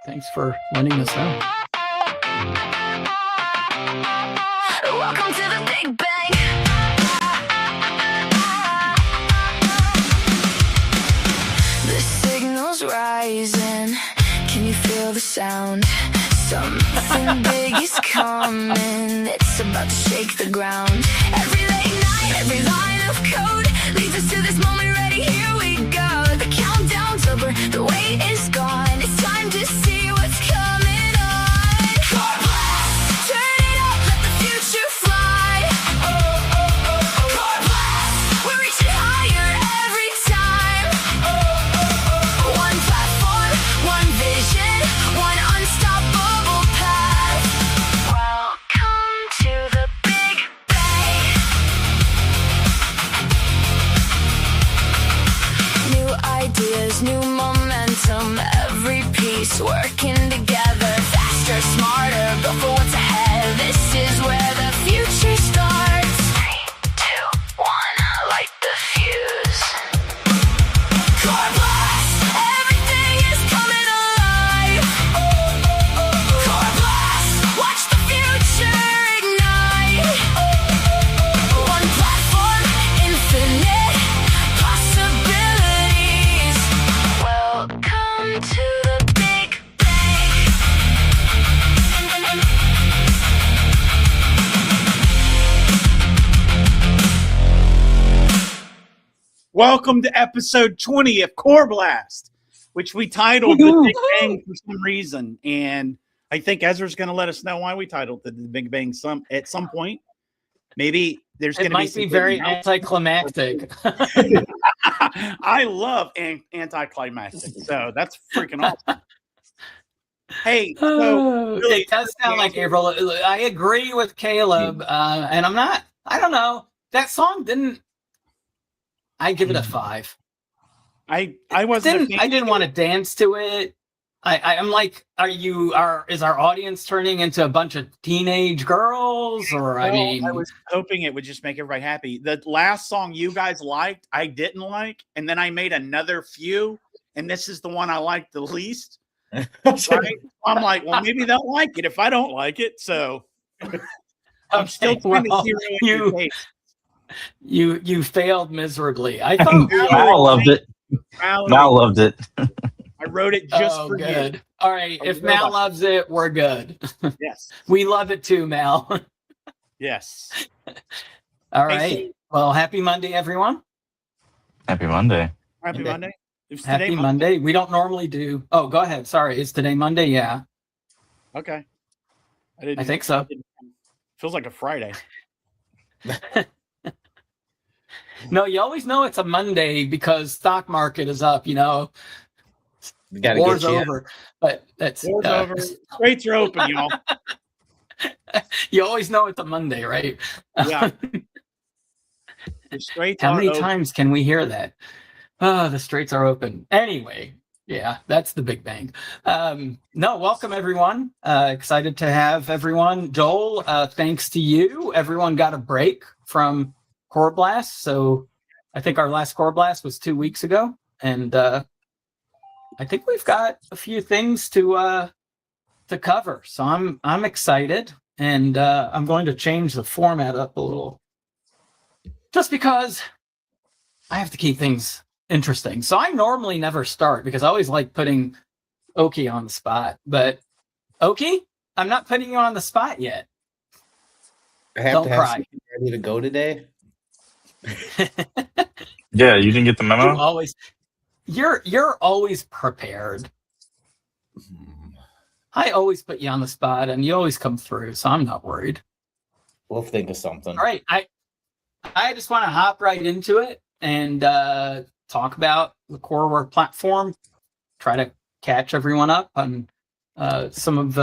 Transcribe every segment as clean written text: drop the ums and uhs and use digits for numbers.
Thanks for letting us know. Welcome to the Big Bang. The signal's rising. Can you feel the sound? Something big is coming. It's about to shake the ground. Every late night, every line of code leads us to this moment. Ready? Here we go. The countdown's over. The wait is gone. It's time to see what's coming on. coreBLAST! Turn it up, let the future fly. coreBLAST! We're reaching higher every time. One platform, one vision, one unstoppable path. Welcome to the Big Bang. New ideas, new momentum, every piece working together. Faster, smarter, built for what's ahead. This is where the future starts. 3, 2, 1, light the fuse. coreBLAST! Everything is coming alive. coreBLAST! Watch the future ignite. One platform, infinite possibilities. Welcome to the Big Bang. Welcome to episode 20 of coreBLAST, which we titled The Big Bang for some reason. And I think Ezra's going to let us know why we titled it The Big Bang at some point. Maybe there's going It to be might be very anticlimactic. I love anticlimactic, so that's freaking awesome. Hey, so really, It does sound like April. I agree with Caleb, and I don't know. That song didn't. I give it a 5. I wasn't. I didn't want to dance to it. I'm like, is our audience turning into a bunch of teenage girls? Or I was hoping it would just make everybody happy. The last song you guys liked, I didn't like, and then I made another few, and this is the one I liked the least. Right? I'm like, well, maybe they'll like it if I don't like it. So I'm still trying to zero in your you failed miserably. I thought Mal loved it. Mal loved it. I wrote it just for good. you. All right, if Mal loves it, we're good. Yes, we love it too, Mal. Yes. All right. Well, happy Monday, everyone. Happy Monday. Happy Monday. Happy Monday. We don't normally do. Oh, go ahead. Sorry. Is today Monday? Yeah. Okay. I think so. Feels like a Friday. No, you always know it's a Monday because stock market is up, War's over. But that's War's over. Straits are open, y'all. You always know it's a Monday, right? Yeah. How many times can we hear that? Oh, the straits are open. Anyway, yeah, that's the Big Bang. No, welcome everyone. Excited to have everyone. Joel, thanks to you, everyone got a break from coreBLAST. So I think our last coreBLAST was 2 weeks ago, and I think we've got a few things to cover. So I'm excited, and I'm going to change the format up a little, just because I have to keep things interesting. So I normally never start because I always like putting Oki on the spot. But Oki, I'm not putting you on the spot yet. I have Don't to have cry. something ready to go today. Yeah, you didn't get the memo? You're always prepared. I always put you on the spot and you always come through, so I'm not worried. We'll think of something. All right. I just want to hop right into it and talk about the Coreware platform, try to catch everyone up on some of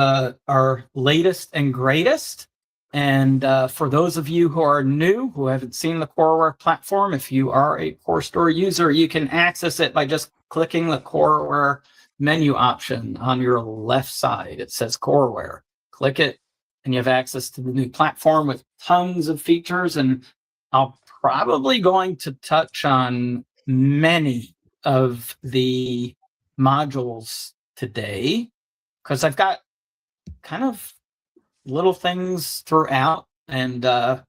our latest and greatest. And for those of you who are new, who haven't seen the Coreware platform, if you are a CoreStore user, you can access it by just clicking the Coreware menu option on your left side. It says Coreware. Click it, and you have access to the new platform with tons of features. And I'm probably going to touch on many of the modules today. because I've got kind of little things throughout. And I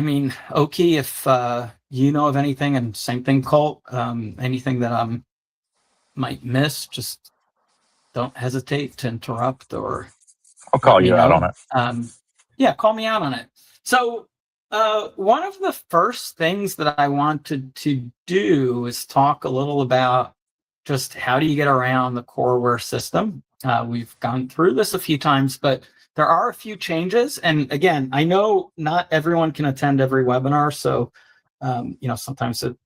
mean, Oki, if you know of anything, and same thing, Colt, anything that I might miss, just don't hesitate to interrupt or I'll call let me you out know. on it. Yeah, call me out on it. So one of the first things that I wanted to do is talk a little about just how do you get around the Coreware system. We've gone through this a few times, but there are a few changes. And again, I know not everyone can attend every webinar, so sometimes it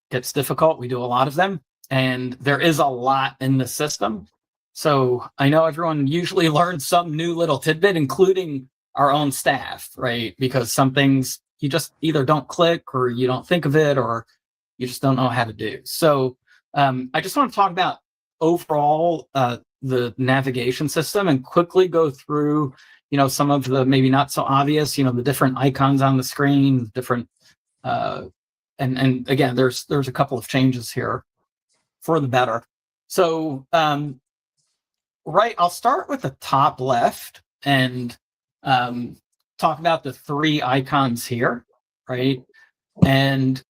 gets difficult. We do a lot of them, and there is a lot in the system. So I know everyone usually learns some new little tidbit, including our own staff, right? Because some things you just either don't click, or you don't think of it, or you just don't know how to do. So I just want to talk about overall the navigation system and quickly go through, some of the maybe not so obvious, the different icons on the screen, different, and again, there's a couple of changes here for the better. So, right, I'll start with the top left and talk about the 3 icons here, right? And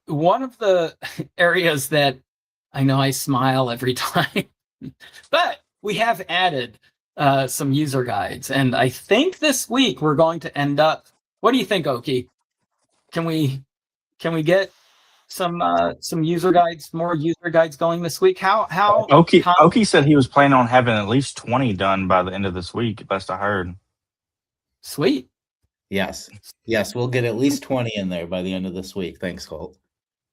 one of the areas that I know I smile every time, but we have added some user guides. And I think this week we're going to end up, what do you think, Oki? Can we get some user guides, more user guides going this week? How Oki said he was planning on having at least 20 done by the end of this week, best I heard. Sweet. Yes, we'll get at least 20 in there by the end of this week. Thanks, Colt.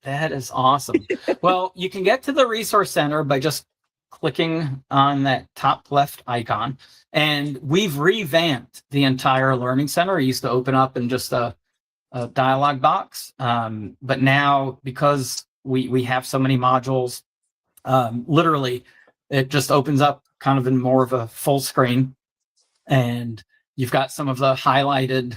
That is awesome. Well, you can get to the Resource Center by just clicking on that top left icon. And we've revamped the entire Learning Center. It used to open up in just a dialog box. But now, because we have so many modules, literally, it just opens up kind of in more of a full screen. And you've got some of the highlighted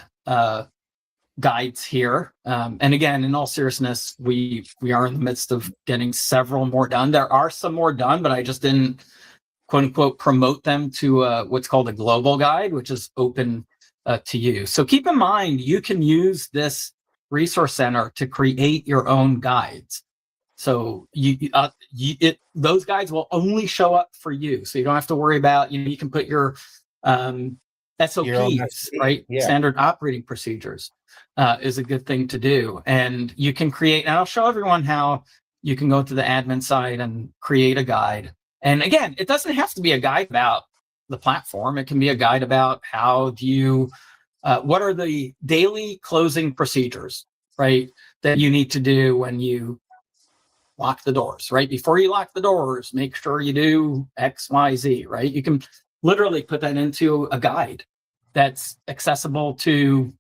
guides here. And again, in all seriousness, we are in the midst of getting several more done. There are some more done, but I just didn't, quote unquote, promote them to what's called a global guide, which is open to you. So keep in mind, you can use this Resource Center to create your own guides. So those guides will only show up for you. So you don't have to worry about, you can put your SOPs, right? Yeah. Standard operating procedures is a good thing to do. And you can create, and I'll show everyone how you can go to the admin side and create a guide. And again, it doesn't have to be a guide about the platform. It can be a guide about how do you, what are the daily closing procedures, right? That you need to do when you lock the doors, right? Before you lock the doors, make sure you do X, Y, Z, right? You can literally put that into a guide that's accessible to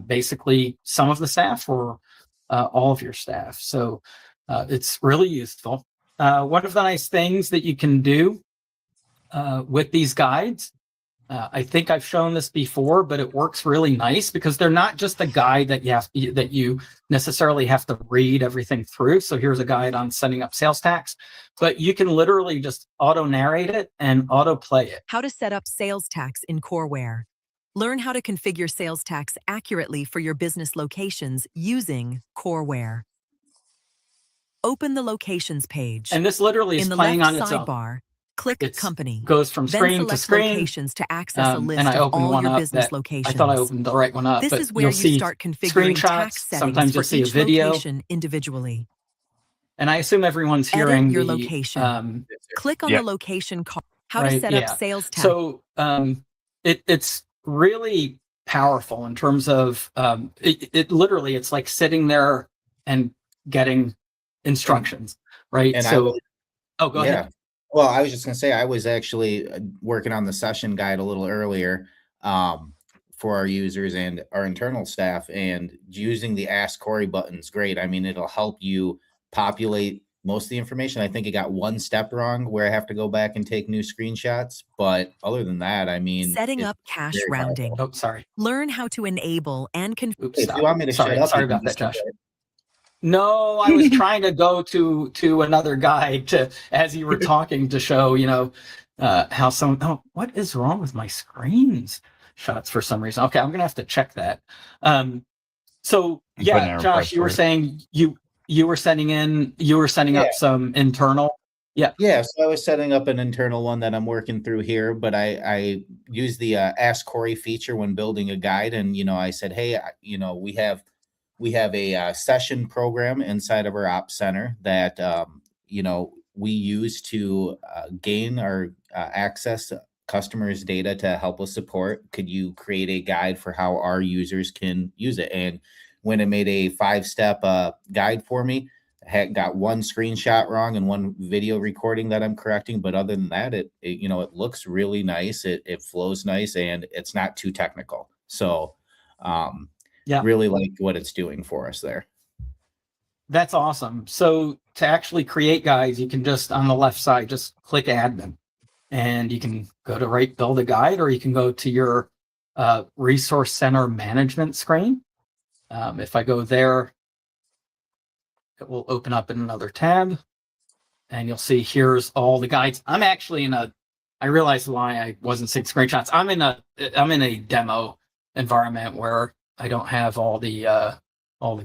basically some of the staff or all of your staff. So it's really useful. One of the nice things that you can do with these guides, I think I've shown this before, but it works really nice because they're not just a guide that you necessarily have to read everything through. So here's a guide on setting up sales tax, but you can literally just auto narrate it and auto play it. How to set up sales tax in Coreware. Learn how to configure sales tax accurately for your business locations using Coreware. Open the locations page. And this literally is playing on its own. Sidebar, click Company. Goes from screen to screen. Locations to access a list and I of all your business that locations. I thought I opened the right one up. This but is where you start configuring tax settings sometimes you'll for see a each video location individually. And I assume everyone's hearing Edit your location. Click on the location card. How to set up sales tax. So it's really powerful in terms of it literally, it's like sitting there and getting instructions, right? And so go ahead. Well, I was just going to say, I was actually working on the session guide a little earlier for our users and our internal staff, and using the Ask Corey button is great. I mean, it'll help you populate most of the information. I think it got one step wrong where I have to go back and take new screenshots. But other than that, I mean, setting up cash rounding. Oh, sorry. Learn how to enable and if you want me to shut up, sorry about that, Josh. No, I was trying to go to another guide to, as you were talking, to show, how some. Oh, what is wrong with my screens shots for some reason? Okay, I'm gonna have to check that. So I'm putting yeah, in a Josh, request you were for it. saying you were setting Yeah. up some internal. Yeah. Yeah, so I was setting up an internal one that I'm working through here, but I use the Ask Corey feature when building a guide, and I said, hey, we have a session program inside of our ops center that we use to gain or access customers' data to help us support. Could you create a guide for how our users can use it? And when it made a 5-step guide for me, had got one screenshot wrong and one video recording that I'm correcting, but other than that, it looks really nice. It flows nice, and it's not too technical. So, Yeah. really like what it's doing for us there. That's awesome. So to actually create guides, you can just on the left side just click admin, and you can go to build a guide, or you can go to your resource center management screen. If I go there, it will open up in another tab, and you'll see here's all the guides. I'm actually I realized why I wasn't seeing screenshots. I'm in a demo environment where I don't have all the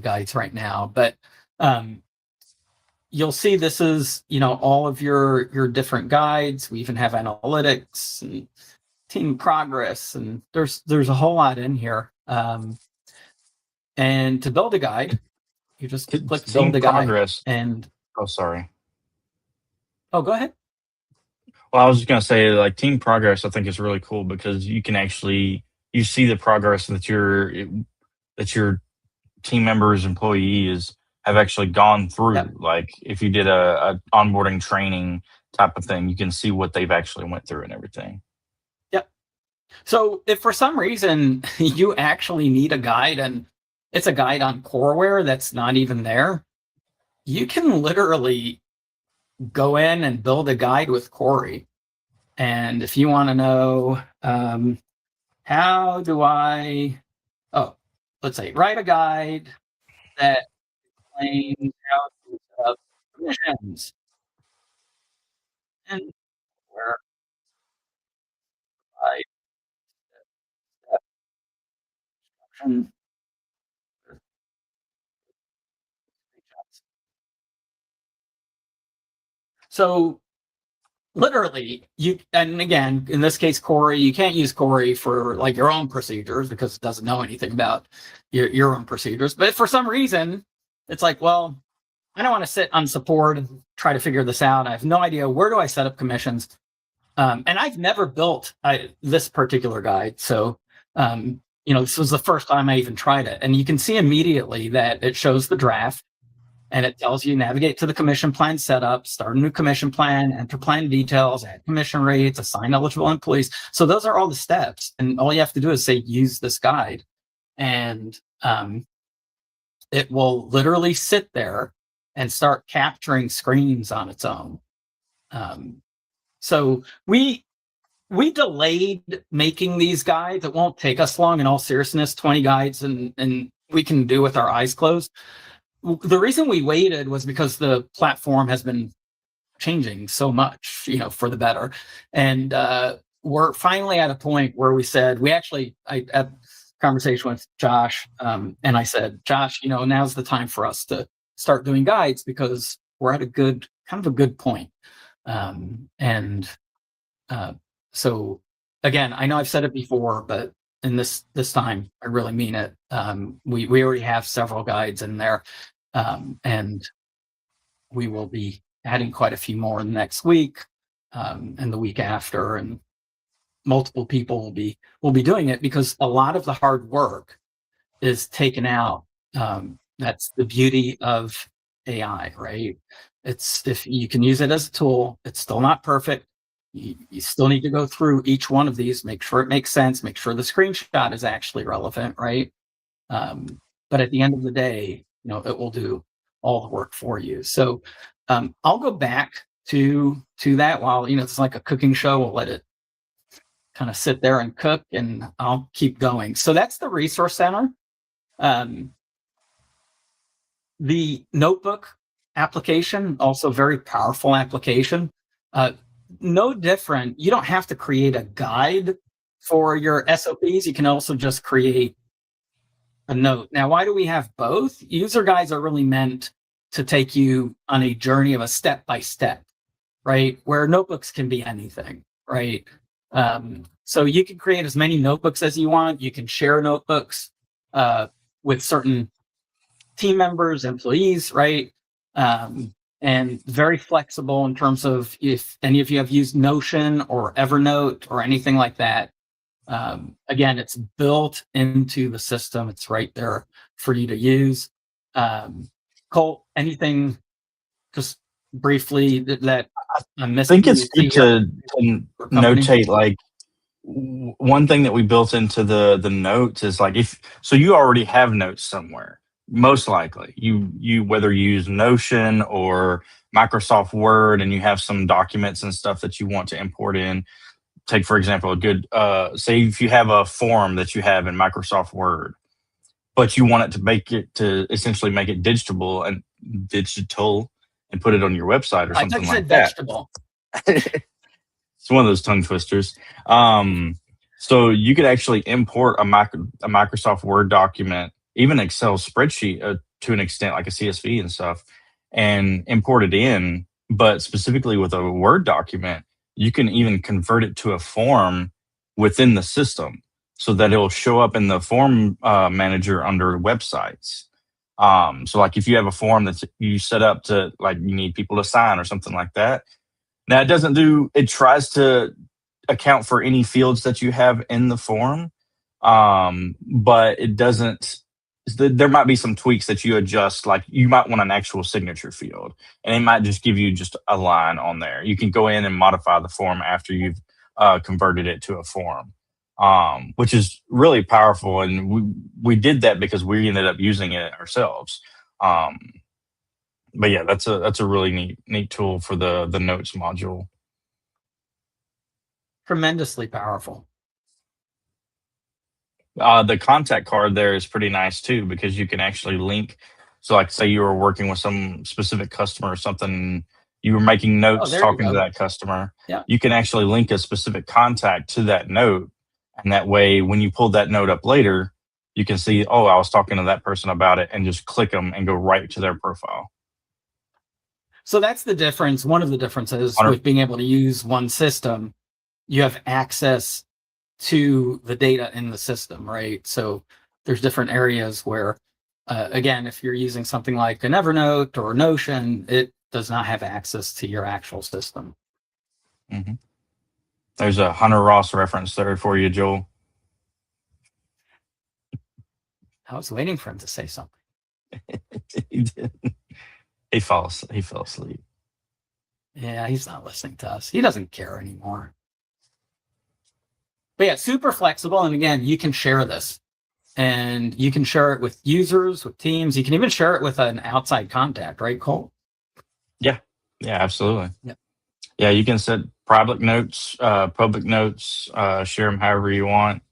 guides right now, but you'll see this is all of your different guides. We even have analytics and team progress, and there's a whole lot in here. And to build a guide, you just click Team build a guide. progress. And Sorry. oh, go ahead. Well, I was just gonna say, like, team progress, I think is really cool because you can actually see the progress that your team members, employees have actually gone through. Yep. Like, if you did a onboarding training type of thing, you can see what they've actually went through and everything. Yep. So if for some reason you actually need a guide and it's a guide on Coreware that's not even there, you can literally go in and build a guide with Corey. And if you want to know, how do I, let's say, write a guide that explains how to set up permissions and where I instruction. So literally, and again, in this case, Corey, you can't use Corey for like your own procedures because it doesn't know anything about your own procedures. But if for some reason it's like, well, I don't want to sit on support and try to figure this out. I have no idea, where do I set up commissions? And I've never built this particular guide. So, this was the first time I even tried it. And you can see immediately that it shows the draft, and it tells you navigate to the commission plan setup, start a new commission plan, enter plan details, add commission rates, assign eligible employees. So those are all the steps. And all you have to do is say, use this guide. And it will literally sit there and start capturing screens on its own. So we delayed making these guides. It won't take us long, in all seriousness, 20 guides and we can do with our eyes closed. The reason we waited was because the platform has been changing so much, for the better. And we're finally at a point where we said, I had a conversation with Josh, and I said, Josh, now's the time for us to start doing guides because we're at a good point. So again, I know I've said it before, but in this time, I really mean it. We already have several guides in there, and we will be adding quite a few more next week, and the week after, and multiple people will be doing it because a lot of the hard work is taken out. That's the beauty of AI, right? If you can use it as a tool, it's still not perfect. You still need to go through each one of these, make sure it makes sense, make sure the screenshot is actually relevant, right? But at the end of the day, it will do all the work for you. So I'll go back to that while, it's like a cooking show. We'll let it kind of sit there and cook, and I'll keep going. So that's the resource center. The notebook application, also very powerful application. No different. You don't have to create a guide for your SOPs. You can also just create a note. Now, why do we have both? User guides are really meant to take you on a journey of a step-by-step, right? Where notebooks can be anything, right? So you can create as many notebooks as you want. You can share notebooks with certain team members, employees, right? And very flexible in terms of if any of you have used Notion or Evernote or anything like that. Again, it's built into the system. It's right there for you to use. Colt, anything just briefly that I'm I missing? think it's good to notate, like, one thing that we built into the notes is like, if so you already have notes somewhere, most likely you whether you use Notion or Microsoft Word, and you have some documents and stuff that you want to import in. Take, for example, a good say if you have a form that you have in Microsoft Word, but you want it to essentially make it digital and put it on your website or I thought something you like said that. vegetable. It's one of those tongue twisters. So you could actually import a Microsoft Word document, even Excel spreadsheet to an extent, like a CSV and stuff, and import it in. But specifically with a Word document, you can even convert it to a form within the system so that it'll show up in the form manager under websites. So like if you have a form that you set up to, like, you need people to sign or something like that. Now it tries to account for any fields that you have in the form, but it doesn't. There might be some tweaks that you adjust, like you might want an actual signature field, and it might just give you just a line on there. You can go in and modify the form after you've converted it to a form, which is really powerful. And we did that because we ended up using it ourselves. But yeah, that's a really neat tool for the notes module. Tremendously powerful. The contact card there is pretty nice too, because you can actually link. So like say you were working with some specific customer or something, you were making notes talking to that customer. Yeah. You can actually link a specific contact to that note. And that way, when you pull that note up later, you can see, oh, I was talking to that person about it, and just click them and go right to their profile. So that's the difference. One of the differences with being able to use one system, you have access to the data in the system, right? So there's different areas where, again, if you're using something like an Evernote or Notion, it does not have access to your actual system. Mm-hmm. There's a Hunter Ross reference there for you, Joel. I was waiting for him to say something. He did. He fell asleep. Yeah, he's not listening to us. He doesn't care anymore. But yeah, super flexible. And again, you can share this. And you can share it with users, with teams. You can even share it with an outside contact, right, Cole? Yeah, absolutely. Yeah. Yeah, you can set private notes, public notes, share them however you want.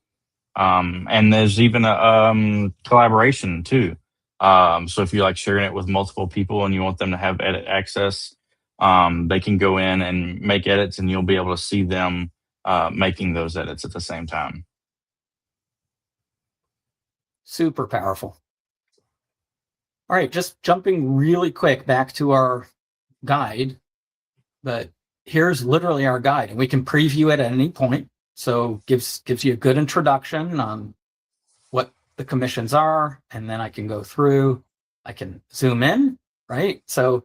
And there's even a collaboration too. So if you like sharing it with multiple people and you want them to have edit access, they can go in and make edits, and you'll be able to see them making those edits at the same time. Super powerful. All right, just jumping really quick back to our guide, but here's literally our guide, and we can preview it at any point. So gives you a good introduction on what the commissions are, and then I can go through, I can zoom in, right? So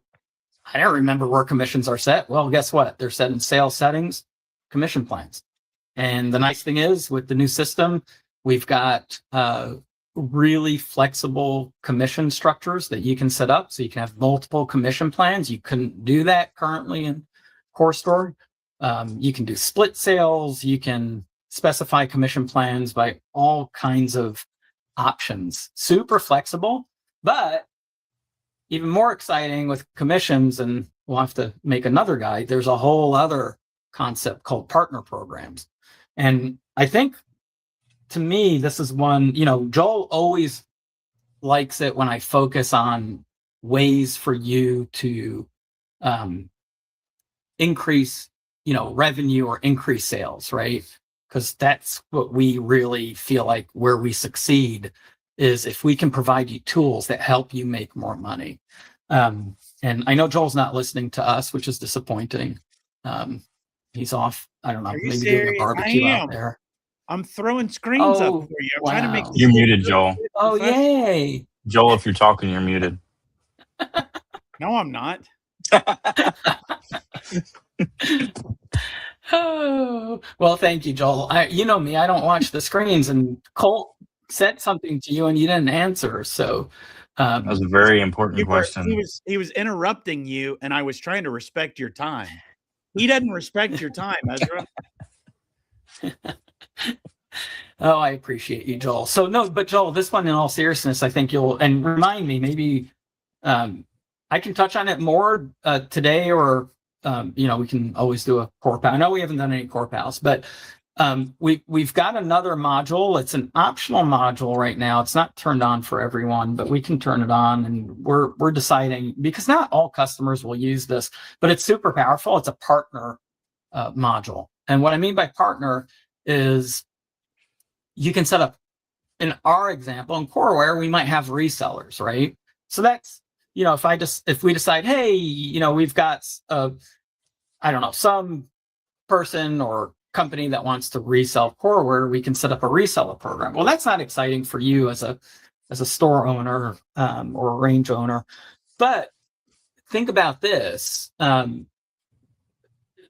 I don't remember where commissions are set. Well, guess what? They're set in sales settings, commission plans. And the nice thing is, with the new system, we've got really flexible commission structures that you can set up. So you can have multiple commission plans. You couldn't do that currently in CoreStore. You can do split sales. You can specify commission plans by all kinds of options. Super flexible, but even more exciting with commissions, and we'll have to make another guide, there's a whole other concept called partner programs. And I think, to me, this is one, Joel always likes it when I focus on ways for you to increase, revenue or increase sales, right? Because that's what we really feel like where we succeed is if we can provide you tools that help you make more money. And I know Joel's not listening to us, which is disappointing. He's off, I don't know, Are you maybe doing a serious? barbecue I out am. there. I'm throwing screens up Oh, for you. I'm trying to make wow. You're muted, Joel. Oh, yay. Joel, if you're talking, you're muted. No, I'm not. Oh, well, thank you, Joel. You know me, I don't watch the screens, and Colt said something to you and you didn't answer. So That was a very important question. He was interrupting you, and I was trying to respect your time. He doesn't respect your time, Ezra. Oh, I appreciate you, Joel. So no, but Joel, this one, in all seriousness, I think you'll, and remind me, maybe I can touch on it more today, or we can always do a core pal. I know we haven't done any core pals, but we've got another module. It's an optional module right now. It's not turned on for everyone, but we can turn it on, and we're deciding, because not all customers will use this, but it's super powerful. It's a partner module. And what I mean by partner is you can set up, in our example, in Coreware, we might have resellers, right? So that's, if we decide, hey, we've got some person or company that wants to resell Coreware, we can set up a reseller program. Well, that's not exciting for you as a store owner or a range owner, but think about this.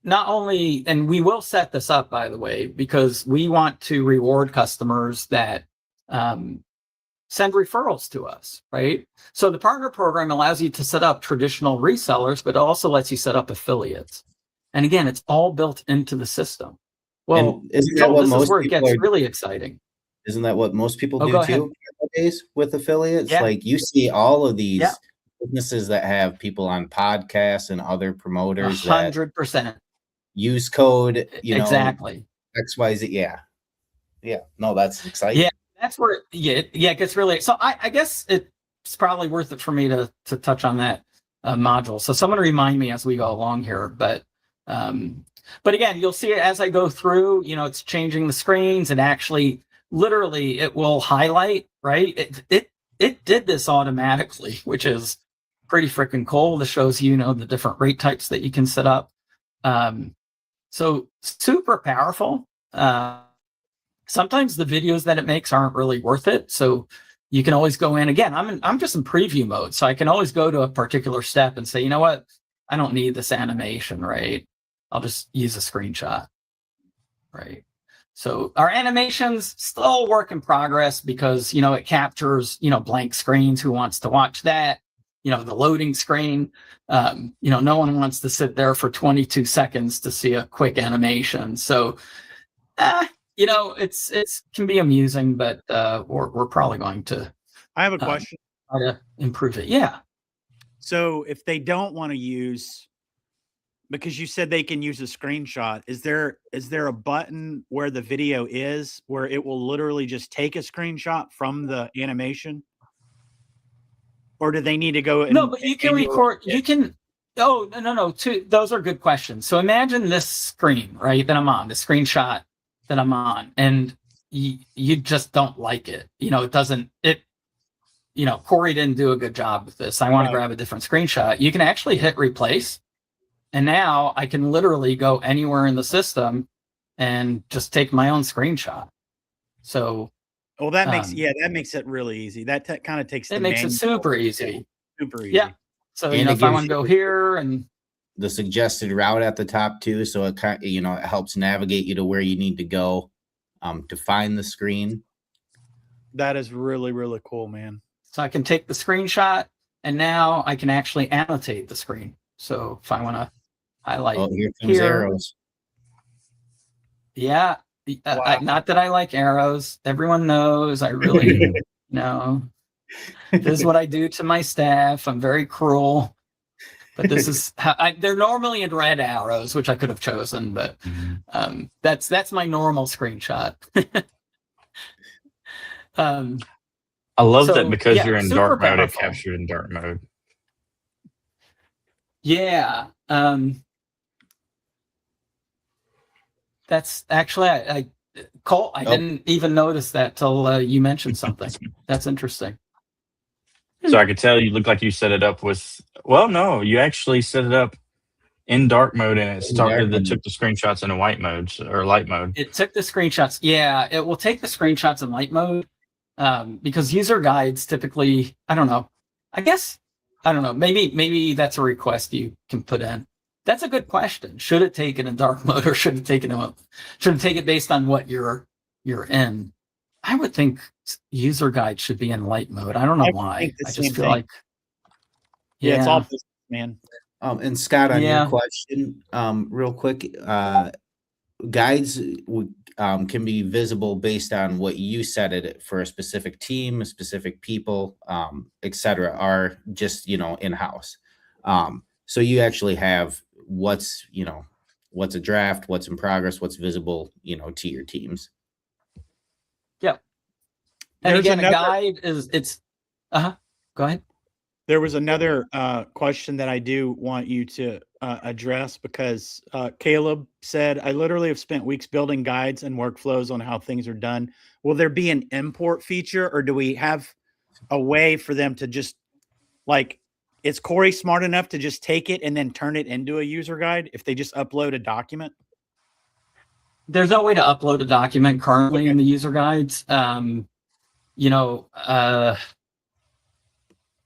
Not only, and we will set this up, by the way, because we want to reward customers that send referrals to us, right? So the partner program allows you to set up traditional resellers, but it also lets you set up affiliates. And again, it's all built into the system. Well, this is where it gets really exciting. Isn't that what most people do go too nowadays with affiliates? Yeah. Like, you see all of these businesses that have people on podcasts and other promoters 100%. Use code, exactly. XYZ. Yeah. No, that's exciting. Yeah, that's where it gets really. So I guess it's probably worth it for me to touch on that module. So someone remind me as we go along here. But again, you'll see it as I go through. It's changing the screens, and actually, literally, it will highlight. Right? It did this automatically, which is pretty freaking cool. This shows the different rate types that you can set up. So super powerful. Sometimes the videos that it makes aren't really worth it. So you can always go in again. I'm just in preview mode. So I can always go to a particular step and say, you know what? I don't need this animation, right? I'll just use a screenshot, right? So our animations still a work in progress, because, it captures, blank screens. Who wants to watch that? The loading screen, no one wants to sit there for 22 seconds to see a quick animation. So, it's can be amusing, but we're probably going to. I have a question. Try to improve it. Yeah. So if they don't want to use, because you said they can use a screenshot, is there a button where the video is, where it will literally just take a screenshot from the animation? Or do they need to go? No, but you can record. You can. Oh, no. Those are good questions. So imagine this screen, right, that I'm on, the screenshot that I'm on, and you just don't like it. It doesn't. Corey didn't do a good job with this. I want to grab a different screenshot. You can actually hit replace, and now I can literally go anywhere in the system and just take my own screenshot. So. Well, that makes it really easy. That kind of takes it makes it super easy. Super easy. Yeah. So if I want to go here, and the suggested route at the top too, so it kind of, it helps navigate you to where you need to go to find the screen. That is really, really cool, man. So I can take the screenshot, and now I can actually annotate the screen. So if I want to highlight, here comes arrows. Yeah. Not that I like arrows. Everyone knows I really this is what I do to my staff. I'm very cruel, but this is how they're normally in red arrows, which I could have chosen, but that's my normal screenshot. I love that because you're in dark mode, it captured in dark mode. Yeah. That's actually, Colt, I didn't even notice that till you mentioned something. That's interesting. So I could tell you look like you set it up with. Well, no, you actually set it up in dark mode, and it started. It took the screenshots in a white mode or light mode. It took the screenshots. Yeah, it will take the screenshots in light mode because user guides typically. I don't know. I guess I don't know. Maybe that's a request you can put in. That's a good question. Should it take it in dark mode or should it take it based on what you're in? I would think user guide should be in light mode. I don't know why. I just feel like it's all business, man. And Scott, on your question, real quick, guides can be visible based on what you set it for a specific team, specific people, etc. Are just in-house. So you actually have what's a draft, what's in progress, what's visible, to your teams. Yeah. And again, a guide it's go ahead. There was another question that I do want you to address because Caleb said, I literally have spent weeks building guides and workflows on how things are done. Will there be an import feature, or do we have a way for them to just is Corey smart enough to just take it and then turn it into a user guide if they just upload a document? There's no way to upload a document currently in the user guides.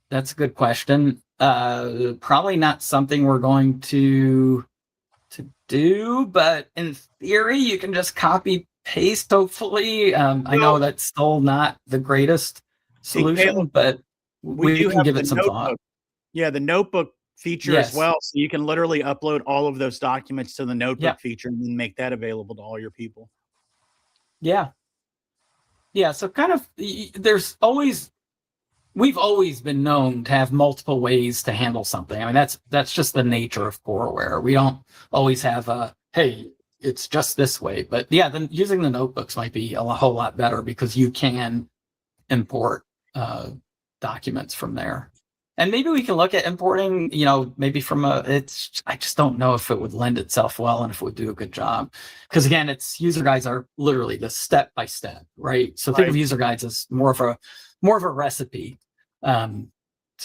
That's a good question. Probably not something we're going to do, but in theory, you can just copy paste. Hopefully, I know that's still not the greatest solution, but we can give it some thought. Yeah, the notebook feature as well, so you can literally upload all of those documents to the notebook feature and then make that available to all your people. Yeah. So kind of, we've always been known to have multiple ways to handle something. I mean, that's just the nature of Coreware. We don't always have hey, it's just this way. But yeah, then using the notebooks might be a whole lot better because you can import documents from there. And maybe we can look at importing, maybe from I just don't know if it would lend itself well and if it would do a good job. Because again, user guides are literally the step by step, right? So think of user guides as more of a recipe. And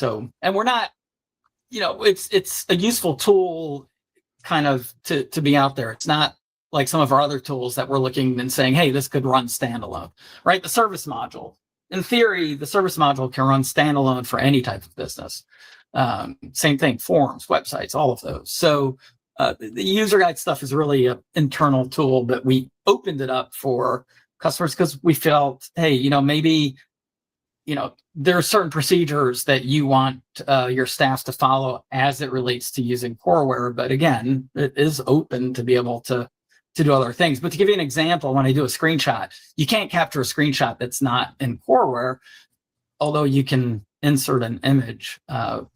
we're not, it's a useful tool kind of to be out there. It's not like some of our other tools that we're looking and saying, hey, this could run standalone, right? The service module. In theory, the service module can run standalone for any type of business. Same thing, forums, websites, all of those. So the user guide stuff is really an internal tool, but we opened it up for customers because we felt, hey, maybe, there are certain procedures that you want your staff to follow as it relates to using Coreware. But again, it is open to be able to do other things. But to give you an example, when I do a screenshot, you can't capture a screenshot that's not in Coreware, although you can insert an image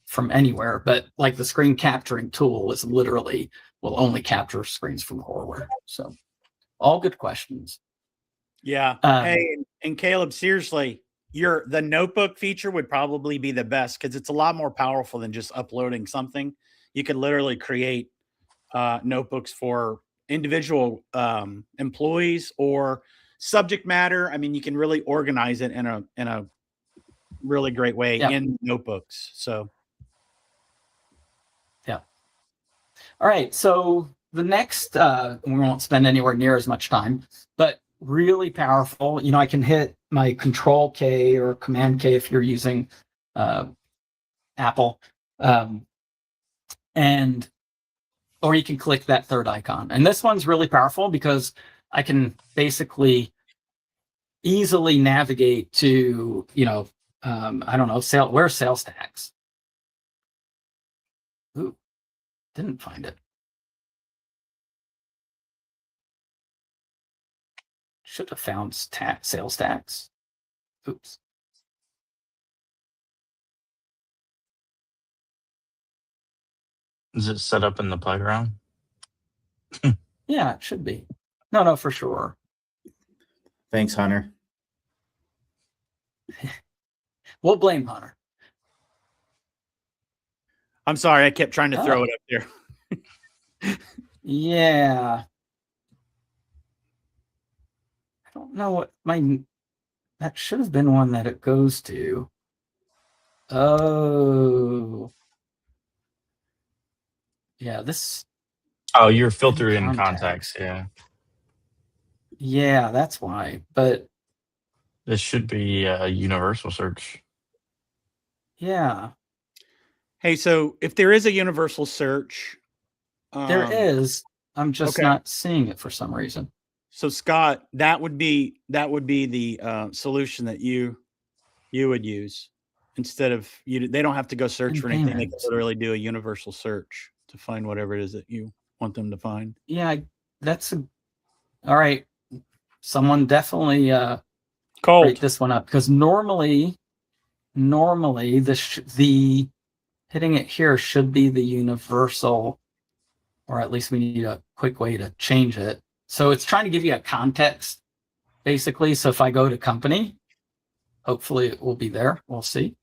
from anywhere. But like the screen capturing tool is literally will only capture screens from Coreware. So all good questions. Yeah. Hey, and Caleb, seriously, the notebook feature would probably be the best because it's a lot more powerful than just uploading something. You can literally create notebooks for individual employees or subject matter. I mean, you can really organize it in a really great way in notebooks. So, yeah. All right. So the next, we won't spend anywhere near as much time, but really powerful. I can hit my Control K or Command K if you're using Apple, or you can click that third icon. And this one's really powerful because I can basically easily navigate to, I don't know, where's sales tax? Ooh, didn't find it. Should have found sales tax. Oops. Is it set up in the playground? Yeah, it should be. No, for sure. Thanks, Hunter. We'll blame Hunter. I'm sorry, I kept trying to throw it up there. Yeah. I don't know what that should have been one that it goes to. Oh. Yeah, this. Oh, you're filtered in contacts. Yeah. Yeah, that's why. But This should be a universal search. yeah. Hey, so if there is a universal search, There is. I'm just okay. not seeing it for some reason. So Scott, that would be the solution that you would use instead of they don't have to go search for anything. They can literally do a universal search to find whatever it is that you want them to find. Yeah, all right. Someone definitely write this one up, because normally the hitting it here should be the universal, or at least we need a quick way to change it. So it's trying to give you a context, basically. So if I go to company, hopefully it will be there. We'll see.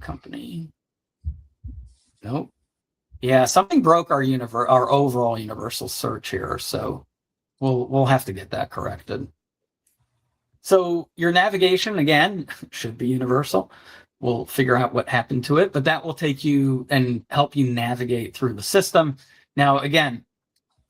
Company. Nope. Yeah, something broke our overall universal search here. So we'll have to get that corrected. So your navigation, again, should be universal. We'll figure out what happened to it, but that will take you and help you navigate through the system. Now, again,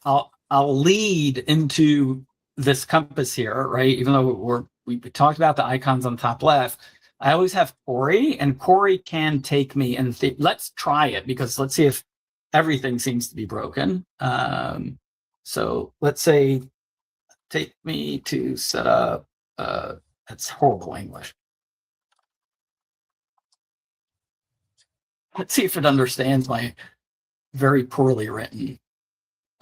I'll lead into this compass here, right? Even though we talked about the icons on the top left, I always have Corey, and Corey can take me and let's try it, because let's see if everything seems to be broken. So let's say, take me to set up, that's horrible English. Let's see if it understands my very poorly written.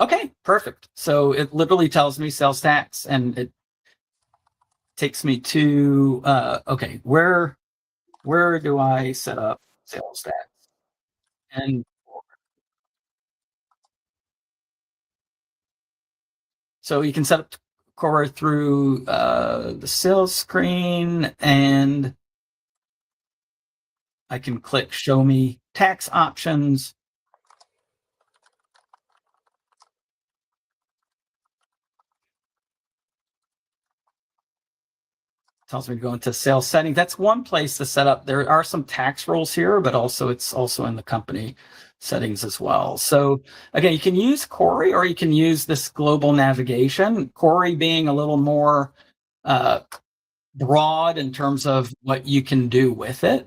Okay, perfect. So it literally tells me sales tax, and it takes me to, okay, where do I set up sales tax? And so you can set up Coreware through the sales screen, and I can click show me tax options. Tells me to go into sales settings. That's one place to set up. There are some tax rules here, but it's also in the company settings as well. So again, you can use Corey, or you can use this global navigation. Corey being a little more broad in terms of what you can do with it,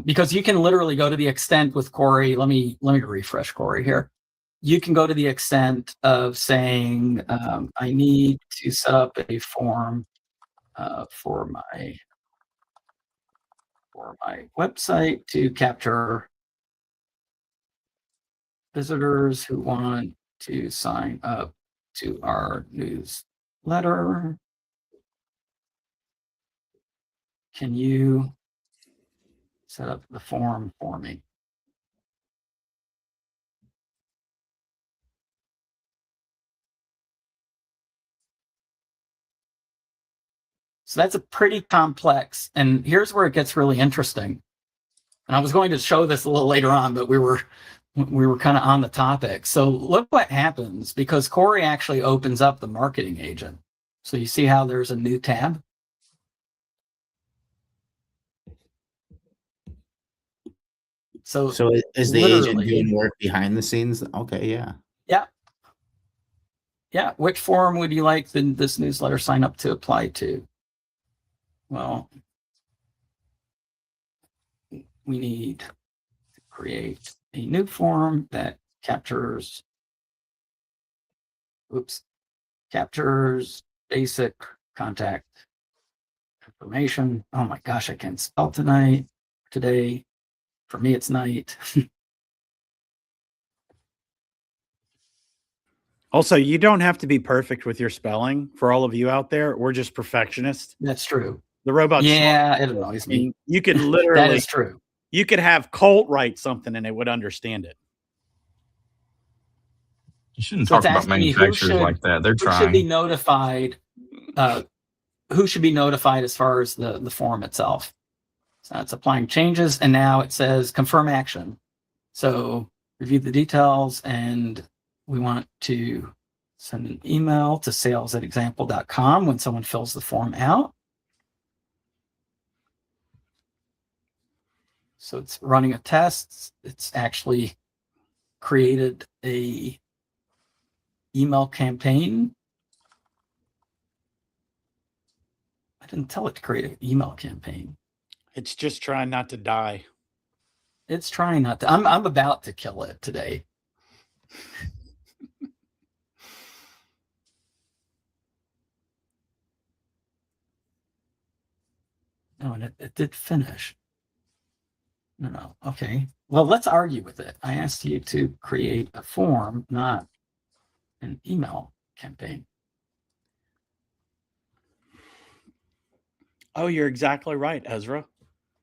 because you can literally go to the extent with Corey. Let me refresh Corey here. You can go to the extent of saying, I need to set up a form for my website to capture visitors who want to sign up to our newsletter. Can you set up the form for me? So that's a pretty complex, and here's where it gets really interesting. And I was going to show this a little later on, but we were kind of on the topic. So look what happens, because Corey actually opens up the marketing agent. So you see how there's a new tab? So is the agent doing work behind the scenes? Okay, yeah. Yeah. Yeah. Which form would you like this newsletter sign up to apply to? Well, we need to create a new form that captures basic contact information. Oh my gosh, I can't spell today. For me, it's night. Also, you don't have to be perfect with your spelling. For all of you out there, we're just perfectionists. That's true. The robot. Yeah, it annoys me. You could literally. That is true. You could have Colt write something and it would understand it. You shouldn't talk about manufacturers like that. They're trying. Who should be notified? Who should be notified as far as the form itself? So it's applying changes, and now it says confirm action. So review the details, and we want to send an email to sales@example.com when someone fills the form out. So it's running a test. It's actually created a email campaign. I didn't tell it to create an email campaign. It's just trying not to die. It's trying not to. I'm about to kill it today. Oh, and it did finish. No. Okay. Well, let's argue with it. I asked you to create a form, not an email campaign. Oh, you're exactly right, Ezra.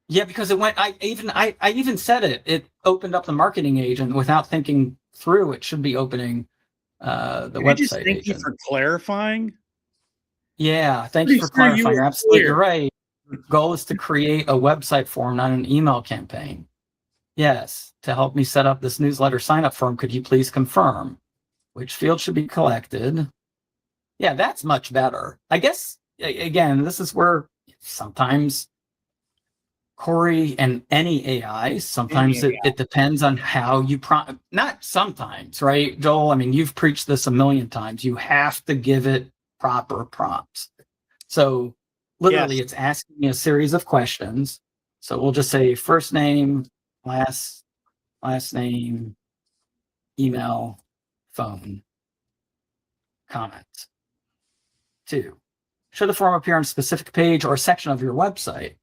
Yeah, because it went. I even said it. It opened up the marketing agent without thinking through. It should be opening the website Thank you agent. for clarifying. Yeah, thank you for clarifying. You're absolutely right. Goal is to create a website form, not an email campaign. Yes, to help me set up this newsletter sign-up form, could you please confirm which field should be collected? Yeah, that's much better. I guess, again, this is where sometimes Corey and any AI, sometimes it depends on how you prompt. Not sometimes, right, Joel? I mean, you've preached this a million times. You have to give it proper prompts. So literally, It's asking me a series of questions. So we'll just say first name, last name, email, phone, comments. 2, should the form appear on a specific page or section of your website?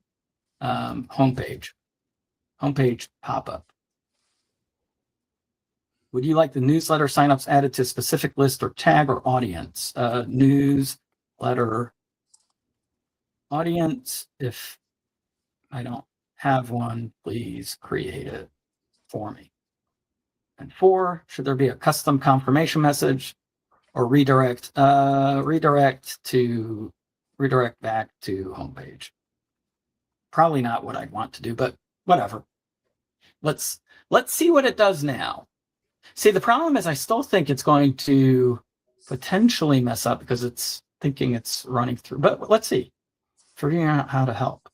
Homepage pop-up. Would you like the newsletter signups added to a specific list or tag or audience? Newsletter audience. If I don't have one, please create it for me. And 4, should there be a custom confirmation message or redirect back to homepage? Probably not what I'd want to do, but whatever. Let's see what it does now. See, the problem is I still think it's going to potentially mess up because it's thinking it's running through. But let's see. Figuring out how to help.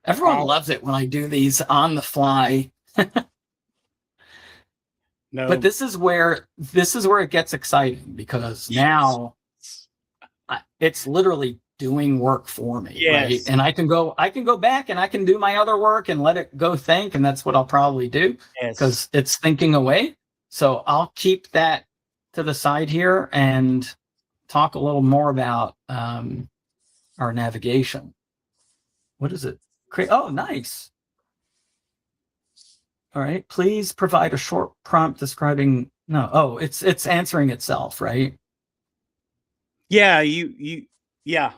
Everyone loves it when I do these on the fly. No, but this is where it gets exciting because now it's literally doing work for me, right? And I can go back and I can do my other work and let it go think, and that's what I'll probably do because it's thinking away. So I'll keep that to the side here and talk a little more about our navigation. What is it? Oh, nice. All right. Please provide a short prompt describing. No. Oh, it's answering itself, right? Yeah. Yeah.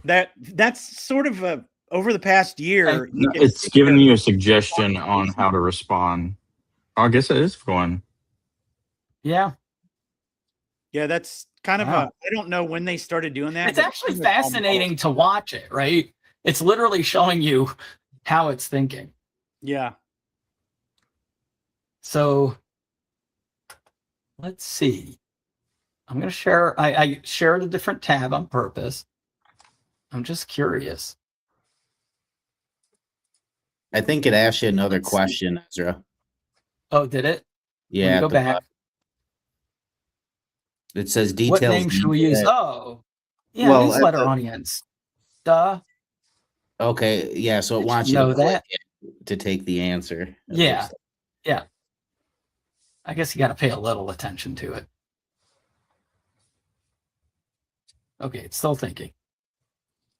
That's sort of over the past year. It's giving you a suggestion on how to respond. I guess it is going. Yeah. Yeah, that's kind of I don't know when they started doing that. It's actually fascinating to watch it, right? It's literally showing you how it's thinking. Yeah. So let's see. I'm going to share. I shared a different tab on purpose. I'm just curious. I think it asked you another question, Ezra. Oh, did it? Yeah. Go back. It says details. What name should we use? Oh, yeah, well, newsletter audience. Duh. Okay, yeah. So it wants you to click it to take the answer. Yeah, yeah. I guess you got to pay a little attention to it. Okay, it's still thinking.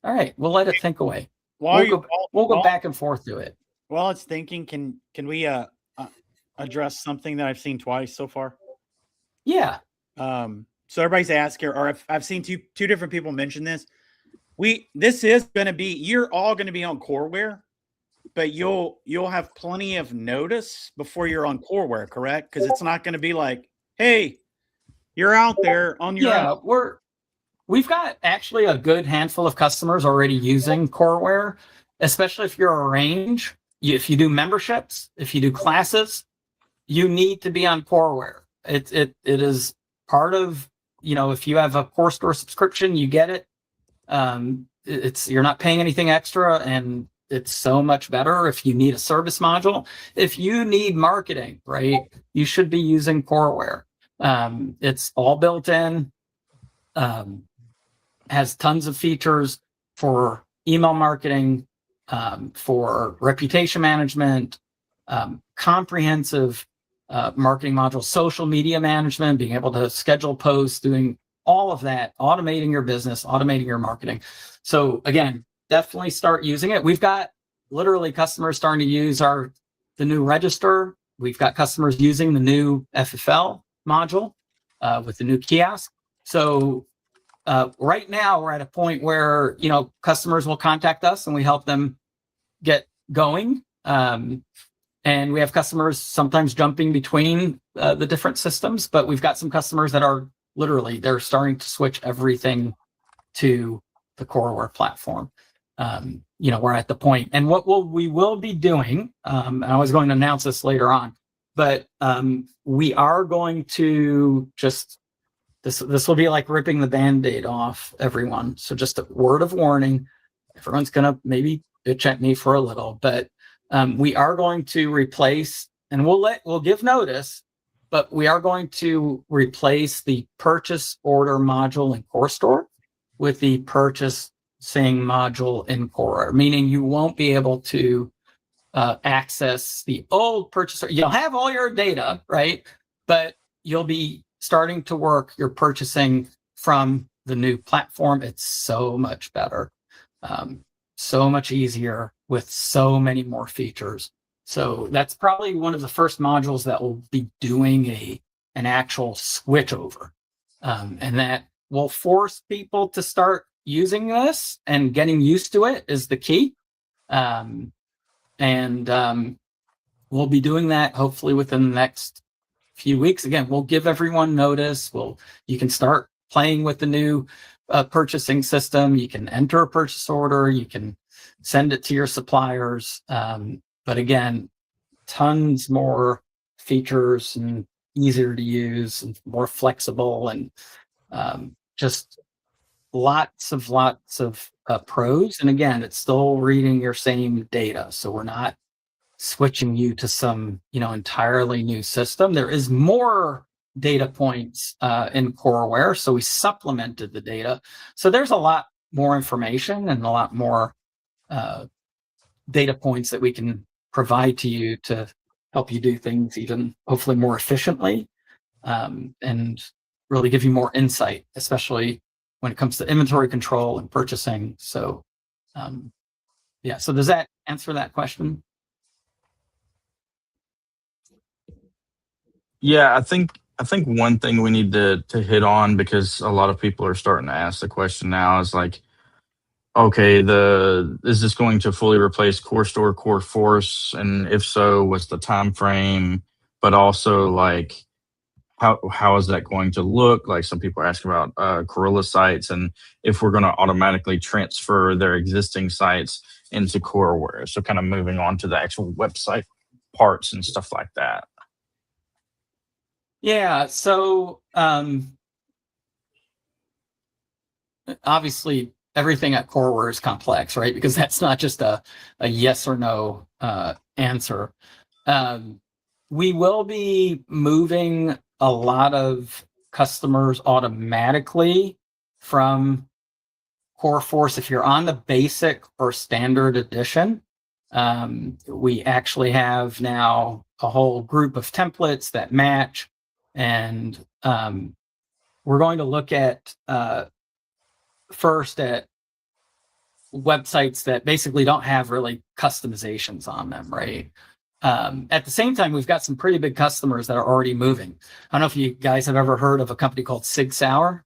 All right, we'll let it think away. We'll go back and forth to it. While it's thinking, can we address something that I've seen twice so far? Yeah. So everybody's asking, or I've seen two different people mention this. This is going to be, you're all going to be on Coreware, but you'll have plenty of notice before you're on Coreware, correct? Because it's not going to be like, hey, you're out there on your own. we've got actually a good handful of customers already using Coreware, especially if you're a range. If you do memberships, if you do classes, you need to be on Coreware. It is part of, if you have a Core Store subscription, you get it. You're not paying anything extra, and it's so much better. If you need a service module, if you need marketing, right, you should be using Coreware. It's all built in, has tons of features for email marketing, for reputation management, comprehensive marketing modules, social media management, being able to schedule posts, doing all of that, automating your business, automating your marketing. So again, definitely start using it. We've got literally customers starting to use the new register. We've got customers using the new FFL module with the new kiosk. So right now we're at a point where, customers will contact us and we help them get going. And we have customers sometimes jumping between the different systems, but we've got some customers that are they're starting to switch everything to the Coreware platform. We're at the point, and what we will be doing, and I was going to announce this later on, but we are going to this will be like ripping the Band-Aid off everyone. So just a word of warning, everyone's going to maybe bitch at me for a little, but we are going to replace, and we'll give notice, but we are going to replace the purchase order module in Core Store with the purchasing module in Core, meaning you won't be able to access the old purchaser. You'll have all your data, right? But you'll be starting to work your purchasing from the new platform. It's so much better, so much easier with so many more features. So that's probably one of the first modules that will be doing an actual switch over. And that will force people to start using this, and getting used to it is the key. And we'll be doing that hopefully within the next few weeks. Again, we'll give everyone notice. You can start playing with the new purchasing system. You can enter a purchase order. You can send it to your suppliers. But again, tons more features and easier to use and more flexible, and just lots of pros. And again, it's still reading your same data. So we're not switching you to some, entirely new system. There is more data points in Coreware. So we supplemented the data. So there's a lot more information and a lot more data points that we can provide to you to help you do things even hopefully more efficiently, and really give you more insight, especially when it comes to inventory control and purchasing. So so does that answer that question? Yeah, I think one thing we need to hit on, because a lot of people are starting to ask the question now, is like, okay, is this going to fully replace Core Store, Core Force? And if so, what's the time frame? But also, like, how is that going to look? Like, some people are asking about Corella sites, and if we're going to automatically transfer their existing sites into Coreware. So kind of moving on to the actual website parts and stuff like that. Yeah, so obviously everything at Coreware is complex, right? Because that's not just a yes or no answer. We will be moving a lot of customers automatically from Core Force. If you're on the basic or standard edition, we actually have now a whole group of templates that match. And we're going to look at first at websites that basically don't have really customizations on them, right? At the same time, we've got some pretty big customers that are already moving. I don't know if you guys have ever heard of a company called Sig Sauer.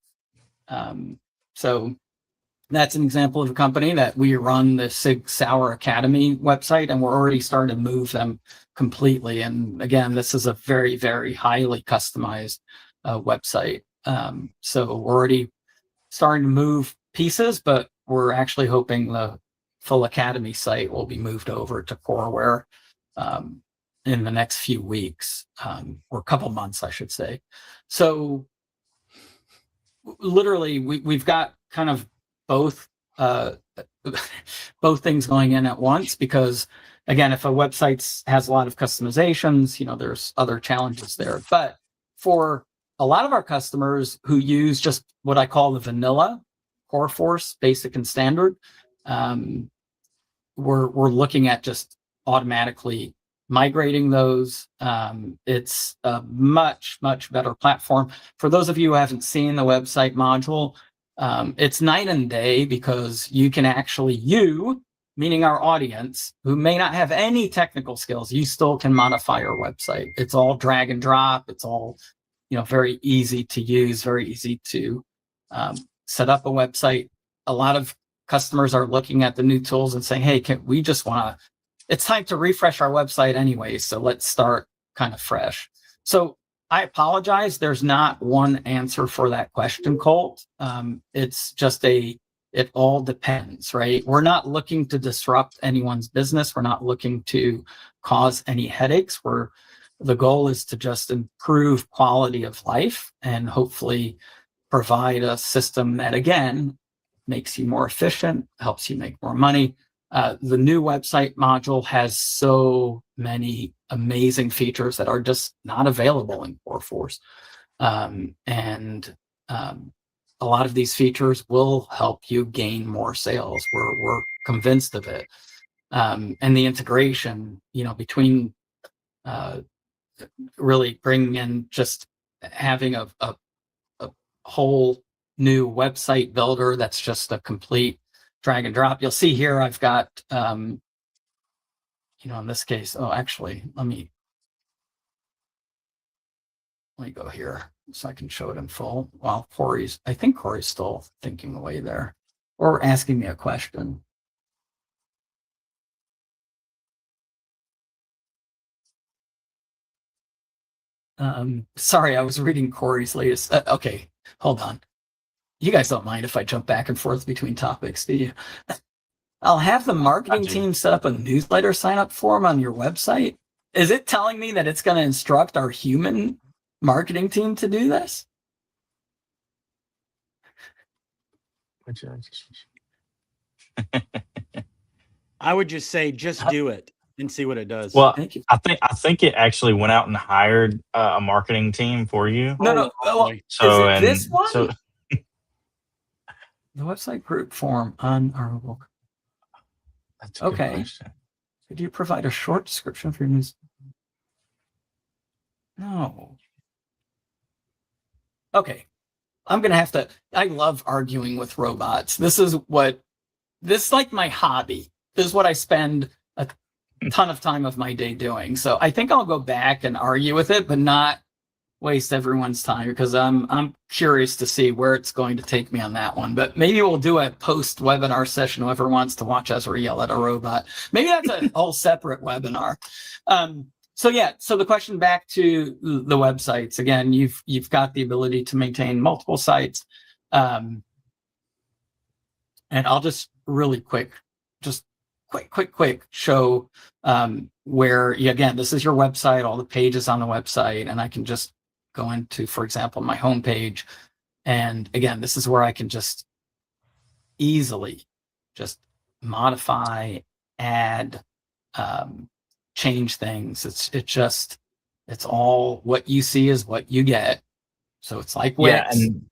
So that's an example of a company that we run the Sig Sauer Academy website, and we're already starting to move them completely. And again, this is a very, very highly customized website. So we're already starting to move pieces, but we're actually hoping the full Academy site will be moved over to Coreware in the next few weeks, or a couple months, I should say. So literally, we've got kind of both both things going in at once, because again, if a website has a lot of customizations, there's other challenges there. But for a lot of our customers who use just what I call the vanilla CoreForce Basic and Standard, we're looking at just automatically migrating those. It's a much better platform. For those of you who haven't seen the website module, it's night and day, because you can actually, meaning our audience, who may not have any technical skills, you still can modify your website. It's all drag and drop. It's all, very easy to use, very easy to set up a website. A lot of customers are looking at the new tools and saying, hey, it's time to refresh our website anyway, so let's start kind of fresh. So I apologize, there's not one answer for that question, Colt. It's just it all depends, right? We're not looking to disrupt anyone's business. We're not looking to cause any headaches. The goal is to just improve quality of life and hopefully provide a system that, again, makes you more efficient, helps you make more money. The new website module has so many amazing features that are just not available in CoreForce. And a lot of these features will help you gain more sales. We're convinced of it. And the integration, between really bringing in, just having a whole new website builder that's just a complete drag and drop. You'll see here I've got, in this case, actually, let me go here so I can show it in full. While I think Corey's still thinking away there, or asking me a question. Sorry, I was reading Corey's latest. Okay, hold on. You guys don't mind if I jump back and forth between topics, do you? I'll have the marketing team set up a newsletter sign-up form on your website. Is it telling me that it's going to instruct our human marketing team to do this? I would just say, just do it and see what it does. Well, Thank you. I think it actually went out and hired a marketing team for you. No. So, is it this one? So, the website group form on our book. that's a good Okay. question. Could you provide a short description for your news? No. Okay. I'm going to have to, I love arguing with robots. This is like my hobby. This is what I spend a ton of time of my day doing. So I think I'll go back and argue with it, but not waste everyone's time, because I'm curious to see where it's going to take me on that one. But maybe we'll do a post-webinar session. Whoever wants to watch us yell at a robot, maybe that's a whole separate webinar. So the question back to the websites again. You've got the ability to maintain multiple sites, and I'll just really quick show where again, this is your website, all the pages on the website, and I can just go into, for example, my home page. And again, this is where I can just easily just modify, add, change things. It's all what you see is what you get. So it's like Wix. Yeah, and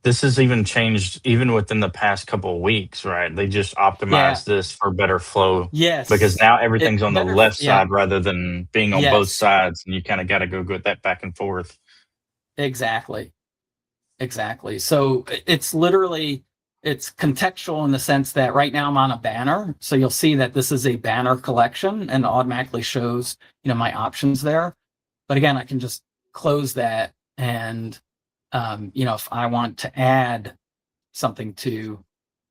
this has even changed even within the past couple of weeks, right? They just optimized this for better flow. Yes. Because now everything's on the left side rather than being on both Yes. sides, and you kind of got to go that back and forth. Exactly. So it's literally, it's contextual in the sense that right now I'm on a banner. So you'll see that this is a banner collection and automatically shows, my options there. But again, I can just close that, and if I want to add something to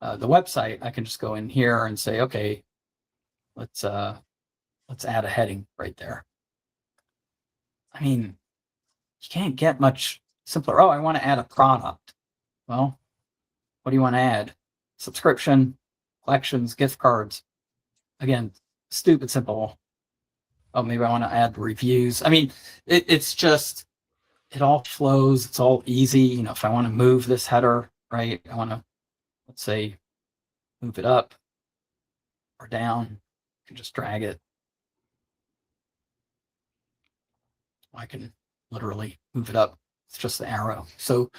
the website, I can just go in here and say, okay, let's add a heading right there. I mean, you can't get much simpler. Oh, I want to add a product. Well, What do you want to add? Subscription, collections, gift cards. Again, stupid simple. Oh, maybe I want to add reviews. I mean, it's just, it all flows. It's all easy. You know, if I want to move this header, right, I want to, let's say, move it up or down. I can just drag it. I can literally move it up. It's just the arrow. So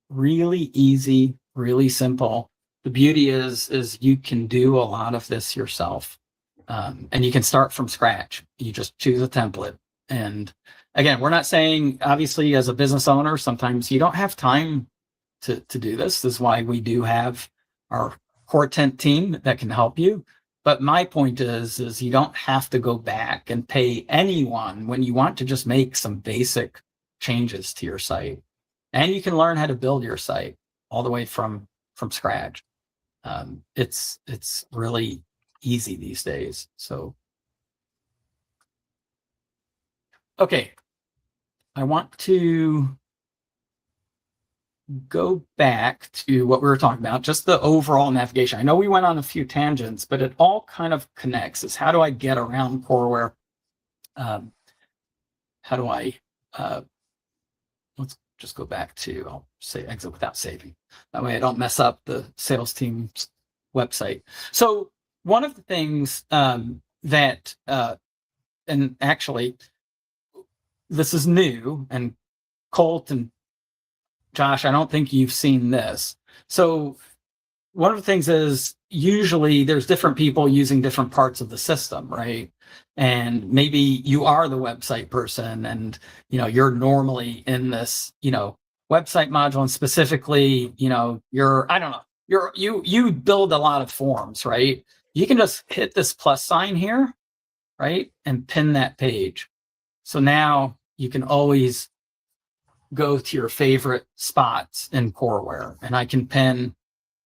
really easy, really simple. The beauty is you can do a lot of this yourself. And you can start from scratch. You just choose a template. And again, we're not saying, obviously, as a business owner, sometimes you don't have time to do this. This is why we do have our core tent team that can help you. But my point is you don't have to go back and pay anyone when you want to just make some basic changes to your site. And you can learn how to build your site all the way from scratch. It's really easy these days. So, okay, I want to go back to what we were talking about, just the overall navigation. I know we went on a few tangents, but it all kind of connects. Is how do I get around Coreware? How do I, let's just go back to, I'll say exit without saving. That way I don't mess up the sales team's website. So one of the things that, and actually this is new, and Colt and Josh, I don't think you've seen this. So one of the things is usually there's different people using different parts of the system, right? And maybe you are the website person and, you know, you're normally in this, you know, website module, and specifically, you know, I don't know, you build a lot of forms, right? You can just hit this plus sign here, right? And pin that page. So now you can always go to your favorite spots in Coreware, and I can pin,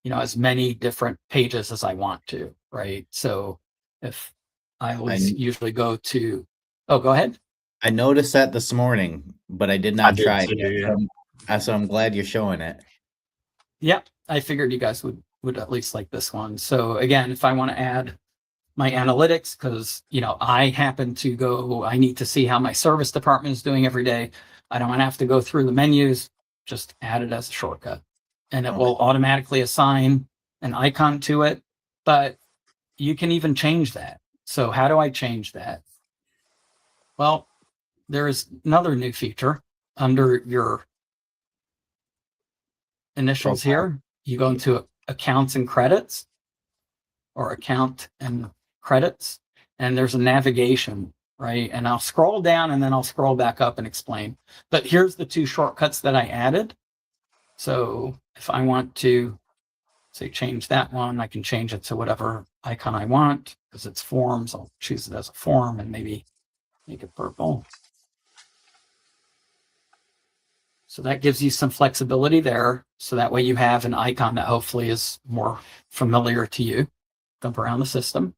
you know, as many different pages as I want to, right? So if I always usually go to, oh, go ahead. I noticed that this morning, but I did not try it yet. So I'm glad you're showing it. Yeah, I figured you guys would at least like this one. So again, if I want to add my analytics, because, you know, I happen to go, I need to see how my service department is doing every day. I don't want to have to go through the menus, just add it as a shortcut. And it will automatically assign an icon to it, but you can even change that. So how do I change that? Well, there is another new feature under your initials here. You go into accounts and credits, or account and credits, and there's a navigation, right? And I'll scroll down and then I'll scroll back up and explain. But here's the two shortcuts that I added. So if I want to, say, change that one, I can change it to whatever icon I want, because it's forms. I'll choose it as a form and maybe make it purple. So that gives you some flexibility there. So that way you have an icon that hopefully is more familiar to you. Jump around the system.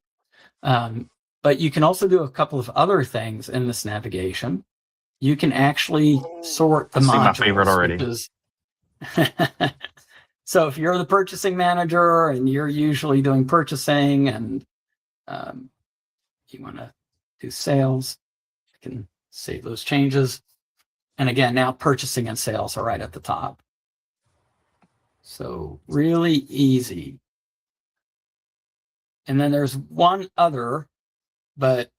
But you can also do a couple of other things in this navigation. You can actually sort the modules. My favorite already. So if you're the purchasing manager and you're usually doing purchasing, and you want to do sales, you can save those changes. And again, now purchasing and sales are right at the top. So really easy. And then there's one other, but,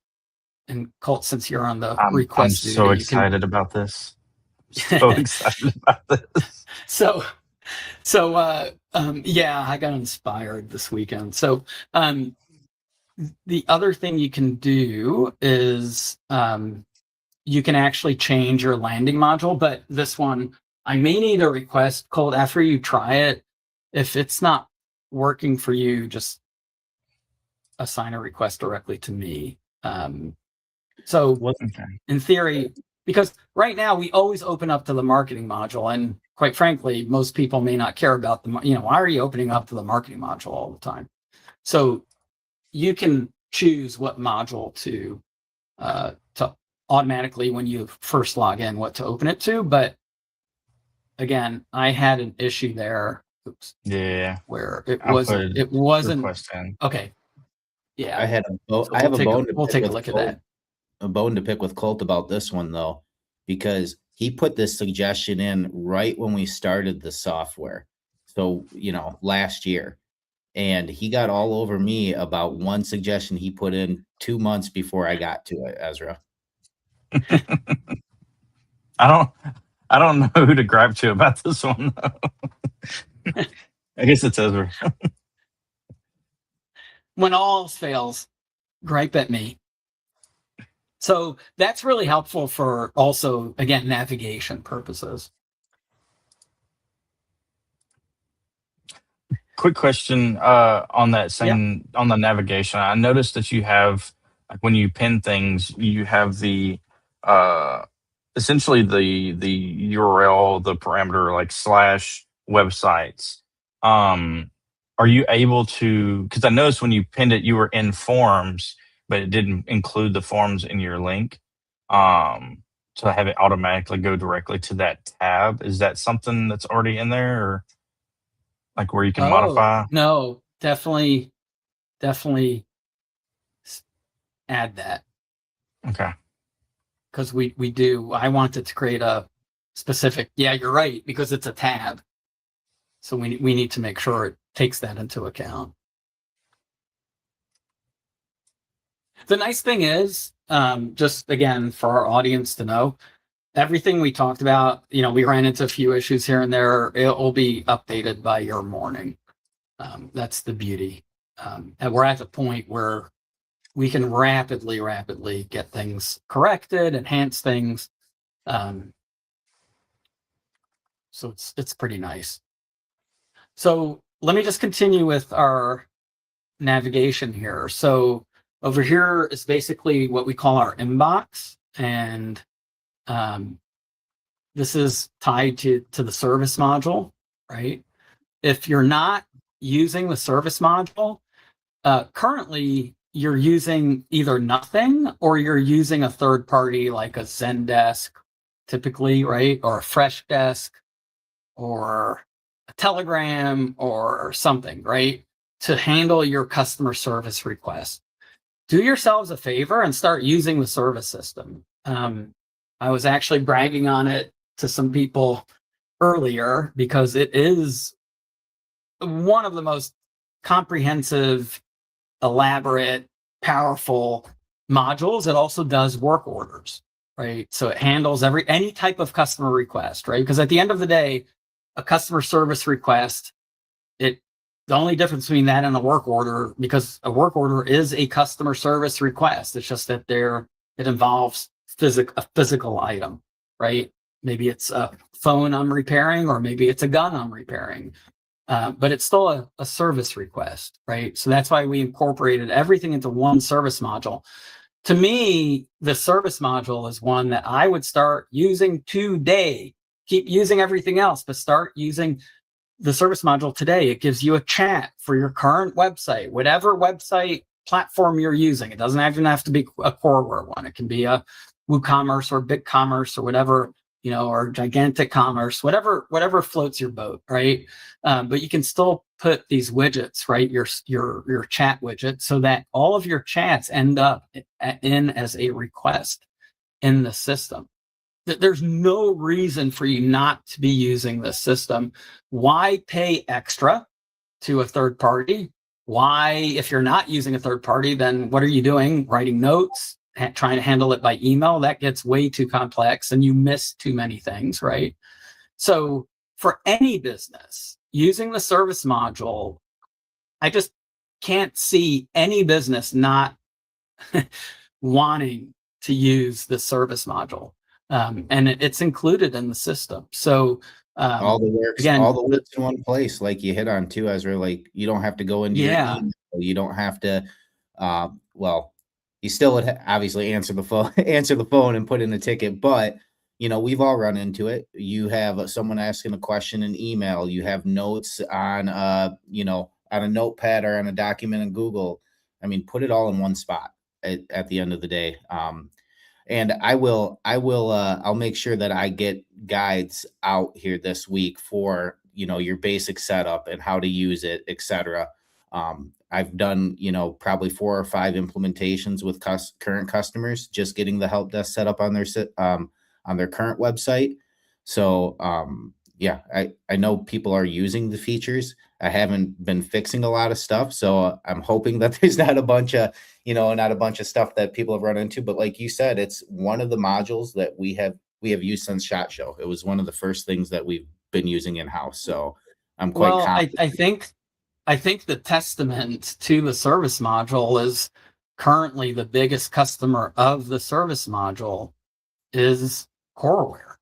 and Colt, since you're on the request, I'm so excited about this. So excited about this. So yeah, I got inspired this weekend. So the other thing you can do is you can actually change your landing module, but this one, I may need a request, Colt, after you try it. If it's not working for you, just assign a request directly to me. So in theory, because right now we always open up to the marketing module, and quite frankly, most people may not care about the, you know, why are you opening up to the marketing module all the time? So you can choose what module to automatically when you first log in what to open it to. But again, I had an issue there. Oops. Yeah. Where it I'll wasn't. put It wasn't. request in. Okay. Yeah. I had a So I have a bone to we'll pick take a with look at Colt, that. a bone to pick with Colt about this one though, because he put this suggestion in right when we started the software. So, last year. And he got all over me about one suggestion he put in 2 months before I got to it, Ezra. I don't know who to gripe to about this one. I guess it's Ezra. When all else fails, gripe at me. So that's really helpful for also, again, navigation purposes. Quick question on that same on the navigation. I noticed that you have, like, when you pin things, you have the essentially the URL, the parameter, like slash websites. Are you able to? Because I noticed when you pinned it, you were in forms, but it didn't include the forms in your link. To have it automatically go directly to that tab. Is that something that's already in there, or like where you can modify? No, definitely add that. Okay. Because we do. I wanted to create a specific. Yeah, you're right, because it's a tab. So we need to make sure it takes that into account. The nice thing is, just again for our audience to know, everything we talked about, we ran into a few issues here and there. It will be updated by your morning. That's the beauty. And we're at the point where we can rapidly get things corrected, enhance things. So it's pretty nice. So let me just continue with our navigation here. So over here is basically what we call our inbox, and this is tied to the service module, right? If you're not using the service module, currently you're using either nothing or you're using a third party like a Zendesk, typically, right? Or a Freshdesk or a Telegram or something, right? To handle your customer service requests. Do yourselves a favor and start using the service system. I was actually bragging on it to some people earlier because it is one of the most comprehensive, elaborate, powerful modules. It also does work orders, right? So it handles any type of customer request, right? Because at the end of the day, a customer service request, the only difference between that and a work order, because a work order is a customer service request. It's just that it involves a physical item, right? Maybe it's a phone I'm repairing, or maybe it's a gun I'm repairing. But it's still a service request, right? So that's why we incorporated everything into one service module. To me, the service module is one that I would start using today. Keep using everything else, but start using the service module today. It gives you a chat for your current website, whatever website platform you're using. It doesn't even have to be a Coreware one. It can be a WooCommerce or BigCommerce or whatever, or Gigantic Commerce, whatever floats your boat, right? But you can still put these widgets, right? Your chat widget, so that all of your chats end up in as a request in the system. There's no reason for you not to be using this system. Why pay extra to a third party? Why, if you're not using a third party, then what are you doing? Writing notes, trying to handle it by email? That gets way too complex and you miss too many things, right? So for any business, using the service module, I just can't see any business not wanting to use the service module. And it's included in the system. So all the works in one place, like you hit on too, Ezra. Like you don't have to go into your email. You don't have to. You still would obviously answer the phone and put in a ticket, but we've all run into it. You have someone asking a question in email. You have notes on on a notepad or on a document in Google. I mean, put it all in one spot at the end of the day. And I'll make sure that I get guides out here this week for, your basic setup and how to use it, etc. I've done, probably 4 or 5 implementations with current customers, just getting the help desk set up on their current website. So, yeah, I know people are using the features. I haven't been fixing a lot of stuff, so I'm hoping that there's not a bunch of stuff that people have run into. But like you said, it's one of the modules that we have used since SHOT Show. It was one of the first things that we've been using in house. So I'm quite confident. I think the testament to the service module is currently the biggest customer of the service module is Coreware,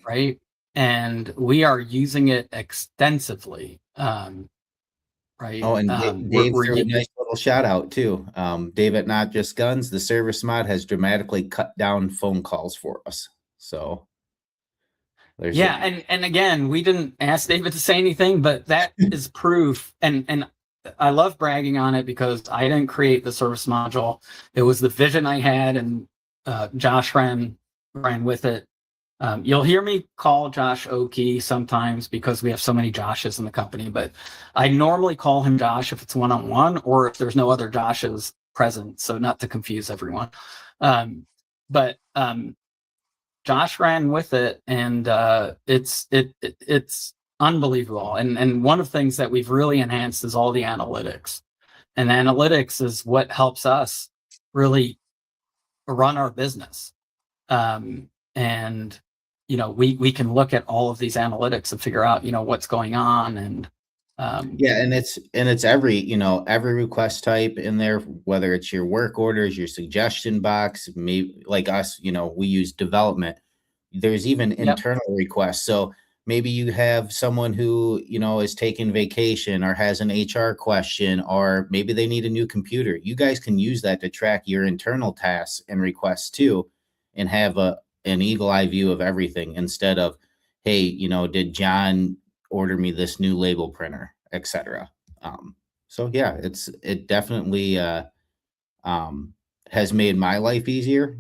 right? And we are using it extensively. Right. Oh, and Dave threw a nice little shout out too. Dave at Not Just Guns, the service mod has dramatically cut down phone calls for us. So there's and again, we didn't ask David to say anything, but that is proof. And I love bragging on it because I didn't create the service module. It was the vision I had, and Josh ran with it. You'll hear me call Josh Oki sometimes because we have so many Joshes in the company, but I normally call him Josh if it's one-on-one or if there's no other Joshes present, so not to confuse everyone. But Josh ran with it, and it's unbelievable. And one of the things that we've really enhanced is all the analytics. And analytics is what helps us really run our business. And we can look at all of these analytics and figure out, what's going on. And and it's every request type in there, whether it's your work orders, your suggestion box, maybe like us, we use development. There's even internal requests. So maybe you have someone who, is taking vacation or has an HR question, or maybe they need a new computer. You guys can use that to track your internal tasks and requests too, and have an eagle eye view of everything instead of, hey, did John order me this new label printer, etc. So yeah, it definitely has made my life easier.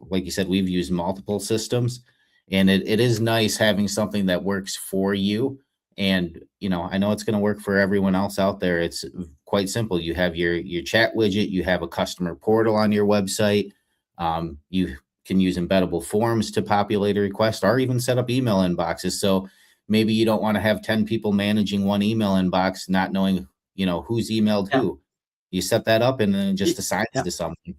Like you said, we've used multiple systems, and it is nice having something that works for you. And I know it's going to work for everyone else out there. It's quite simple. You have your chat widget, you have a customer portal on your website. You can use embeddable forms to populate a request or even set up email inboxes. So maybe you don't want to have 10 people managing one email inbox, not knowing, who's emailed who. You set that up and then it just assigns to something.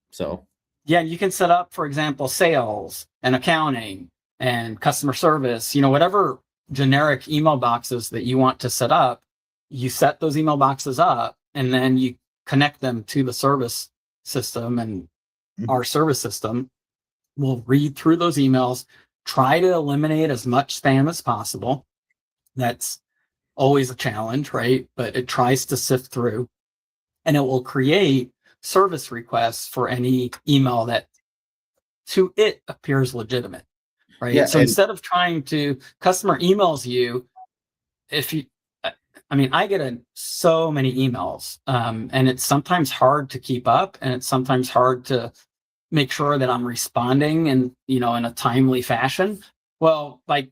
So you can set up, for example, sales and accounting and customer service, whatever generic email boxes that you want to set up, you set those email boxes up and then you connect them to the service system, and our service system will read through those emails, try to eliminate as much spam as possible. That's always a challenge, right? But it tries to sift through, and it will create service requests for any email that to it appears legitimate, right? Yeah, so instead of trying to, customer emails you, I get so many emails, and it's sometimes hard to keep up, and it's sometimes hard to make sure that I'm responding in a timely fashion. Well, like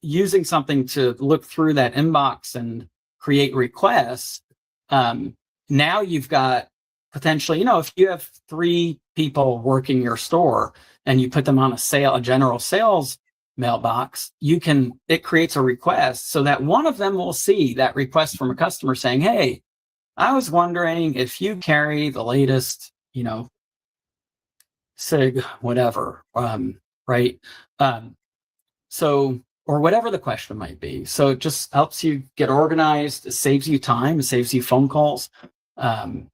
using something to look through that inbox and create requests, now you've got potentially, if you have 3 people working your store and you put them on a general sales mailbox, it creates a request so that one of them will see that request from a customer saying, hey, I was wondering if you carry the latest, SIG, whatever, right? So, or whatever the question might be. So it just helps you get organized. It saves you time. It saves you phone calls. To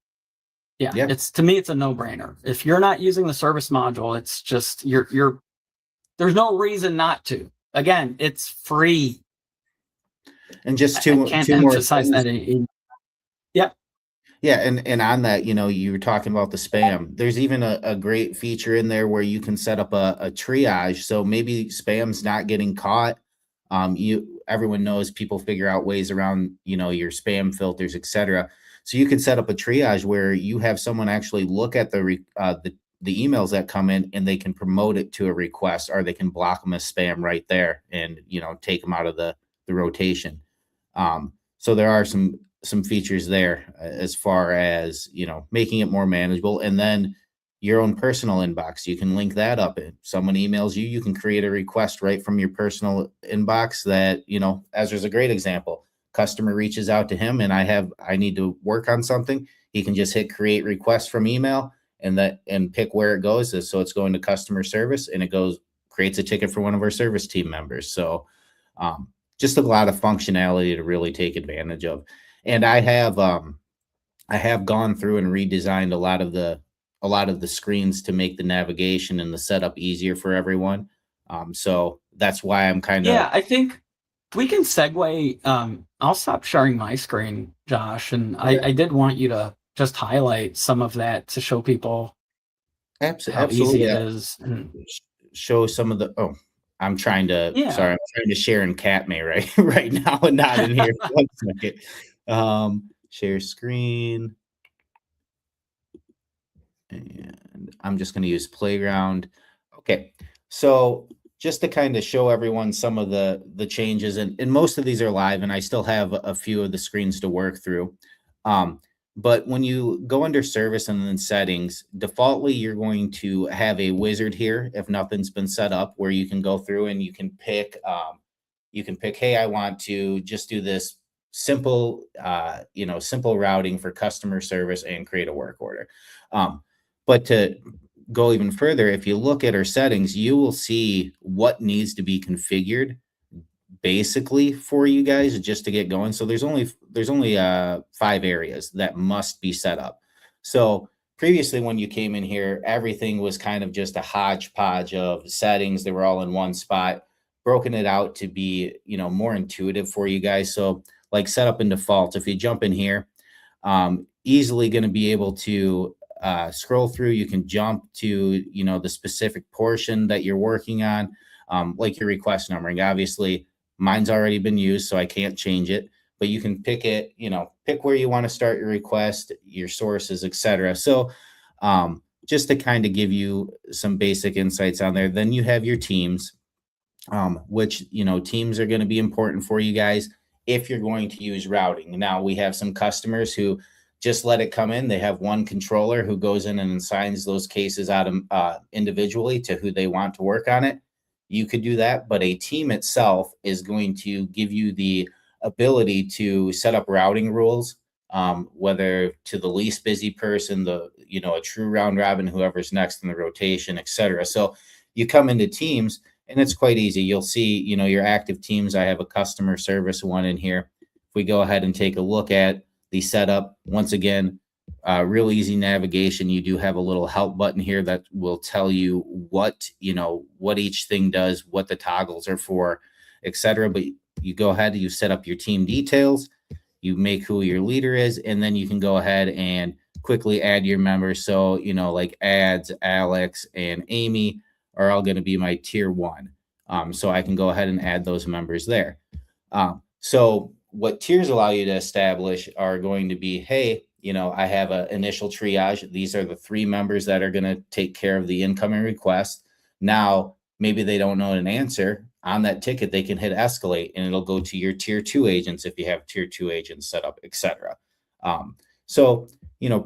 me, it's a no-brainer. If you're not using the service module, it's just there's no reason not to. Again, it's free. And just I can't emphasize that. Yeah, and on that, you were talking about the spam. There's even a great feature in there where you can set up a triage. So maybe spam's not getting caught. Everyone knows people figure out ways around, your spam filters, etc. So you can set up a triage where you have someone actually look at the emails that come in, and they can promote it to a request, or they can block them as spam right there and, take them out of the rotation. So there are some features there as far as, making it more manageable. And then your own personal inbox, you can link that up. If someone emails you, you can create a request right from your personal inbox that, Ezra's a great example. Customer reaches out to him and I need to work on something. He can just hit create request from email and pick where it goes. So it's going to customer service, and it creates a ticket for one of our service team members. So just a lot of functionality to really take advantage of. And I have gone through and redesigned a lot of the screens to make the navigation and the setup easier for everyone. So that's why I'm kind of... Yeah, I think we can segue. I'll stop sharing my screen, Josh. And Okay. I did want you to just highlight some of that to show people how Absolutely. easy it is. And Show some of the... Oh, I'm trying to... Yeah. Sorry, I'm trying to share in Catme right now and not in here. 1 second. Share screen. And I'm just going to use Playground. Okay. So just to kind of show everyone some of the changes, and most of these are live, and I still have a few of the screens to work through. But when you go under service and then settings, defaultly, you're going to have a wizard here if nothing's been set up, where you can go through and you can pick, hey, I want to just do this simple routing for customer service and create a work order. But to go even further, if you look at our settings, you will see what needs to be configured basically for you guys just to get going. So there's only 5 areas that must be set up. So previously, when you came in here, everything was kind of just a hodgepodge of settings. They were all in one spot, broken it out to be, more intuitive for you guys. So like setup and default, if you jump in here, easily going to be able to scroll through. You can jump to, the specific portion that you're working on, like your request numbering. Obviously, mine's already been used, so I can't change it, but you can pick it, pick where you want to start your request, your sources, etc. So just to kind of give you some basic insights on there. Then you have your teams, which, teams are going to be important for you guys if you're going to use routing. Now, we have some customers who just let it come in. They have one controller who goes in and assigns those cases out individually to who they want to work on it. You could do that, but a team itself is going to give you the ability to set up routing rules, whether to the least busy person, a true round robin, whoever's next in the rotation, etc. So you come into teams and it's quite easy. You'll see, your active teams. I have a customer service one in here. If we go ahead and take a look at the setup, once again, real easy navigation. You do have a little help button here that will tell you what each thing does, what the toggles are for, etc. But you go ahead and you set up your team details, you make who your leader is, and then you can go ahead and quickly add your members. So, like ads, Alex and Amy are all going to be my tier 1. So I can go ahead and add those members there. So what tiers allow you to establish are going to be, hey, I have an initial triage. These are the 3 members that are going to take care of the incoming request. Now, maybe they don't know an answer on that ticket. They can hit escalate and it'll go to your tier 2 agents if you have tier 2 agents set up, etc. So,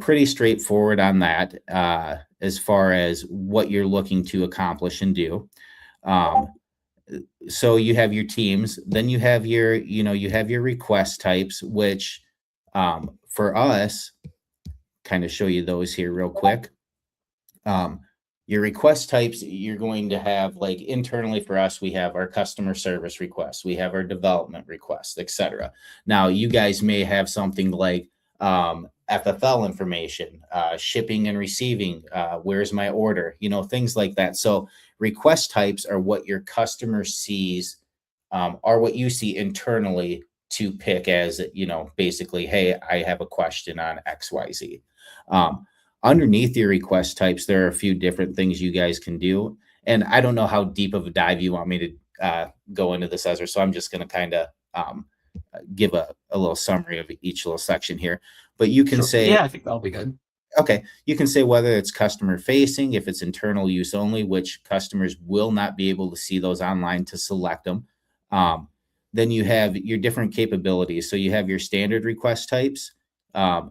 pretty straightforward on that as far as what you're looking to accomplish and do. So you have your teams, then you have your, you have your request types, which for us, kind of show you those here real quick. Your request types, you're going to have, like, internally for us, we have our customer service requests, we have our development requests, etc. Now, you guys may have something like FFL information, shipping and receiving, where's my order, things like that. So request types are what your customer sees, are what you see internally to pick as, basically, hey, I have a question on XYZ. Underneath your request types, there are a few different things you guys can do. And I don't know how deep of a dive you want me to go into this, Ezra. So I'm just going to kind of give a little summary of each little section here. But you can say... Yeah, I think that'll be good. Okay, you can say whether it's customer facing, if it's internal use only, which customers will not be able to see those online to select them. Then you have your different capabilities. So you have your standard request types,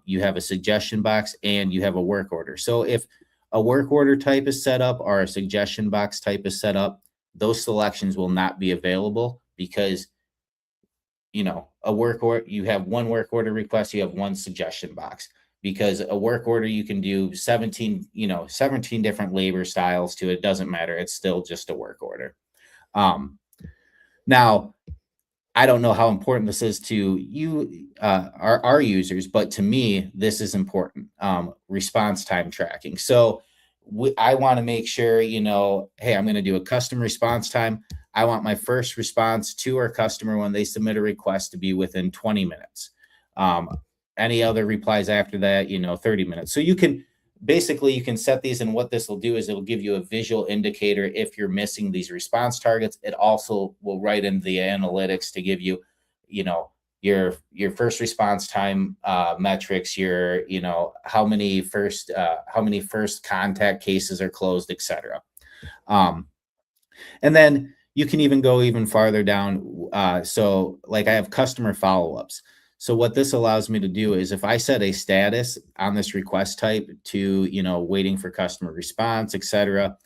you have a suggestion box, and you have a work order. So if a work order type is set up or a suggestion box type is set up, those selections will not be available because a work order, you have one work order request, you have one suggestion box. Because a work order, you can do 17 different labor styles to it. Doesn't matter. It's still just a work order. Now, I don't know how important this is to you, our users, but to me, this is important. Response time tracking. So I want to make sure, hey, I'm going to do a custom response time. I want my first response to our customer when they submit a request to be within 20 minutes. Any other replies after that, 30 minutes. So you can set these, and what this will do is it'll give you a visual indicator if you're missing these response targets. It also will write into the analytics to give you, your first response time metrics, your, how many first contact cases are closed, etc. And then you can even go even farther down. So like I have customer follow-ups. So what this allows me to do is if I set a status on this request type to, waiting for customer response, etc.,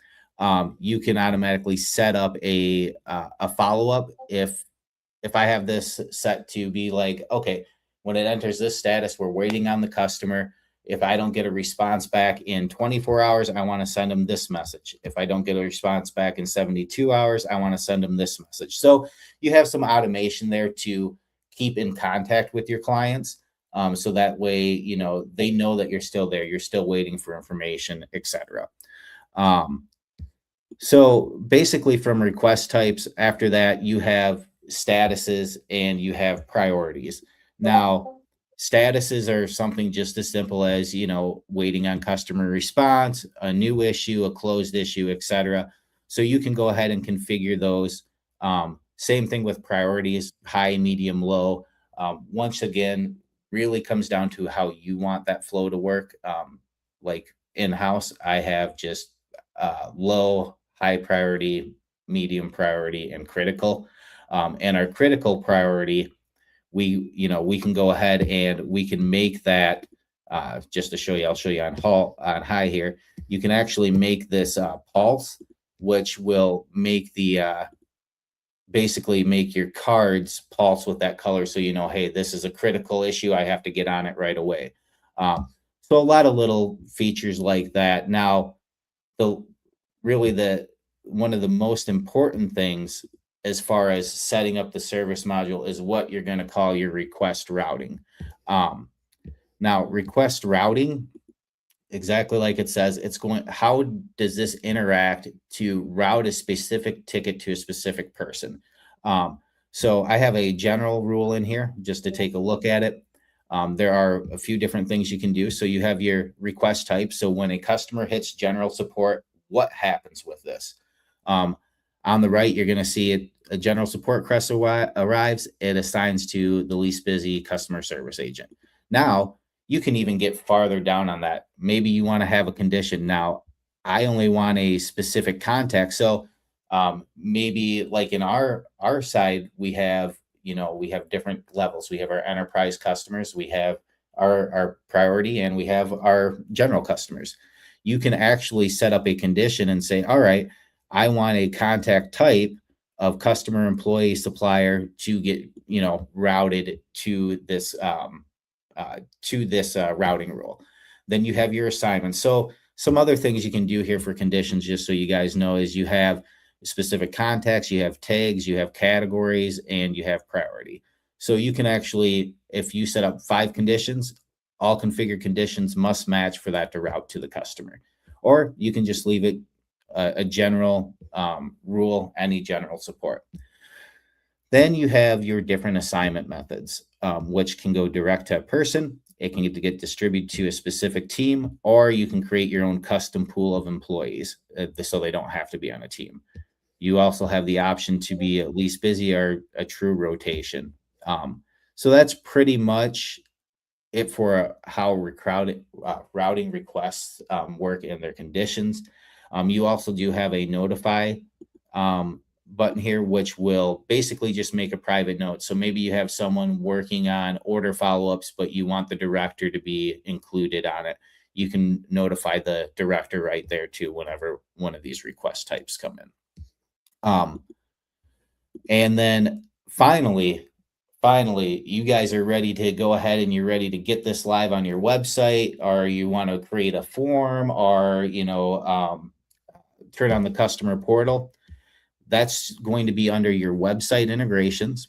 you can automatically set up a follow-up. If I have this set to be like, okay, when it enters this status, we're waiting on the customer. If I don't get a response back in 24 hours, I want to send them this message. If I don't get a response back in 72 hours, I want to send them this message. So you have some automation there to keep in contact with your clients. So that way, they know that you're still there. You're still waiting for information, etc. So basically from request types, after that, you have statuses and you have priorities. Now, statuses are something just as simple as, waiting on customer response, a new issue, a closed issue, etc. So you can go ahead and configure those. Same thing with priorities, high, medium, low. Once again, really comes down to how you want that flow to work. Like in-house, I have just low, high priority, medium priority, and critical. And our critical priority, we can go ahead and we can make that, just to show you, I'll show you on high here. You can actually make this pulse, which will make the, basically make your cards pulse with that color. So, hey, this is a critical issue. I have to get on it right away. So a lot of little features like that. Now, one of the most important things as far as setting up the service module is what you're going to call your request routing. Now, request routing, exactly like it says, how does this interact to route a specific ticket to a specific person? So I have a general rule in here just to take a look at it. There are a few different things you can do. So you have your request type. So when a customer hits general support, what happens with this? On the right, you're going to see a general support request arrives. It assigns to the least busy customer service agent. Now, you can even get farther down on that. Maybe you want to have a condition. Now, I only want a specific contact. So maybe like in our side, we have different levels. We have our enterprise customers, we have our priority, and we have our general customers. You can actually set up a condition and say, all right, I want a contact type of customer, employee, supplier to get, routed to this routing rule. Then you have your assignments. So some other things you can do here for conditions, just so you guys know, is you have specific contacts, you have tags, you have categories, and you have priority. So you can actually, if you set up 5 conditions, all configured conditions must match for that to route to the customer. Or you can just leave it a general rule, any general support. Then you have your different assignment methods, which can go direct to a person. It can get distributed to a specific team, or you can create your own custom pool of employees so they don't have to be on a team. You also have the option to be at least busy or a true rotation. So that's pretty much it for how routing requests work and their conditions. You also do have a notify button here, which will basically just make a private note. So maybe you have someone working on order follow-ups, but you want the director to be included on it. You can notify the director right there too whenever one of these request types come in. And then finally, you guys are ready to go ahead and you're ready to get this live on your website, or you want to create a form, or turn on the customer portal. That's going to be under your website integrations.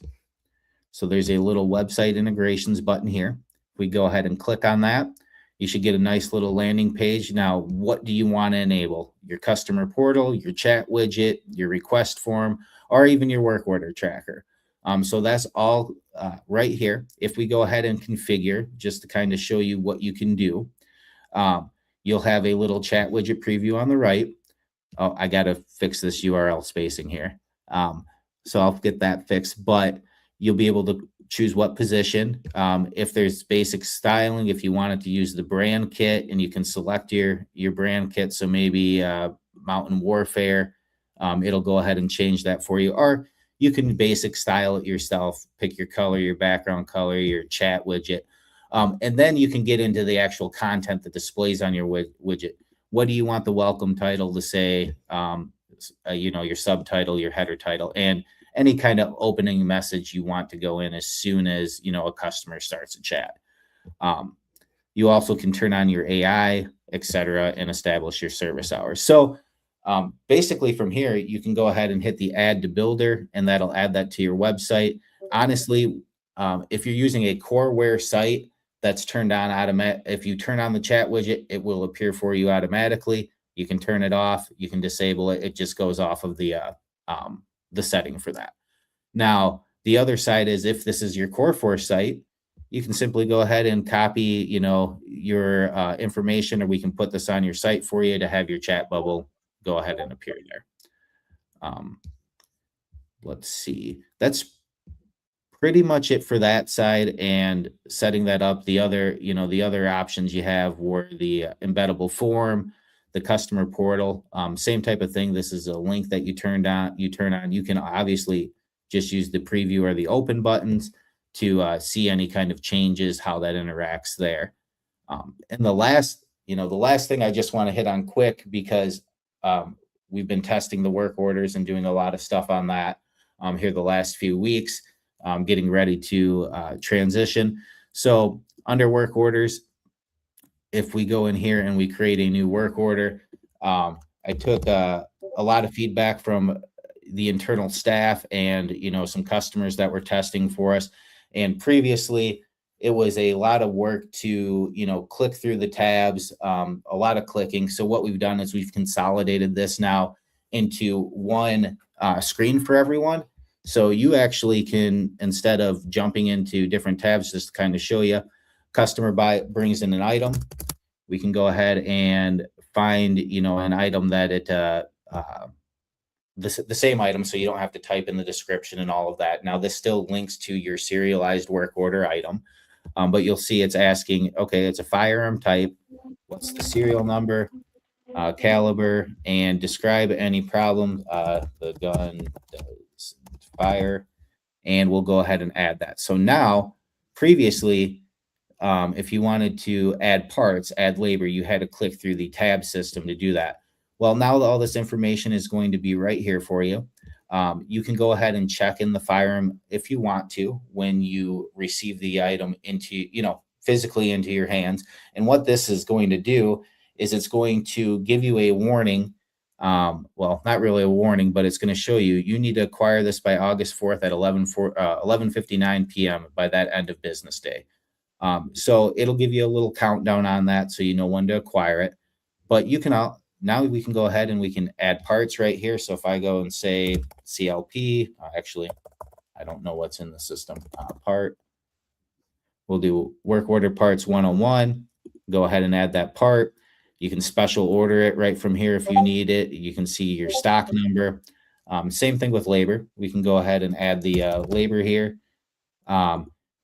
So there's a little website integrations button here. If we go ahead and click on that, you should get a nice little landing page. Now, what do you want to enable? Your customer portal, your chat widget, your request form, or even your work order tracker. So that's all right here. If we go ahead and configure, just to kind of show you what you can do, you'll have a little chat widget preview on the right. Oh, I got to fix this URL spacing here. So I'll get that fixed, but you'll be able to choose what position. If there's basic styling, if you wanted to use the brand kit, and you can select your brand kit. So maybe Mountain Warfare, it'll go ahead and change that for you. Or you can basic style it yourself, pick your color, your background color, your chat widget. And then you can get into the actual content that displays on your widget. What do you want the welcome title to say? Your subtitle, your header title, and any kind of opening message you want to go in as soon as, a customer starts a chat. You also can turn on your AI, etc., and establish your service hours. So basically from here, you can go ahead and hit the add to builder, and that'll add that to your website. Honestly, if you're using a Coreware site, that's turned on automatic. If you turn on the chat widget, it will appear for you automatically. You can turn it off. You can disable it. It just goes off of the setting for that. Now, the other side is, if this is your Coreforce site, you can simply go ahead and copy, your information, or we can put this on your site for you to have your chat bubble go ahead and appear there. Let's see. That's pretty much it for that side and setting that up. The other options you have were the embeddable form, the customer portal, same type of thing. This is a link that you turn on. You can obviously just use the preview or the open buttons to see any kind of changes, how that interacts there. And the last thing I just want to hit on quick, because we've been testing the work orders and doing a lot of stuff on that here the last few weeks. Getting ready to transition. So under work orders, if we go in here and we create a new work order, I took a lot of feedback from the internal staff and, some customers that were testing for us. And previously, it was a lot of work to, click through the tabs, a lot of clicking. So what we've done is we've consolidated this now into one screen for everyone. So you actually can, instead of jumping into different tabs, just to kind of show you, customer brings in an item. We can go ahead and find, an item that the same item, so you don't have to type in the description and all of that. Now, this still links to your serialized work order item, but you'll see it's asking, okay, it's a firearm type. What's the serial number, caliber, and describe any problem the gun does fire, and we'll go ahead and add that. So now, previously, if you wanted to add parts, add labor, you had to click through the tab system to do that. Well, now all this information is going to be right here for you. You can go ahead and check in the firearm if you want to when you receive the item into, physically into your hands. And what this is going to do is it's going to give you a warning. Well, not really a warning, but it's going to show you need to acquire this by August 4th at 11:59 p.m. by that end of business day. So it'll give you a little countdown on that, so you know when to acquire it. But you can now we can go ahead and we can add parts right here. So if I go and say CLP, actually, I don't know what's in the system. Part. We'll do work order parts 101. Go ahead and add that part. You can special order it right from here if you need it. You can see your stock number. Same thing with labor. We can go ahead and add the labor here.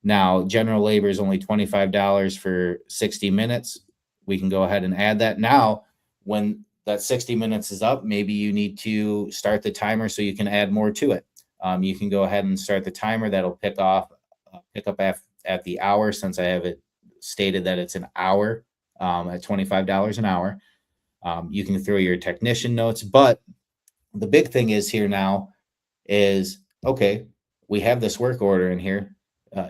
Now, general labor is only $25 for 60 minutes. We can go ahead and add that. Now, when that 60 minutes is up, maybe you need to start the timer so you can add more to it. You can go ahead and start the timer. That'll pick up at the hour, since I have it stated that it's an hour at $25 an hour. You can throw your technician notes, but the big thing is here now is, okay, we have this work order in here.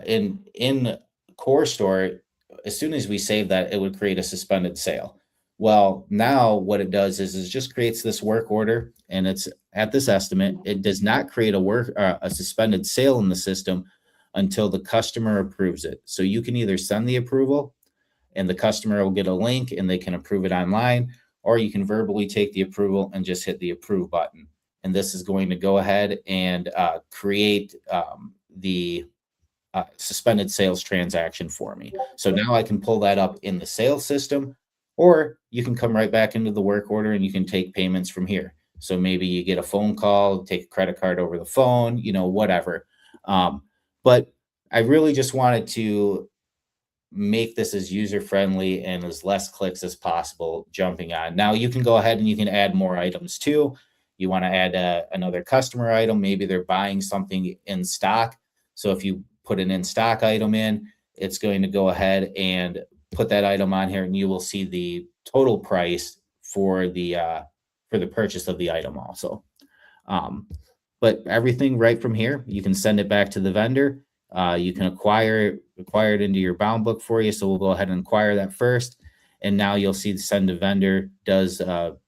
In Core Store, as soon as we save that, it would create a suspended sale. Well, now what it does is just creates this work order, and it's at this estimate. It does not create a suspended sale in the system until the customer approves it. So you can either send the approval and the customer will get a link and they can approve it online, or you can verbally take the approval and just hit the approve button. And this is going to go ahead and create the suspended sales transaction for me. So now I can pull that up in the sales system, or you can come right back into the work order and you can take payments from here. So maybe you get a phone call, take a credit card over the phone, whatever. But I really just wanted to make this as user-friendly and as less clicks as possible jumping on. Now you can go ahead and you can add more items too. You want to add another customer item. Maybe they're buying something in stock. So if you put an in-stock item in, it's going to go ahead and put that item on here, and you will see the total price for the purchase of the item also. But everything right from here, you can send it back to the vendor. You can acquire it into your bound book for you. So we'll go ahead and acquire that first. And now you'll see the send to vendor does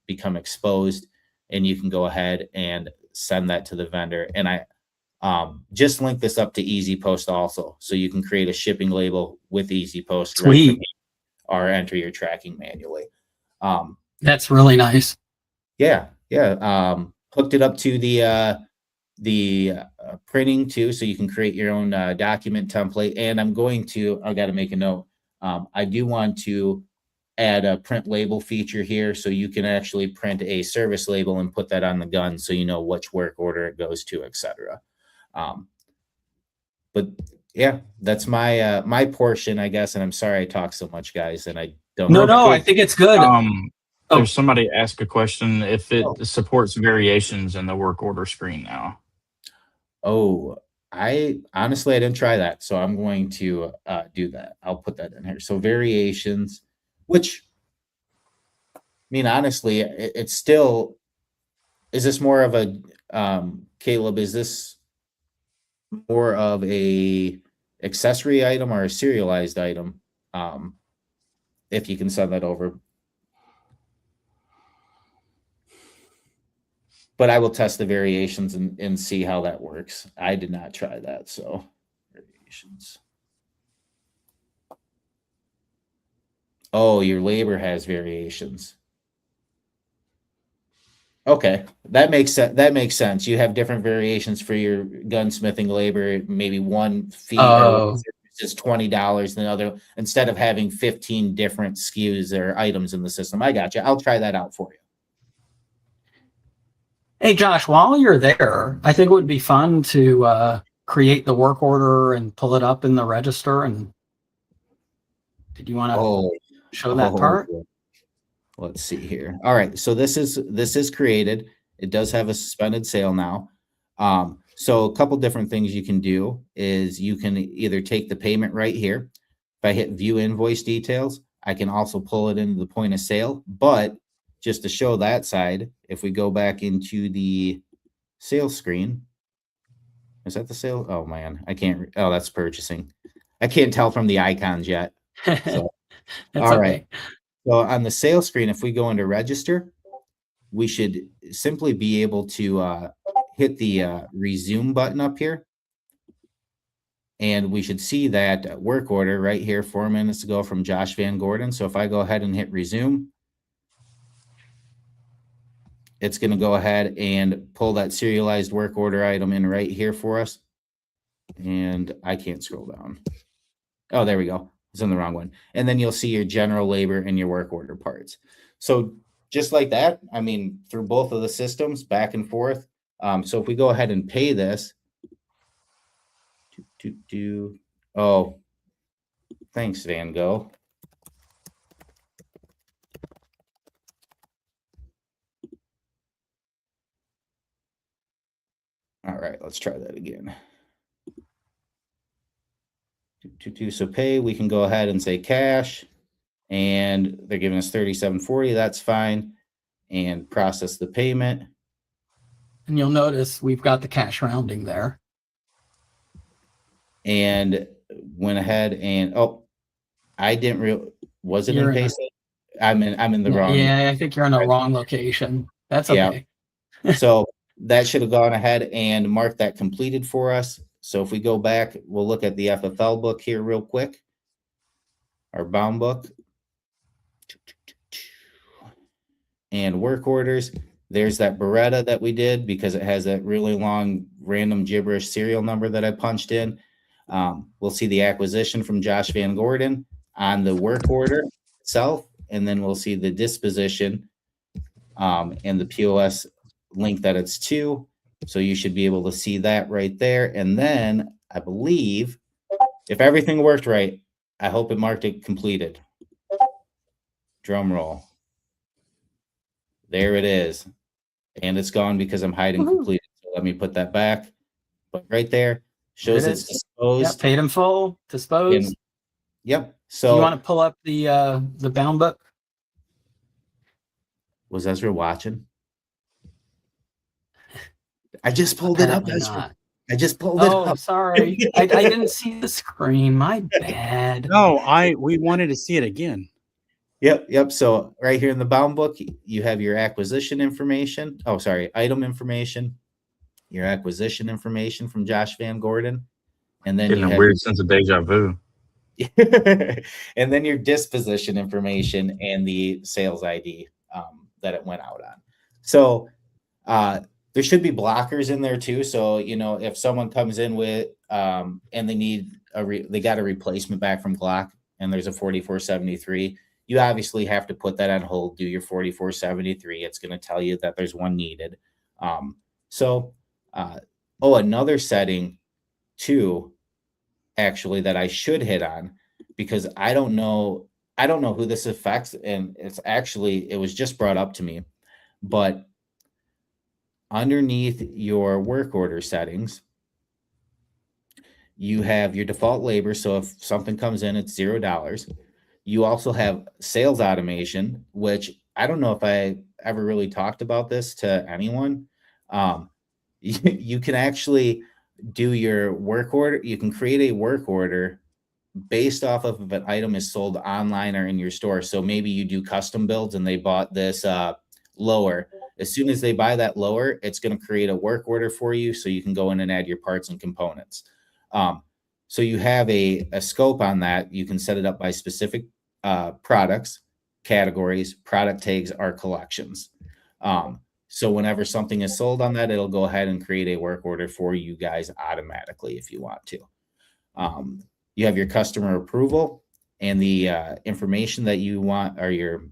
become exposed, and you can go ahead and send that to the vendor. And I just link this up to Easy Post also. So you can create a shipping label with Easy Post. Sweet. Or enter your tracking manually. That's really nice. Yeah. Hooked it up to the printing too, so you can create your own document template. And I got to make a note. I do want to add a print label feature here, so you can actually print a service label and put that on the gun, so you know which work order it goes to, etc. But yeah, that's my portion, I guess. And I'm sorry I talk so much, guys, and I don't. No, I think it's good. There's somebody asked a question if it supports variations in the work order screen now. Oh, I didn't try that, so I'm going to do that. I'll put that in here. So variations, which, I mean, honestly, it's still. Is this more of a Caleb? Is this more of a accessory item or a serialized item? If you can send that over. But I will test the variations and see how that works. I did not try that, so variations. Oh, your labor has variations. Okay, that makes sense. That makes sense. You have different variations for your gunsmithing labor. Maybe one fee is $20, and another, instead of having 15 different SKUs or items in the system. I got you. I'll try that out for you. Hey, Josh, while you're there, I think it would be fun to create the work order and pull it up in the register. And did you want to show that part? Let's see here. All right, so this is created. It does have a suspended sale now. So a couple different things you can do is you can either take the payment right here. If I hit view invoice details, I can also pull it into the point of sale. But just to show that side, if we go back into the sales screen, is that the sale? Oh man, I can't. Oh, that's purchasing. I can't tell from the icons yet. So, all right. So on the sales screen, if we go into register, we should simply be able to hit the resume button up here. And we should see that work order right here 4 minutes ago from Josh Van Gordon. So if I go ahead and hit resume, it's going to go ahead and pull that serialized work order item in right here for us. And I can't scroll down. Oh, there we go. It's in the wrong one. And then you'll see your general labor and your work order parts. So just like that, I mean, through both of the systems, back and forth. So if we go ahead and pay this, Oh, thanks, Van Gogh. All right, let's try that again. So pay, we can go ahead and say cash, and they're giving us $37.40. That's fine. And process the payment. And you'll notice we've got the cash rounding there. And went ahead and I didn't was it You're in in pay? I'm in the wrong. Yeah, I think you're in the wrong location. That's okay. So that should have gone ahead and marked that completed for us. So if we go back, we'll look at the FFL book here real quick. Our bound book. And work orders. There's that Beretta that we did because it has that really long random gibberish serial number that I punched in. We'll see the acquisition from Josh Van Gordon on the work order itself. And then we'll see the disposition and the POS link that it's to. So you should be able to see that right there. And then I believe if everything worked right, I hope it marked it completed. Drum roll. There it is. And it's gone because I'm hiding completed. So let me put that back. But right there shows it's disposed. Yep, paid in full, disposed. Yep. So do you want to pull up the bound book? Was Ezra watching? I just pulled it up, Ezra. I just pulled it up. Oh, sorry. I didn't see the screen. My bad. No, we wanted to see it again. Yep. So right here in the bound book, you have your acquisition information. Oh, sorry, item information, your acquisition information from Josh Van Gordon, and then getting a weird sense of deja vu. And then your disposition information and the sales ID that it went out on. So there should be blockers in there too. So if someone comes in with and they need they got a replacement back from Glock, and there's a 4473. You obviously have to put that on hold, do your 4473. It's going to tell you that there's one needed. Another setting too, actually, that I should hit on, because I don't know who this affects. And it was just brought up to me, but underneath your work order settings, you have your default labor. So if something comes in, it's $0. You also have sales automation, which I don't know if I ever really talked about this to anyone. You can actually do your work order. You can create a work order based off of if an item is sold online or in your store. So maybe you do custom builds and they bought this lower. As soon as they buy that lower, it's going to create a work order for you so you can go in and add your parts and components. So you have a scope on that. You can set it up by specific products, categories, product tags, or collections. So whenever something is sold on that, it'll go ahead and create a work order for you guys automatically if you want to. You have your customer approval and the information that you want, or your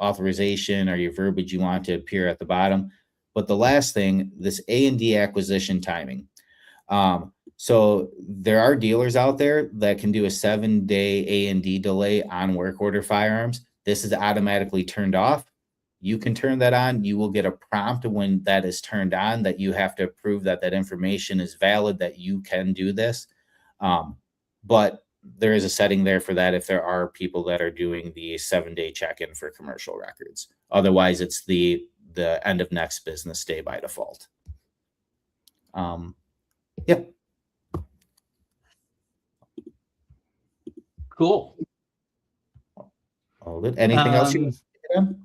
authorization or your verbiage you want to appear at the bottom. But the last thing, this A&D acquisition timing. So there are dealers out there that can do a 7-day A&D delay on work order firearms. This is automatically turned off. You can turn that on. You will get a prompt when that is turned on that you have to prove that information is valid, that you can do this. But there is a setting there for that if there are people that are doing the 7-day check-in for commercial records. Otherwise, it's the end of next business day by default. Yep. Cool. All good. Anything else you want to get on?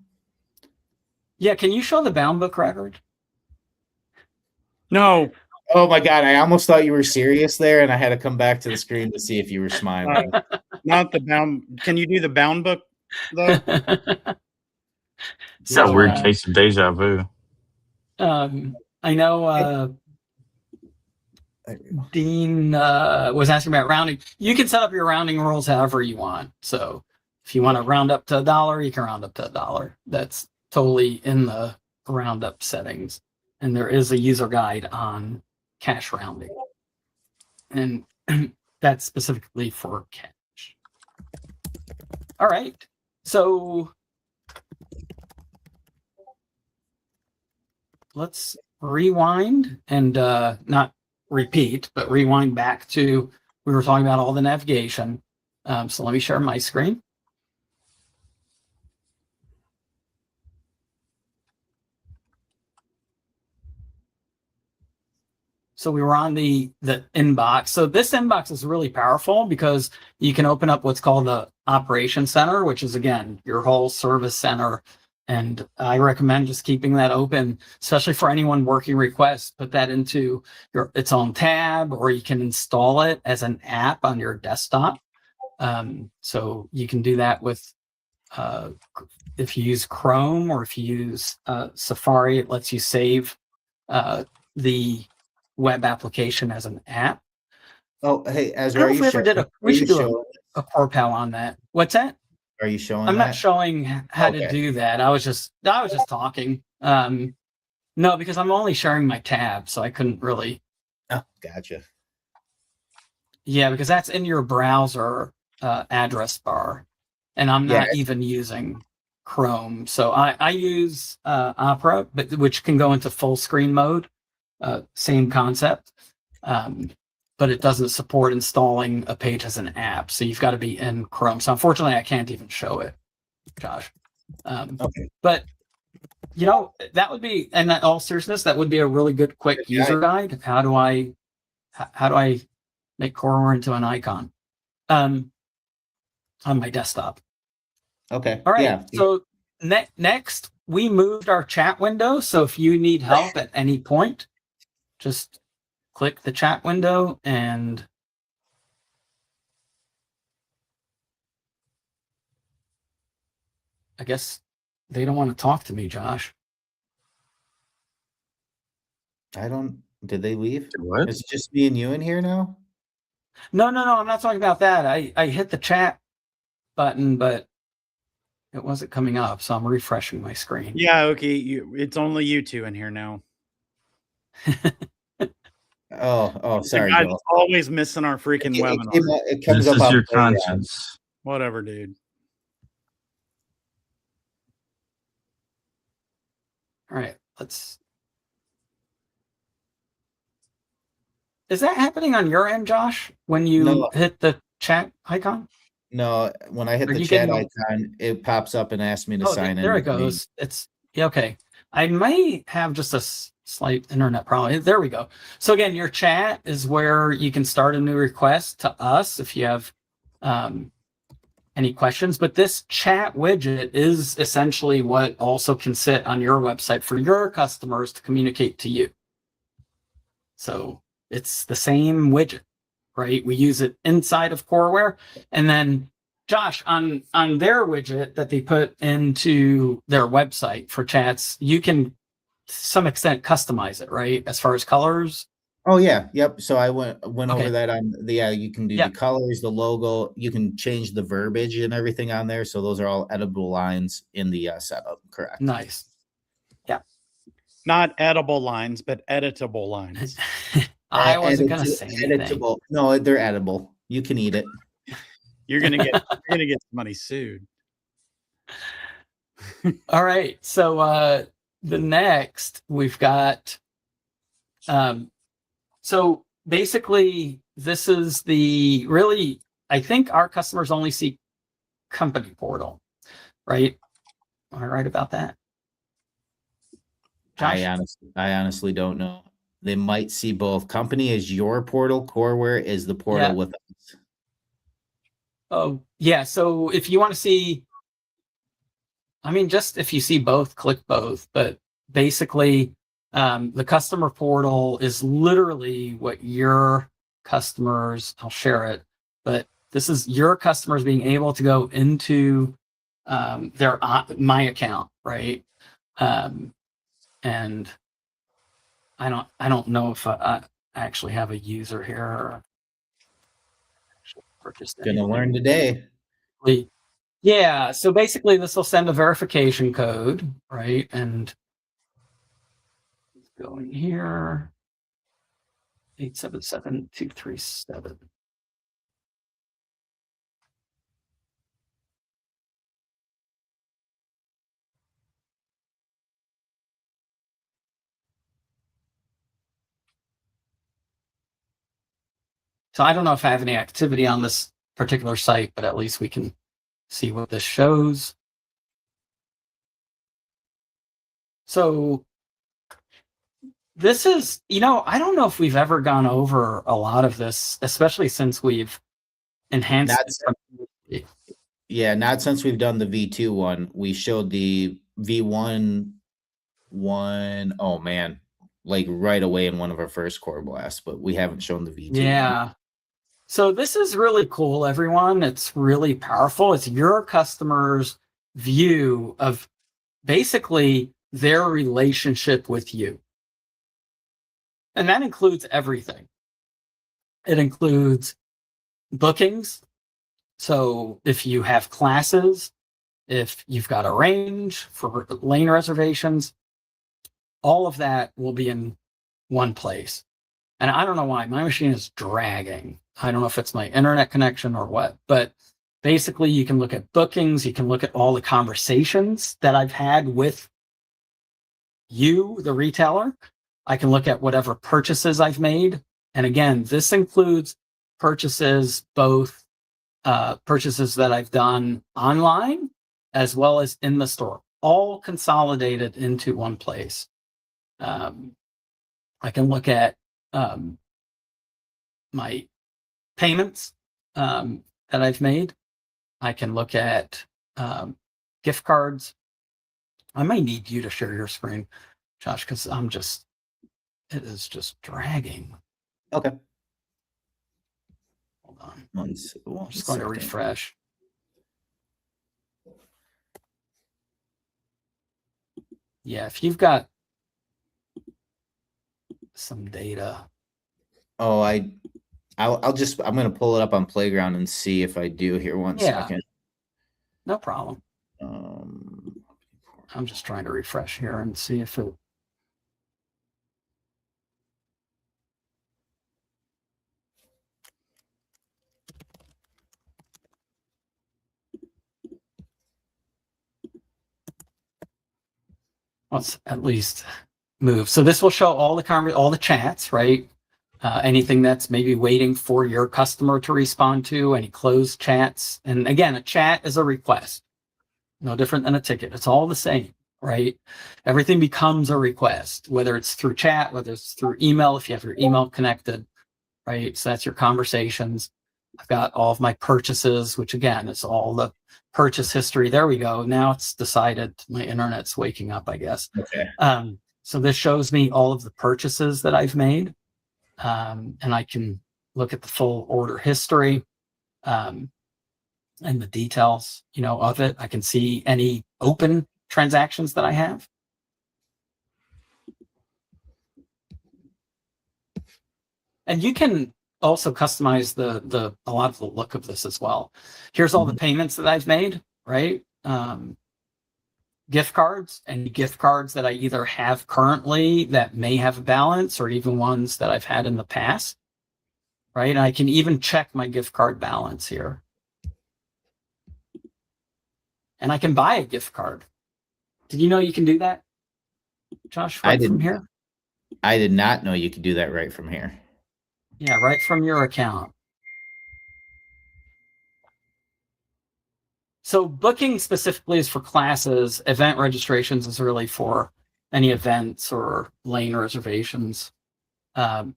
Yeah, can you show the bound book record? No. Oh my God, I almost thought you were serious there, and I had to come back to the screen to see if you were smiling. Not the bound. Can you do the bound book though? It's a weird case of deja vu. I know Dean was asking about rounding. You can set up your rounding rules however you want. So if you want to round up to $1, you can round up to $1. That's totally in the roundup settings. And there is a user guide on cash rounding. And that's specifically for cache. All right. So let's rewind and not repeat, but rewind back to, we were talking about all the navigation. So let me share my screen. So we were on the inbox. So this inbox is really powerful because you can open up what's called the operation center, which is, again, your whole service center. And I recommend just keeping that open, especially for anyone working requests. Put that into its own tab, or you can install it as an app on your desktop. So you can do that with, if you use Chrome or if you use Safari, it lets you save the web application as an app. Oh, hey, I Ezra, don't know if we ever did we should do a CorePal on that. What's that? Are you showing I'm that? not showing how to do that. I was just talking. No, because I'm only sharing my tab, so I couldn't really. Oh, gotcha. Yeah, because that's in your browser address bar, and I'm not even using Chrome. So I use Opera, which can go into full screen mode. Same concept, but it doesn't support installing a page as an app. So you've got to be in Chrome. So unfortunately, I can't even show it, Josh. Okay. But that would be, and in all seriousness, that would be a really good quick user guide. How do I make Coreware into an icon on my desktop? Okay. All right. Yeah. So next, we moved our chat window. So if you need help at any point, just click the chat window and I guess they don't want to talk to me, Josh. Did they leave? What? It's just me and you in here now? No, I'm not talking about that. I hit the chat button, but it wasn't coming up, so I'm refreshing my screen. Yeah, okay. It's only you two in here now. Oh, sorry, I'm Joel. always missing our freaking webinar. It comes This up is on your Coreware. conscience. Whatever, dude. All right, Is that happening on your end, Josh, when you hit the chat icon? No, when I hit the chat icon, it pops up and asks me to sign in. There it goes. It's okay. I may have just a slight internet problem. There we go. So again, your chat is where you can start a new request to us if you have any questions. But this chat widget is essentially what also can sit on your website for your customers to communicate to you. So it's the same widget, right? We use it inside of Coreware, and then Josh, on their widget that they put into their website for chats, you can to some extent customize it, right? As far as colors. Oh yeah, yep. So I went over that on you can do the colors, the logo, you can change the verbiage and everything on there. So those are all editable lines in the setup, correct? Nice. Yeah. Not edible lines, but editable lines. I wasn't gonna say anything. Editable. No, they're edible. You can eat it. You're gonna get somebody sued. All right. So the next we've got so basically this is I think our customers only see company portal, right? Am I right about that? Josh? I honestly don't know. They might see both. Company is your portal, Coreware is the portal with us. Oh, yeah. So if you want to see, just if you see both, click both. But basically, the customer portal is literally what your customers, I'll share it, but this is your customers being able to go into my account, right? And I don't know if I actually have a user here or Gonna learn today. Yeah, so basically this will send a verification code, right? And go in here, 877-237. So I don't know if I have any activity on this particular site, but at least we can see what this shows. So this is, I don't know if we've ever gone over a lot of this, especially since we've enhanced it. Yeah, not since we've done the V2 one. We showed the V1 one, oh man, like right away in one of our first coreBLAST, but we haven't shown the V2 Yeah. one. So this is really cool, everyone. It's really powerful. It's your customer's view of basically their relationship with you. And that includes everything. It includes bookings. So if you have classes, if you've got a range for lane reservations, all of that will be in one place. And I don't know why my machine is dragging. I don't know if it's my internet connection or what, but basically you can look at bookings. You can look at all the conversations that I've had with you, the retailer. I can look at whatever purchases I've made. And again, this includes purchases, both purchases that I've done online as well as in the store, all consolidated into one place. I can look at my payments that I've made. I can look at gift cards. I may need you to share your screen, Josh, because it is just dragging. Okay. Hold on. I'm just going to refresh. Yeah, if you've got some data. Oh, I'm going to pull it up on Playground and see if I do here. One second. No problem. I'm just trying to refresh here and see if it. Let's at least move. So this will show all the chats, right? Anything that's maybe waiting for your customer to respond to, any closed chats. And again, a chat is a request, no different than a ticket. It's all the same, right? Everything becomes a request, whether it's through chat, whether it's through email, if you have your email connected, right? So that's your conversations. I've got all of my purchases, which again, is all the purchase history. There we go. Now it's decided my internet's waking up, I guess. Okay. So this shows me all of the purchases that I've made. And I can look at the full order history and the details, of it. I can see any open transactions that I have. And you can also customize a lot of the look of this as well. Here's all the payments that I've made, right? Gift cards and gift cards that I either have currently that may have a balance, or even ones that I've had in the past, right? And I can even check my gift card balance here. And I can buy a gift card. Did you know you can do that, Josh, right from here? I did not know you could do that right from here. Yeah, right from your account. So booking specifically is for classes. Event registrations is really for any events or lane reservations. Well,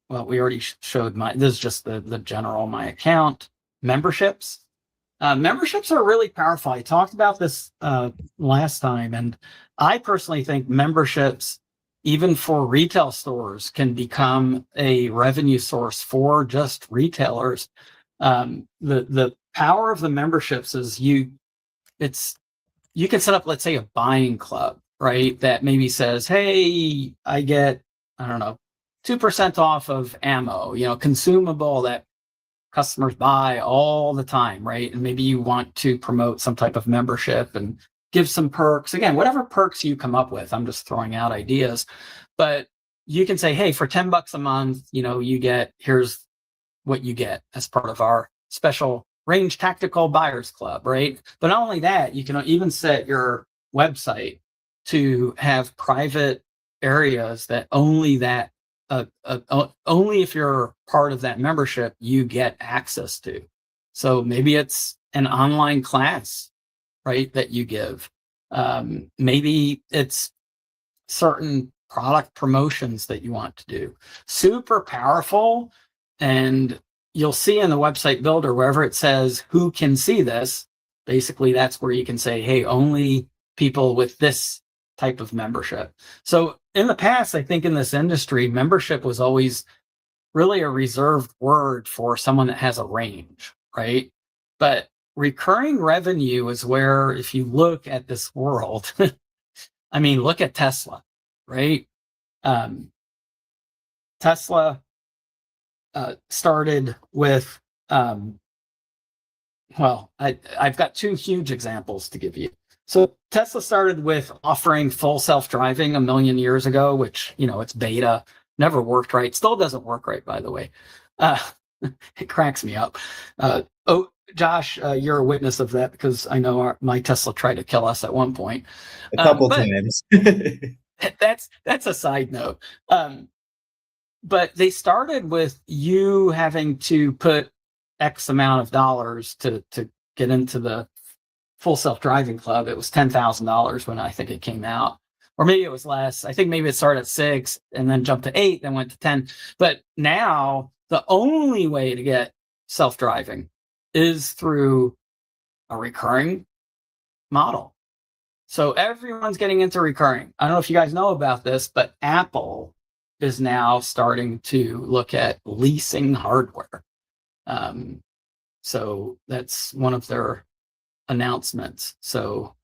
we already showed this is just the general my account. Memberships. Memberships are really powerful. I talked about this last time, and I personally think memberships, even for retail stores, can become a revenue source for just retailers. The power of the memberships is you can set up, let's say, a buying club, right? That maybe says, hey, I get, I don't know, 2% off of ammo, consumable that customers buy all the time, right? And maybe you want to promote some type of membership and give some perks. Again, whatever perks you come up with, I'm just throwing out ideas. But you can say, hey, for $10 a month, here's what you get as part of our special range tactical buyers club, right? But not only that, you can even set your website to have private areas that only that only if you're part of that membership, you get access to. So maybe it's an online class, right, that you give. Maybe it's certain product promotions that you want to do. Super powerful. And you'll see in the website builder, wherever it says who can see this, basically that's where you can say, hey, only people with this type of membership. So in the past, I think in this industry, membership was always really a reserved word for someone that has a range, right? But recurring revenue is where, if you look at this world, I mean, look at Tesla, right? Tesla started with, well, I've got two huge examples to give you. So Tesla started with offering full self-driving 1 million years ago, which, you know, it's beta, never worked right. Still doesn't work right, by the way. It cracks me up. Oh, Josh, you're a witness of that because I know my Tesla tried to kill us at one point. A couple times. That's a side note. But they started with you having to put X amount of dollars to get into the full self-driving club. It was $10,000 when I think it came out, or maybe it was less. I think maybe it started at 6 and then jumped to 8, then went to 10. But now the only way to get self-driving is through a recurring model. So everyone's getting into recurring. I don't know if you guys know about this, but Apple is now starting to look at leasing hardware. So that's one of their announcements. So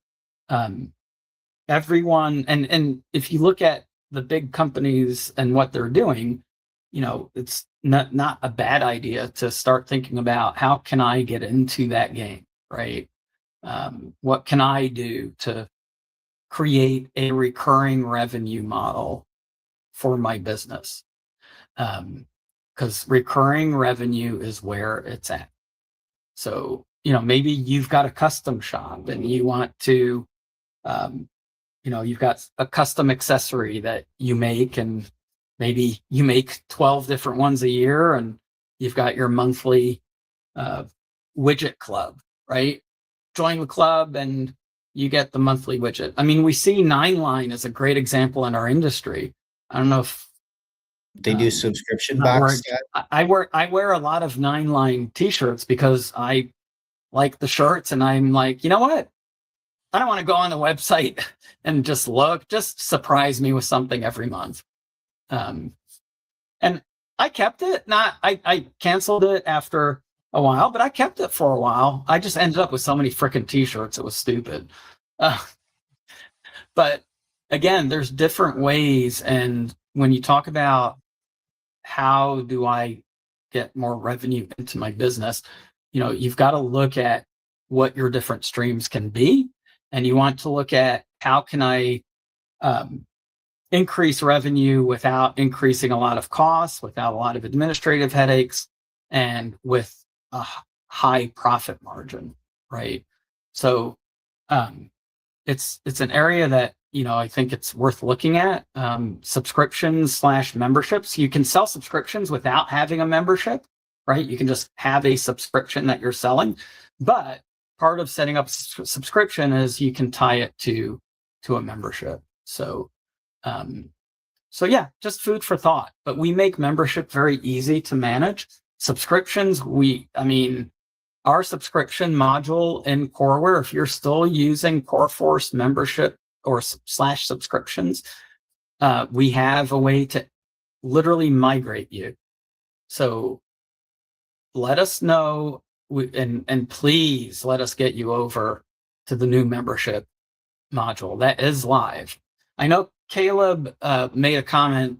everyone, and if you look at the big companies and what they're doing, you know, it's not a bad idea to start thinking about how can I get into that game, right? What can I do to create a recurring revenue model for my business? Because recurring revenue is where it's at. So, you know, maybe you've got a custom shop and you want to, you know, you've got a custom accessory that you make, and maybe you make 12 different ones a year, and you've got your monthly widget club, right? Join the club and you get the monthly widget. I mean, we see 9line as a great example in our industry. I don't know if they do subscription box. I wear a lot of 9line t-shirts because I like the shirts, and I'm like, you know what? I don't want to go on the website and just look, just surprise me with something every month. And I kept it. I canceled it after a while, but I kept it for a while. I just ended up with so many freaking t-shirts. It was stupid. But again, there's different ways. And when you talk about how do I get more revenue into my business, you know, you've got to look at what your different streams can be. And you want to look at how can I increase revenue without increasing a lot of costs, without a lot of administrative headaches, and with a high profit margin, right? So it's an area that, you know, I think it's worth looking at. Subscriptions / memberships. You can sell subscriptions without having a membership, right? You can just have a subscription that you're selling. But part of setting up a subscription is you can tie it to a membership. So yeah, just food for thought. But we make membership very easy to manage. Subscriptions, our subscription module in Coreware, if you're still using CoreForce membership or / subscriptions, we have a way to literally migrate you. So let us know, and please let us get you over to the new membership module that is live. I know Caleb made a comment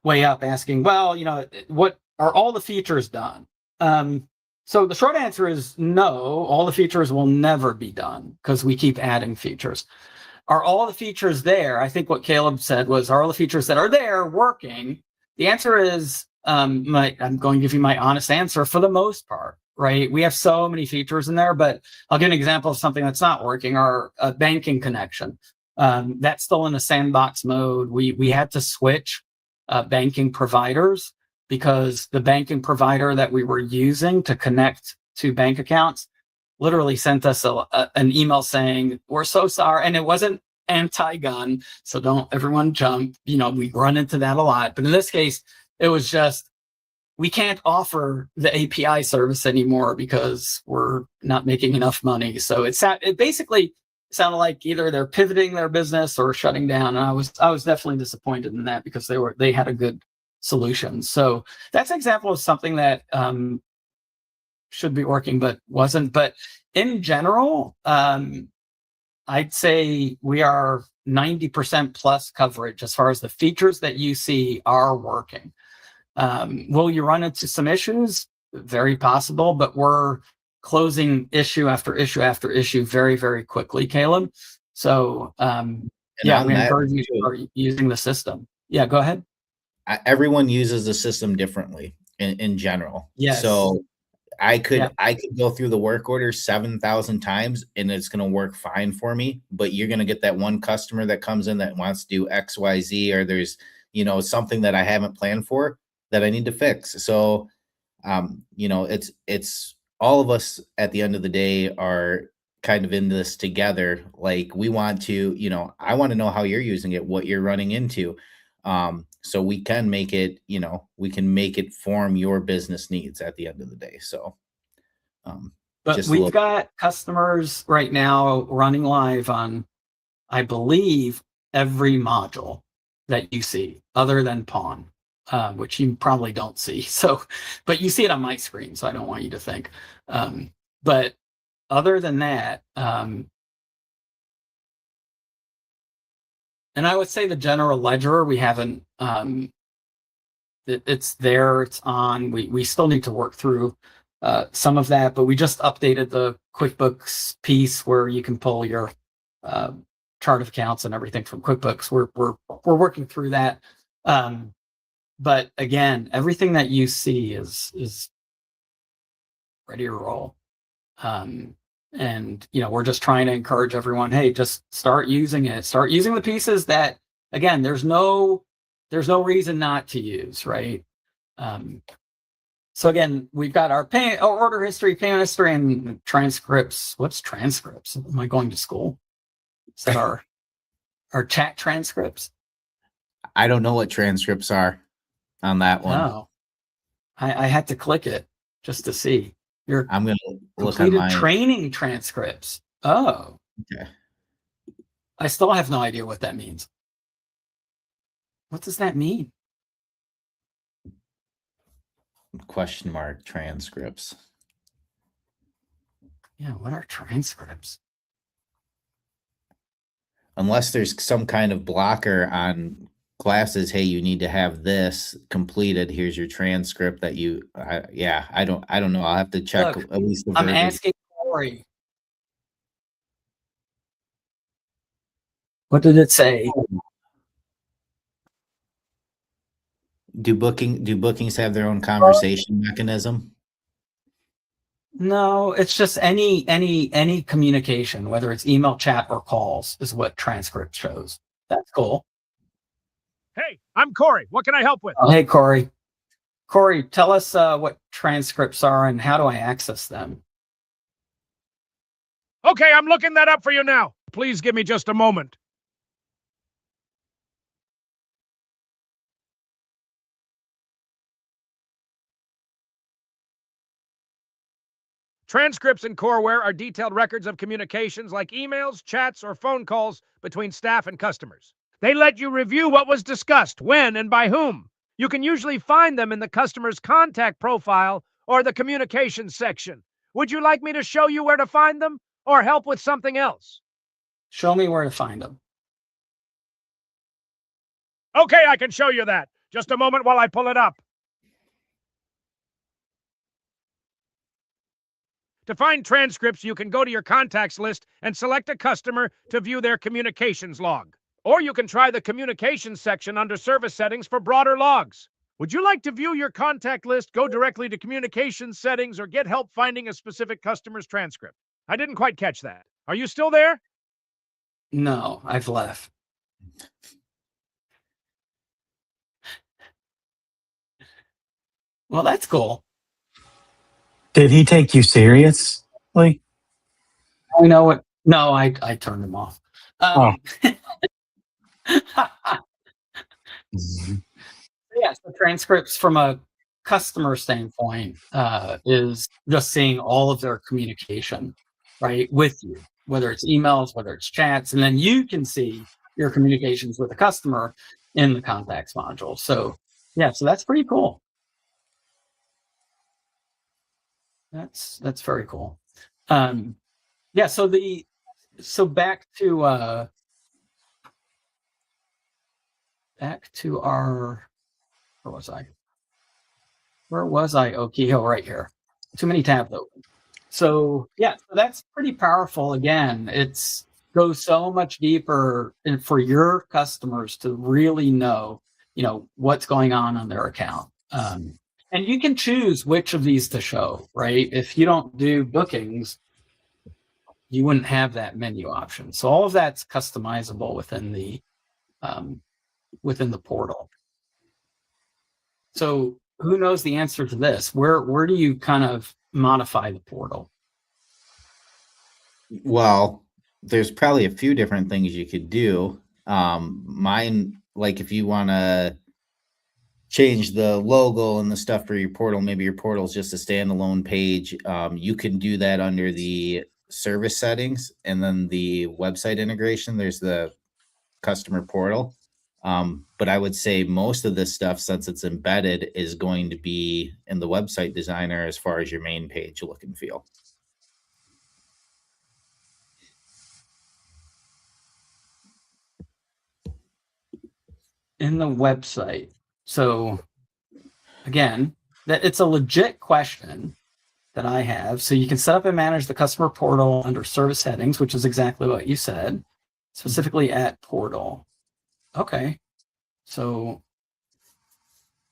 way up asking, well, you know, what are all the features done? So the short answer is no, all the features will never be done because we keep adding features. Are all the features there? I think what Caleb said was, are all the features that are there working? The answer is, I'm going to give you my honest answer, for the most part, right? We have so many features in there, but I'll give an example of something that's not working, our banking connection. That's still in a sandbox mode. We had to switch banking providers because the banking provider that we were using to connect to bank accounts literally sent us an email saying, we're so sorry. And it wasn't anti-gun, so don't everyone jump. We run into that a lot. But in this case, it was just, we can't offer the API service anymore because we're not making enough money. So it basically sounded like either they're pivoting their business or shutting down. And I was definitely disappointed in that because they had a good solution. So that's an example of something that should be working but wasn't. But in general, I'd say we are 90% plus coverage as far as the features that you see are working. Will you run into some issues? Very possible, but we're closing issue after issue after issue very, very quickly, Caleb. So we encourage you to start using the system. Yeah, go ahead. Everyone uses the system differently in general. Yes. So I could go through the work order 7,000 times and it's going to work fine for me. But you're going to get that one customer that comes in that wants to do X, Y, Z, or there's something that I haven't planned for that I need to fix. So it's all of us at the end of the day are kind of in this together. Like we want to, I want to know how you're using it, what you're running into. So we can make it, we can make it form your business needs at the end of the day. So, but we've got customers right now running live on, I believe, every module that you see other than Pawn, which you probably don't see. So, but you see it on my screen. So I don't want you to think, but other than that, and I would say the general ledger, we haven't, it's there, it's on. We still need to work through some of that, but we just updated the QuickBooks piece where you can pull your chart of accounts and everything from QuickBooks. We're working through that. But again, everything that you see is ready to roll. And we're just trying to encourage everyone, hey, just start using it. Start using the pieces that, again, there's no reason not to use, right? So again, we've got our order history, payment history, and transcripts. What's transcripts? Am I going to school? Is that our chat transcripts? I don't know what transcripts are on that one. No, I had to click it just to see. I'm going to look completed on training transcripts. Oh, okay. I still have no idea what that means. What does that mean? Question mark transcripts. Yeah, what are transcripts? Unless there's some kind of blocker on classes, hey, you need to have this completed. Here's your transcript that I don't know. I'll have to check. Look, at least I'm asking Corey. What did it say? Do bookings have their own conversation mechanism? No, it's just any communication, whether it's email, chat, or calls, is what transcript shows. That's cool. Hey, I'm Corey. What can I help with? Oh, hey, Corey. Corey, tell us what transcripts are and how do I access them? Okay, I'm looking that up for you now. Please give me just a moment. Transcripts in Coreware are detailed records of communications like emails, chats, or phone calls between staff and customers. They let you review what was discussed, when, and by whom. You can usually find them in the customer's contact profile or the communications section. Would you like me to show you where to find them or help with something else? Show me where to find them. Okay, I can show you that. Just a moment while I pull it up. To find transcripts, you can go to your contacts list and select a customer to view their communications log. Or you can try the communications section under service settings for broader logs. Would you like to view your contact list, go directly to communications settings, or get help finding a specific customer's transcript? I didn't quite catch that. Are you still there? No, I've left. Well, that's cool. Did he take you seriously? You know what? No, I turned him off. Yes, the transcripts from a customer standpoint is just seeing all of their communication, right, with you, whether it's emails, whether it's chats, and then you can see your communications with the customer in the contacts module. So yeah, so that's pretty cool. That's very cool. Yeah, so back to our, where was I? Okay, right here. Too many tabs open. So yeah, so that's pretty powerful. Again, it's goes so much deeper and for your customers to really know, what's going on their account. And you can choose which of these to show, right? If you don't do bookings, you wouldn't have that menu option. So all of that's customizable within the portal. So who knows the answer to this? Where do you kind of modify the portal? Well, there's probably a few different things you could do. Mine, like if you want to change the logo and the stuff for your portal, maybe your portal is just a standalone page. You can do that under the service settings, and then the website integration, there's the customer portal. But I would say most of this stuff, since it's embedded, is going to be in the website designer as far as your main page look and feel. In the website. So again, that it's a legit question that I have. So you can set up and manage the customer portal under service settings, which is exactly what you said, specifically at portal. Okay. So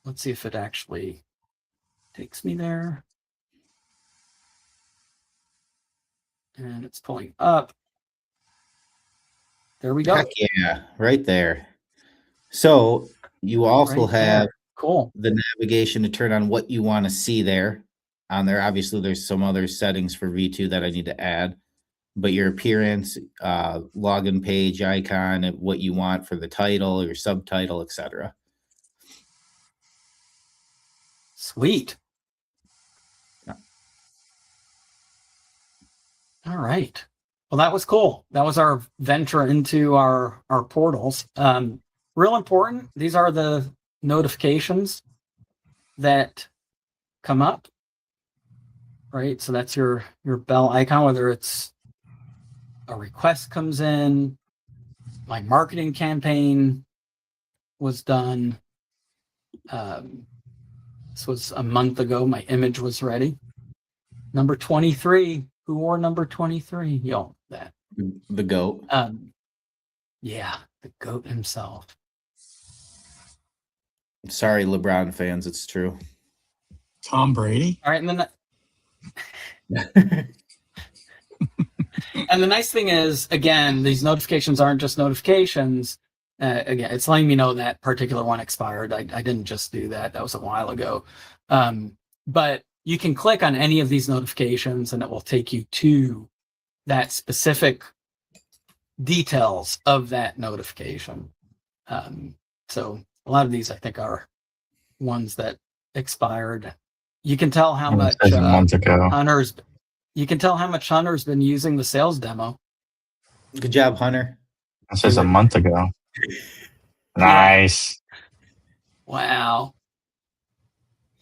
let's see if it actually takes me there. And it's pulling up. There we go. Heck yeah, right there. So you also have cool the navigation to turn on what you want to see there on there. Obviously, there's some other settings for V2 that I need to add, but your appearance, login page icon, what you want for the title, your subtitle, etc. Sweet. All right. Well, that was cool. That was our venture into our portals. Real important. These are the notifications that come up, right? So that's your bell icon, whether it's a request comes in, my marketing campaign was done. This was a month ago. My image was ready. Number 23. Who wore number 23? Yo, that. The GOAT. Yeah, the GOAT himself. Sorry, LeBron fans, it's true. Tom Brady. All right, and then and the nice thing is, again, these notifications aren't just notifications. Again, it's letting me know that particular one expired. I didn't just do that. That was a while ago. But you can click on any of these notifications and it will take you to that specific details of that notification. So a lot of these, I think, are ones that expired. You can tell how much Hunter's. You can tell how much Hunter's been using the sales demo. Good job, Hunter. That says a month ago. Nice. Wow.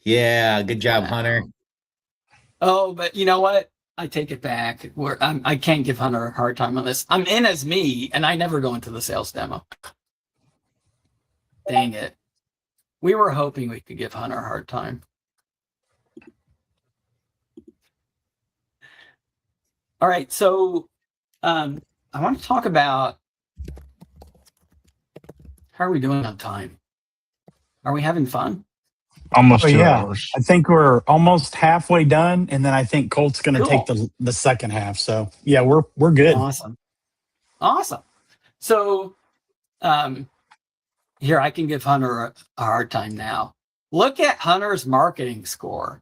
Yeah, good job, Hunter. Oh, but you know what? I take it back. I can't give Hunter a hard time on this. I'm in as me, and I never go into the sales demo. Dang it. We were hoping we could give Hunter a hard time. All right, so I want to talk about how are we doing on time? Are we having fun? Almost 2 yeah. hours. I think we're almost halfway done, and then I think Colt's going to take the second half. So yeah, we're good. Awesome. So here, I can give Hunter a hard time now. Look at Hunter's marketing score.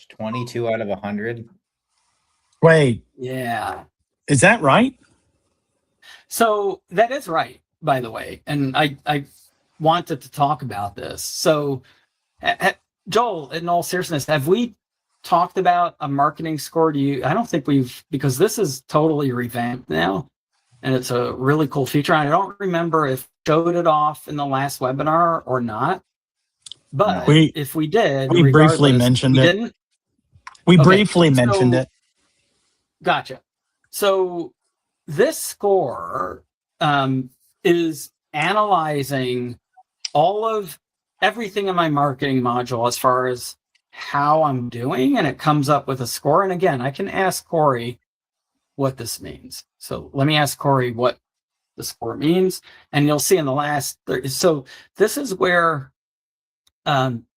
22 out of 100. Wait, Yeah. is that right? So that is right, by the way. And I wanted to talk about this. So, Joel, in all seriousness, have we talked about a marketing score? I don't think we've, because this is totally revamped now. And it's a really cool feature. I don't remember if we showed it off in the last webinar or not. But if we did, we briefly mentioned it. Didn't? We briefly mentioned it. Gotcha. So this score is analyzing everything in my marketing module as far as how I'm doing, and it comes up with a score. And again, I can ask Corey what this means. So let me ask Corey what the score means, and you'll see in the last. So this is where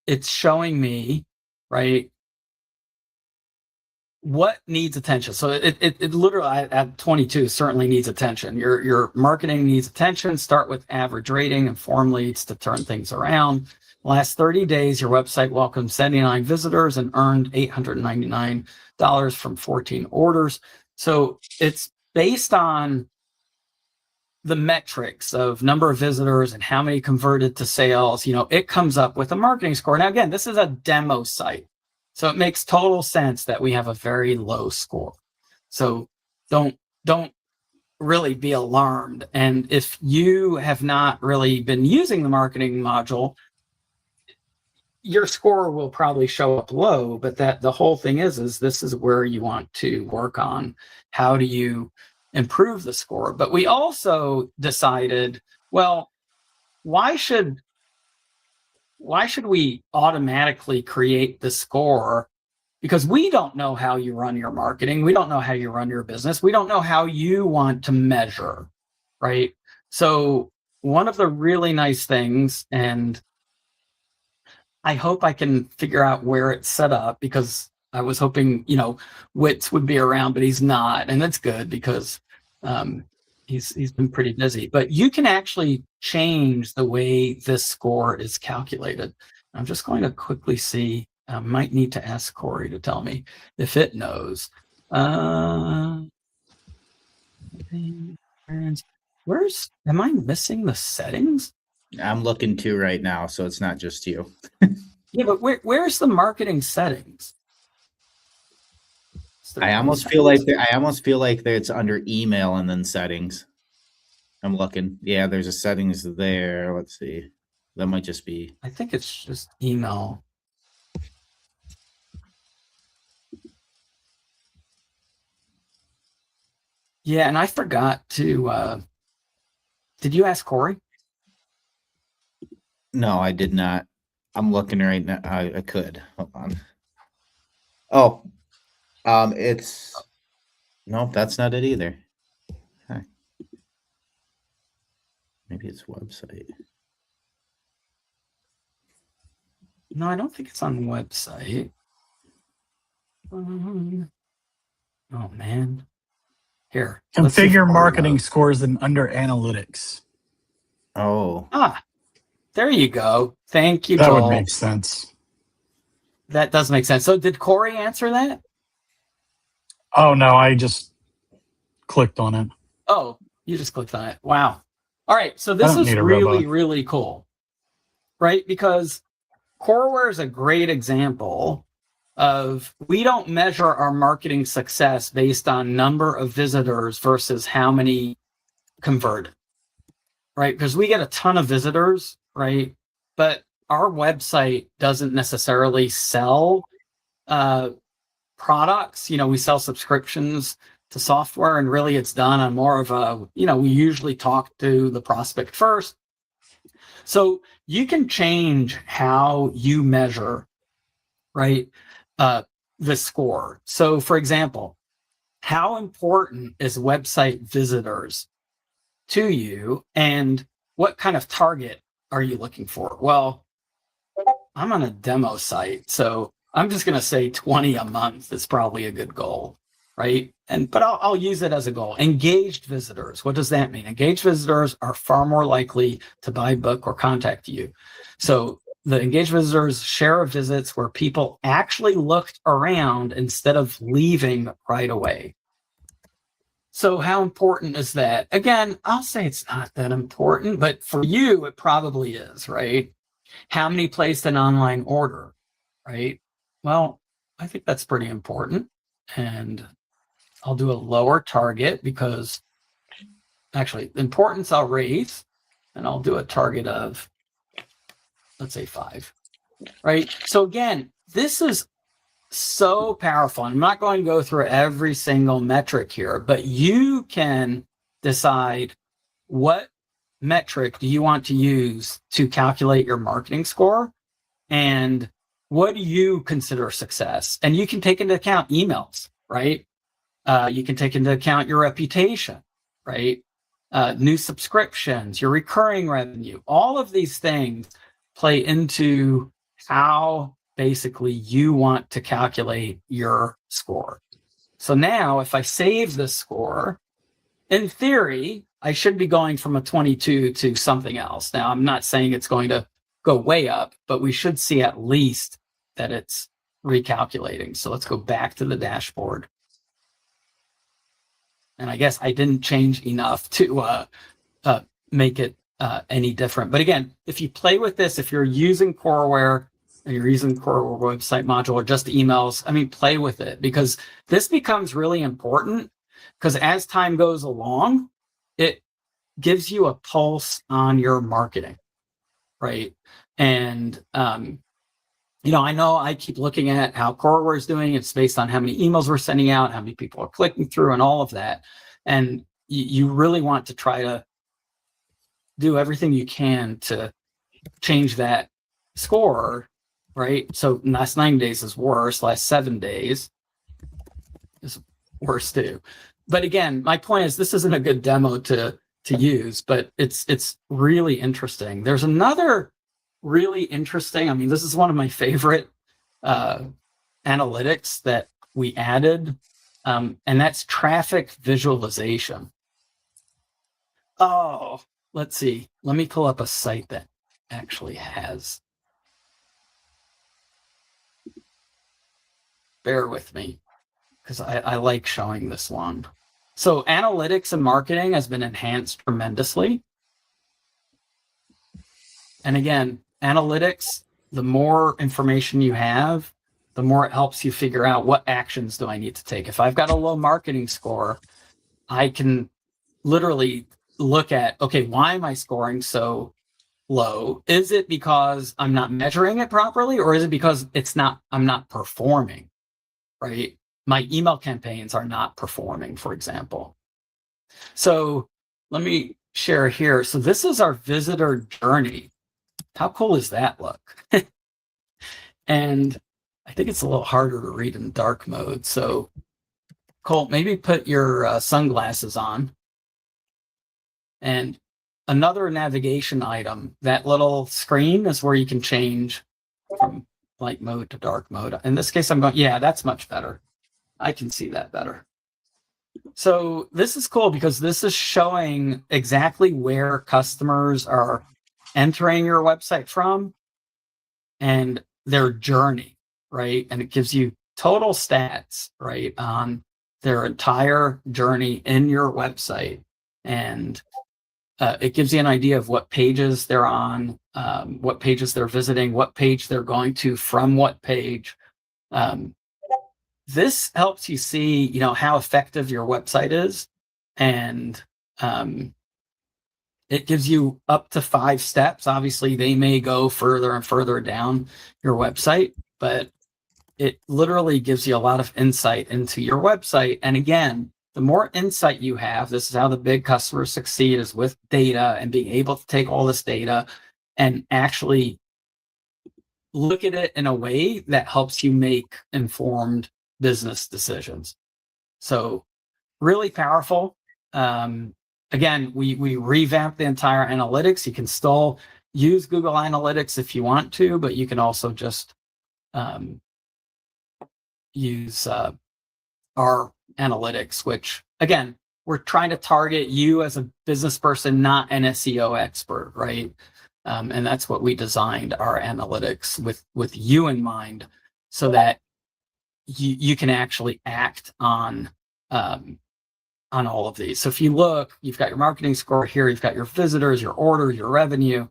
it's showing me, right, what needs attention. So it literally at 22 certainly needs attention. Your marketing needs attention. Start with average rating and form leads to turn things around. Last 30 days, your website welcomed 79 visitors and earned $899 from 14 orders. So it's based on the metrics of number of visitors and how many converted to sales. It comes up with a marketing score. Now, again, this is a demo site. So it makes total sense that we have a very low score. So don't really be alarmed. And if you have not really been using the marketing module, your score will probably show up low, but the whole thing is this is where you want to work on. How do you improve the score? But we also decided, well, why should we automatically create the score? Because we don't know how you run your marketing. We don't know how you run your business. We don't know how you want to measure, right? So one of the really nice things, and I hope I can figure out where it's set up, because I was hoping, Witz would be around, but he's not. And that's good because he's been pretty busy. But you can actually change the way this score is calculated. I'm just going to quickly see. I might need to ask Corey to tell me if it knows. Am I missing the settings? I'm looking too right now, so it's not just you. Yeah, but where's the marketing settings? I almost feel like it's under email and then settings. I'm looking. Yeah, there's a settings there. Let's see. That might just be. I think it's just email. Yeah, and I forgot to. Did you ask Corey? No, I did not. I'm looking right now. I could. Hold on. Oh, it's. Nope, that's not it either. Huh. Maybe it's website. No, I don't think it's on the website. Oh, man. Here. Configure marketing scores and under analytics. Oh. There you go. Thank you, That Joel. would make sense. That does make sense. So did Corey answer that? Oh, no, I just clicked on it. Oh, you just clicked on it. Wow. All right. So this is really, really cool, right? Because Coreware is a great example of, we don't measure our marketing success based on number of visitors versus how many converted, right? Because we get a ton of visitors, right? But our website doesn't necessarily sell products. We sell subscriptions to software, and really it's done on more of a, we usually talk to the prospect first. So you can change how you measure, right, the score. So for example, how important is website visitors to you, and what kind of target are you looking for? Well, I'm on a demo site, so I'm just going to say 20 a month is probably a good goal. right? But I'll use it as a goal. Engaged visitors. What does that mean? Engaged visitors are far more likely to buy a book or contact you. So the engaged visitors share of visits where people actually looked around instead of leaving right away. So how important is that? Again, I'll say it's not that important, but for you, it probably is, right? How many placed an online order, right? Well, I think that's pretty important. And I'll do a lower target because actually importance I'll raise, and I'll do a target of, let's say 5, right? So again, this is so powerful. I'm not going to go through every single metric here, but you can decide what metric do you want to use to calculate your marketing score, and what do you consider success? And you can take into account emails, right? You can take into account your reputation, right? New subscriptions, your recurring revenue, all of these things play into how basically you want to calculate your score. So now if I save this score, in theory, I should be going from a 22 to something else. Now, I'm not saying it's going to go way up, but we should see at least that it's recalculating. So let's go back to the dashboard. And I guess I didn't change enough to make it any different. But again, if you play with this, if you're using Coreware and you're using Coreware website module or just emails, I mean, play with it, because this becomes really important, because as time goes along, it gives you a pulse on your marketing, right? And, you know I keep looking at how Coreware is doing. It's based on how many emails we're sending out, how many people are clicking through, and all of that. And you really want to try to do everything you can to change that score, right? So last 9 days is worse. Last 7 days is worse too. But again, my point is this isn't a good demo to use, but it's really interesting. There's another really interesting, I mean, this is one of my favorite analytics that we added, and that's traffic visualization. Oh, let's see. Let me pull up a site that actually has. Bear with me, because I like showing this one. So analytics and marketing has been enhanced tremendously. And again, analytics, the more information you have, the more it helps you figure out what actions do I need to take. If I've got a low marketing score, I can literally look at, okay, why am I scoring so low? Is it because I'm not measuring it properly, or is it because I'm not performing, right? My email campaigns are not performing, for example. So let me share here. So this is our visitor journey. How cool does that look? And I think it's a little harder to read in dark mode. So Colt, maybe put your sunglasses on. And another navigation item, that little screen is where you can change from light mode to dark mode. In this case, I'm going, yeah, that's much better. I can see that better. So this is cool because this is showing exactly where customers are entering your website from and their journey, right? And it gives you total stats, right, on their entire journey in your website. And it gives you an idea of what pages they're on, what pages they're visiting, what page they're going to from what page. This helps you see, how effective your website is, and it gives you up to 5 steps. Obviously, they may go further and further down your website, but it literally gives you a lot of insight into your website. And again, the more insight you have, this is how the big customers succeed, is with data and being able to take all this data and actually look at it in a way that helps you make informed business decisions. So really powerful. Again, we revamped the entire analytics. You can still use Google Analytics if you want to, but you can also just use our analytics, which again, we're trying to target you as a business person, not an SEO expert, right? And that's what we designed our analytics with you in mind, so that you can actually act on all of these. So if you look, you've got your marketing score here, you've got your visitors, your orders, your revenue,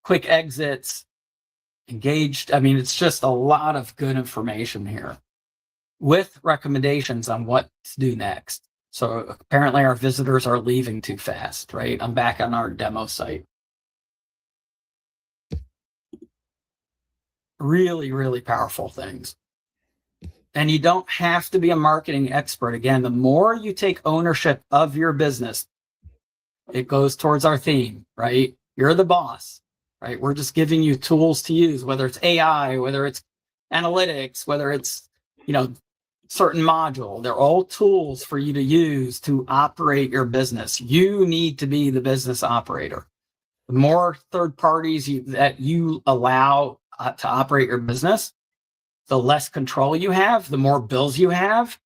quick exits, engaged. I mean, it's just a lot of good information here with recommendations on what to do next. So apparently our visitors are leaving too fast, right? I'm back on our demo site. Really, really powerful things. And you don't have to be a marketing expert. Again, the more you take ownership of your business, it goes towards our theme, right? You're the boss, right? We're just giving you tools to use, whether it's AI, whether it's analytics, whether it's, certain module. They're all tools for you to use to operate your business. You need to be the business operator. The more third parties that you allow to operate your business, the less control you have, the more bills you have,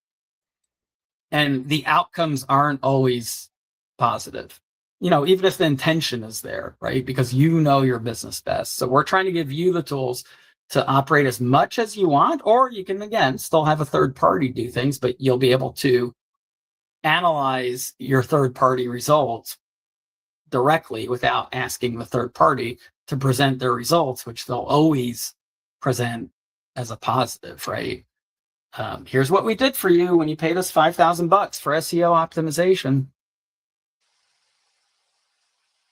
and the outcomes aren't always positive. Even if the intention is there, right? Because you know your business best. So we're trying to give you the tools to operate as much as you want, or you can, again, still have a third party do things, but you'll be able to analyze your third party results directly without asking the third party to present their results, which they'll always present as a positive, right? Here's what we did for you when you paid us $5,000 for SEO optimization.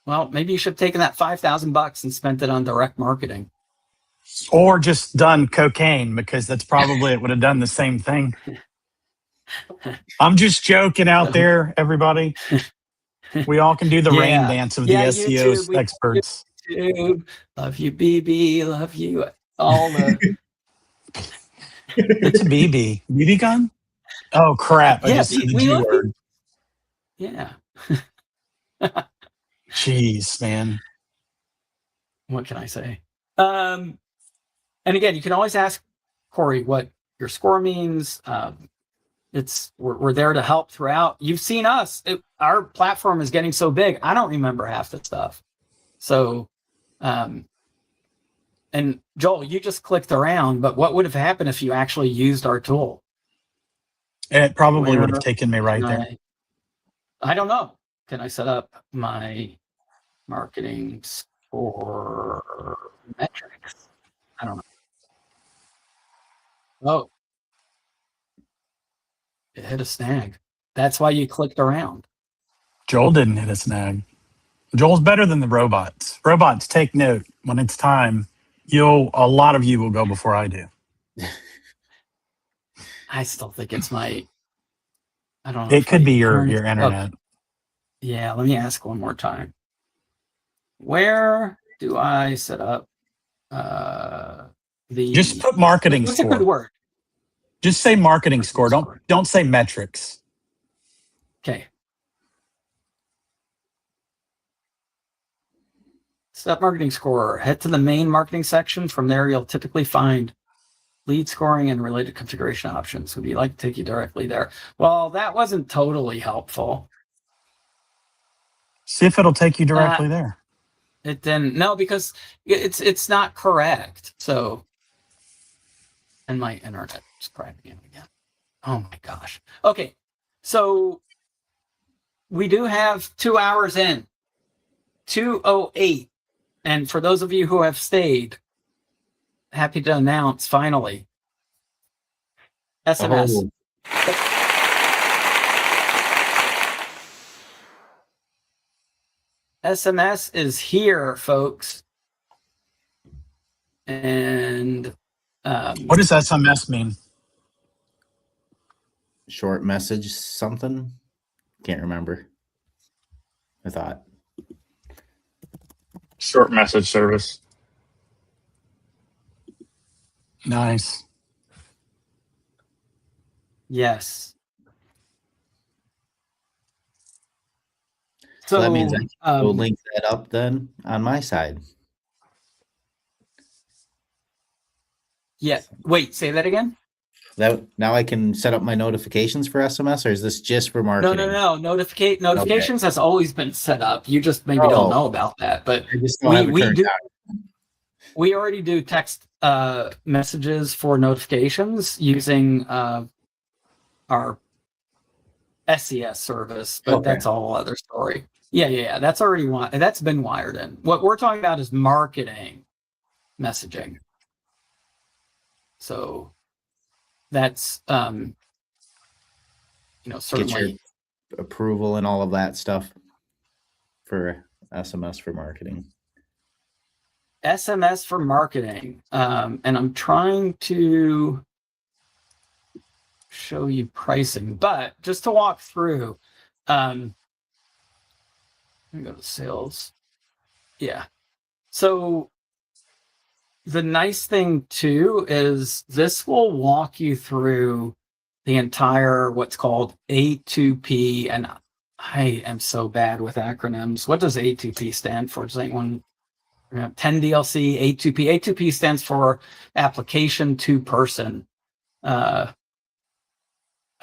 Well, maybe you should have taken that $5,000 and spent it on direct marketing. Or just done cocaine, because that's probably it would have done the same thing. I'm just joking out there, everybody. We all can do the rain dance of the SEO YouTube, experts. YouTube, love you, BB, love you. All the It's a BB. BB gun? Oh, crap. I just said the G word. Yeah. Jeez, man. What can I say? And again, you can always ask Corey what your score means. We're there to help throughout. You've seen us. Our platform is getting so big, I don't remember half the stuff. So, and Joel, you just clicked around, but what would have happened if you actually used our tool? It probably would have taken me right there. I don't know. Can I set up my marketing score metrics? I don't know. Oh, it hit a snag. That's why you clicked around. Joel didn't hit a snag. Joel's better than the robots. Robots, take note. When it's time, a lot of you will go before I do. I still think it's my. I don't know. It could be your internet. Oh, yeah, let me ask one more time. Where do I set up the? Just put marketing what's score. What's a good word? Just say marketing score. Don't say metrics. Okay. Set marketing score. Head to the main marketing section. From there, you'll typically find lead scoring and related configuration options. Would you like to take you directly there? Well, that wasn't totally helpful. See if it'll take you directly there. It didn't. No, because it's not correct. So, and my internet is cracking again. Oh my gosh. Okay, so we do have 2 hours in. 2:08. And for those of you who have stayed, happy to announce finally SMS. Oh. SMS is here, folks. And what does SMS mean? Short message something? Can't remember. I thought. Short message service. Nice. Yes. So that means I can go link that up then on my side. Yeah. Wait, say that again? That now I can set up my notifications for SMS, or is this just for marketing? No. Notifications has always been set up. You just maybe don't know about that, but I just don't have it we turned do. on. We already do text messages for notifications using our SES service, but Okay. that's a whole other story. Yeah. That's already that's been wired in. What we're talking about is marketing messaging. So that's certainly Get your approval and all of that stuff for SMS for marketing. SMS for marketing. And I'm trying to show you pricing, but just to walk through, let me go to sales. Yeah. So the nice thing too is this will walk you through the entire what's called A2P, and I am so bad with acronyms. What does A2P stand for? Does anyone 10 DLC, A2P? A2P stands for application to person. I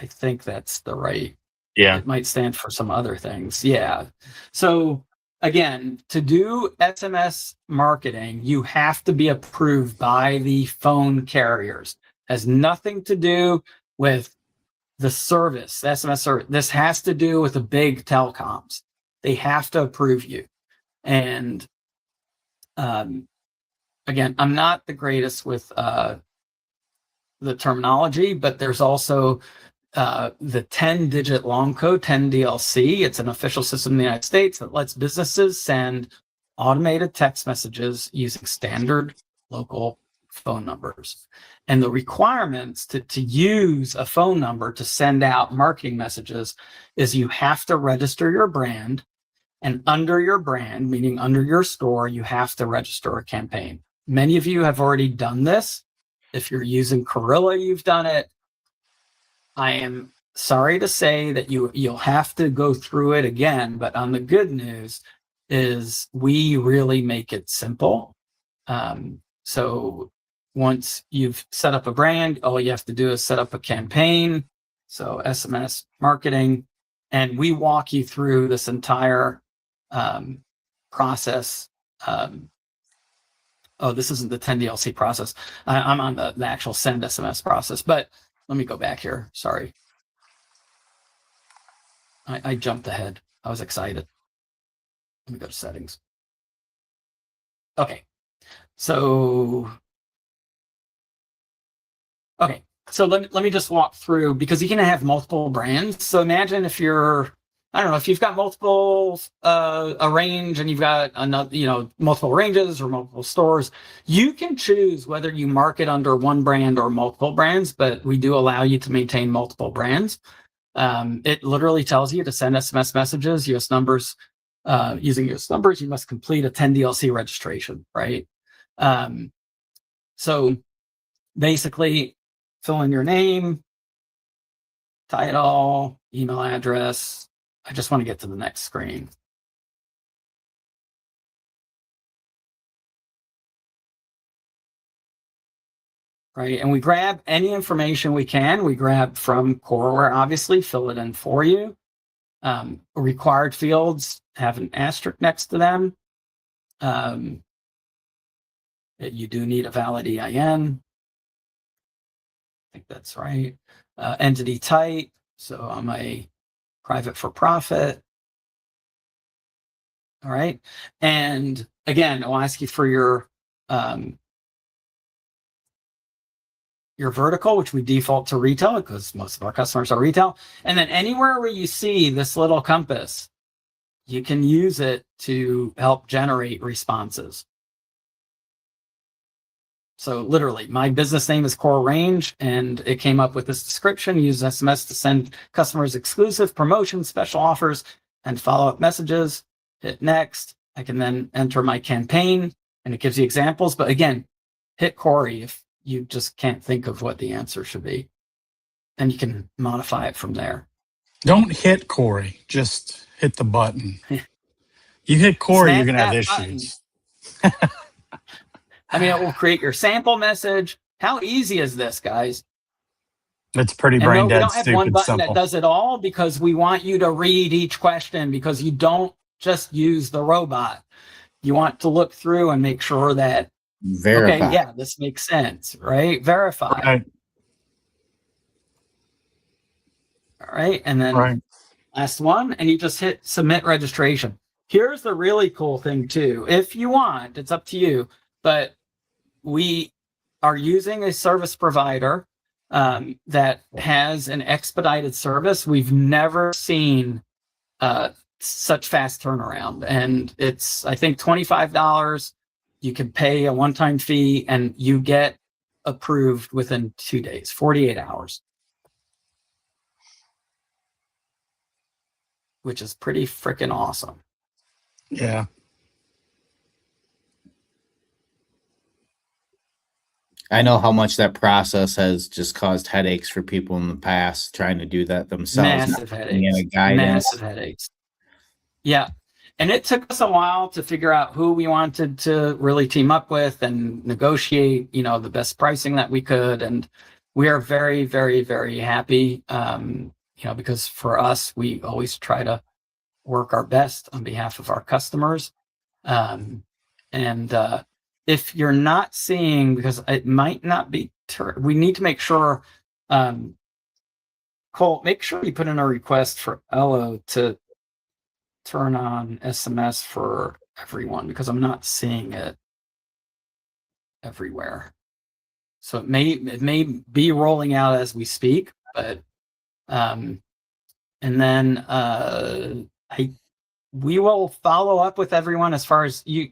think that's the right. Yeah. It might stand for some other things. Yeah. So again, to do SMS marketing, you have to be approved by the phone carriers. Has nothing to do with the service, the SMS service. This has to do with the big telecoms. They have to approve you. And again, I'm not the greatest with the terminology, but there's also the 10-digit long code, 10DLC. It's an official system in the United States that lets businesses send automated text messages using standard local phone numbers. And the requirements to use a phone number to send out marketing messages is you have to register your brand, and under your brand, meaning under your store, you have to register a campaign. Many of you have already done this. If you're using Corilla, you've done it. I am sorry to say that you'll have to go through it again, but on the good news is we really make it simple. So once you've set up a brand, all you have to do is set up a campaign. So SMS marketing, and we walk you through this entire process. This isn't the 10DLC process. I'm on the actual send SMS process, but let me go back here. Sorry. I jumped ahead. I was excited. Let me go to settings. Okay. So let me just walk through, because you can have multiple brands. So imagine if you've got multiple a range, and you've got another, multiple ranges or multiple stores, you can choose whether you market under one brand or multiple brands, but we do allow you to maintain multiple brands. It literally tells you to send SMS messages, US numbers, using US numbers, you must complete a 10DLC registration, right? So basically, fill in your name, title, email address. I just want to get to the next screen. Right, and we grab any information we can. We grab from Coreware, obviously, fill it in for you. Required fields have an asterisk next to them. You do need a valid EIN. I think that's right. Entity type. So I'm a private for profit. All right. And again, I'll ask you for your vertical, which we default to retail because most of our customers are retail. And then anywhere where you see this little compass, you can use it to help generate responses. So literally, my business name is Core Range, and it came up with this description: use SMS to send customers exclusive promotions, special offers, and follow-up messages. Hit next. I can then enter my campaign, and it gives you examples. But again, hit Corey if you just can't think of what the answer should be, and you can modify it from there. Don't hit Corey, just hit the button. You hit Corey, Snap you're going to have that issues. I mean, it will create your sample message. How easy is this, guys? It's pretty And brain no, we dead, don't have one stupid, button that simple. does it all, because we want you to read each question, because you don't just use the robot. You want to look through and make sure that, Verify. okay, yeah, this makes sense, right? Verify. Right. All right. And then Right. last one, and you just hit submit registration. Here's the really cool thing too. If you want, it's up to you, but we are using a service provider that has an expedited service. We've never seen such fast turnaround, and it's, I think, $25. You can pay a one-time fee and you get approved within 2 days, 48 hours, which is pretty freaking awesome. Yeah. I know how much that process has just caused headaches for people in the past trying to do that themselves. Massive headaches. Massive headaches. Yeah. And it took us a while to figure out who we wanted to really team up with and negotiate, the best pricing that we could. And we are very, very, very happy, because for us, we always try to work our best on behalf of our customers. If you're not seeing, because it might not be, we need to make sure, Cole, make sure you put in a request for Ello to turn on SMS for everyone, because I'm not seeing it everywhere. So it may be rolling out as we speak, but and then we will follow up with everyone as far as you.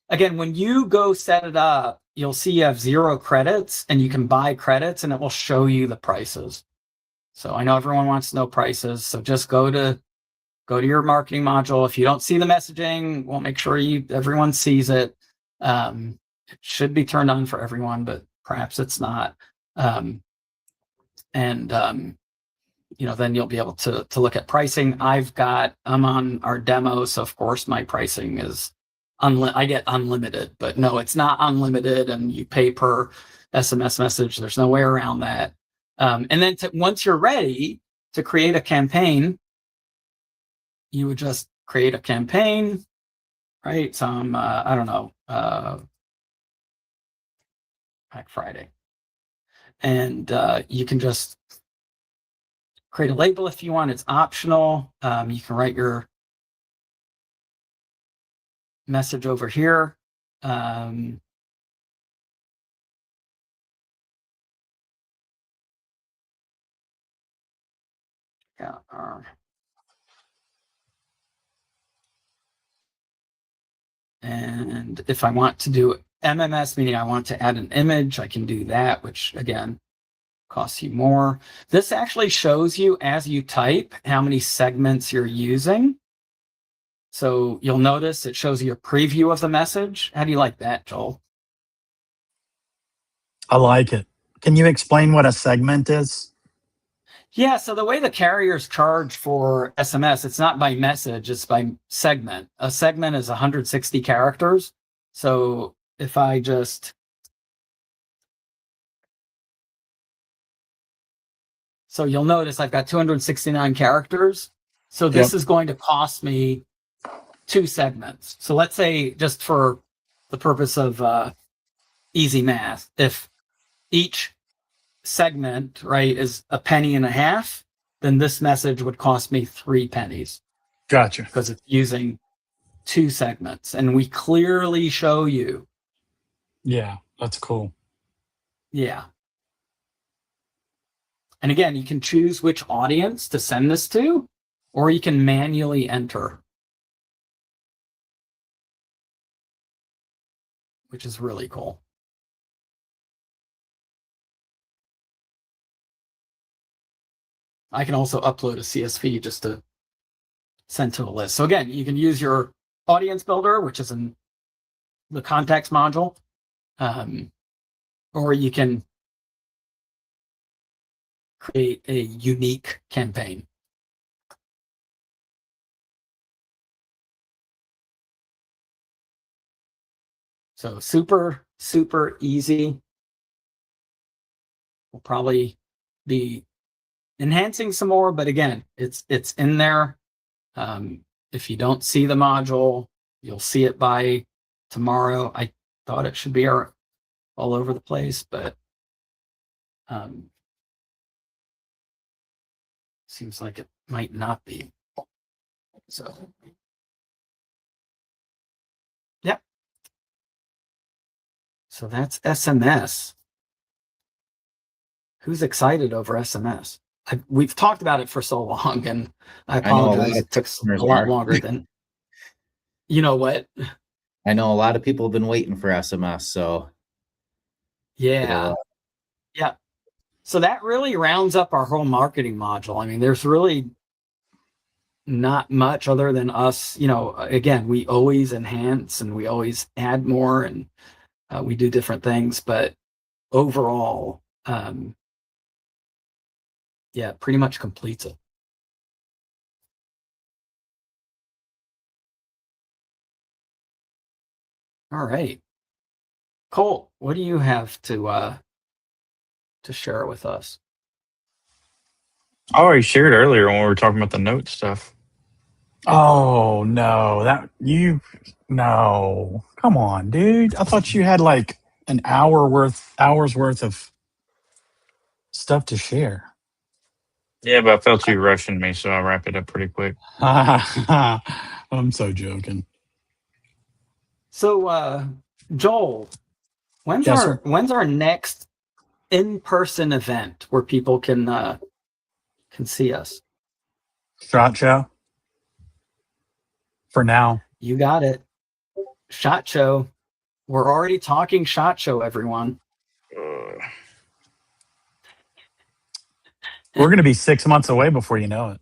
Again, when you go set it up, you'll see you have 0 credits, and you can buy credits, and it will show you the prices. So I know everyone wants to know prices, so just go to your marketing module. If you don't see the messaging, we'll make sure everyone sees it. It should be turned on for everyone, but perhaps it's not. Then you'll be able to look at pricing. I'm on our demo, so of course my pricing is I get unlimited, but no, it's not unlimited, and you pay per SMS message. There's no way around that. And then once you're ready to create a campaign, you would just create a campaign, right? Some, I don't know, Black Friday. And you can just create a label if you want. It's optional. You can write your message over here. Got our And if I want to do MMS, meaning I want to add an image, I can do that, which again costs you more. This actually shows you as you type how many segments you're using. So you'll notice it shows you a preview of the message. How do you like that, Joel? I like it. Can you explain what a segment is? Yeah, so the way the carriers charge for SMS, it's not by message, it's by segment. A segment is 160 characters. So if I just... So you'll notice I've got 269 characters. So this is going to cost me 2 segments. So let's say, just for the purpose of easy math, if each segment, right, is $0.015, then this message would cost me 3 pennies. Gotcha. Because it's using 2 segments, and we clearly show you. Yeah, that's cool. Yeah. And again, you can choose which audience to send this to, or you can manually enter, which is really cool. I can also upload a CSV just to send to a list. So again, you can use your audience builder, which is in the contacts module, or you can create a unique campaign. So super, super easy. We'll probably be enhancing some more, but again, it's in there. If you don't see the module, you'll see it by tomorrow. I thought it should be all over the place, but seems like it might not be. So, yep. So that's SMS. Who's excited over SMS? We've talked about it for so long, and I apologize. It took a lot longer than. You know what? I know a lot of people have been waiting for SMS, so yeah. So that really rounds up our whole marketing module. I mean, there's really not much other than us. Again, we always enhance and we always add more, and we do different things, but overall, pretty much completes it. All right, Colt, what do you have to share with us? I already shared earlier when we were talking about the note stuff. Oh no, no. Come on, dude. I thought you had like an hours worth of stuff to share. Yeah, but I felt you rushing me, so I wrapped it up pretty quick. I'm so joking. So, Joel, when's our next in-person event where people can see us? SHOT Show. For now. You got it. SHOT Show. We're already talking SHOT Show, everyone. We're going to be 6 months away before you know it.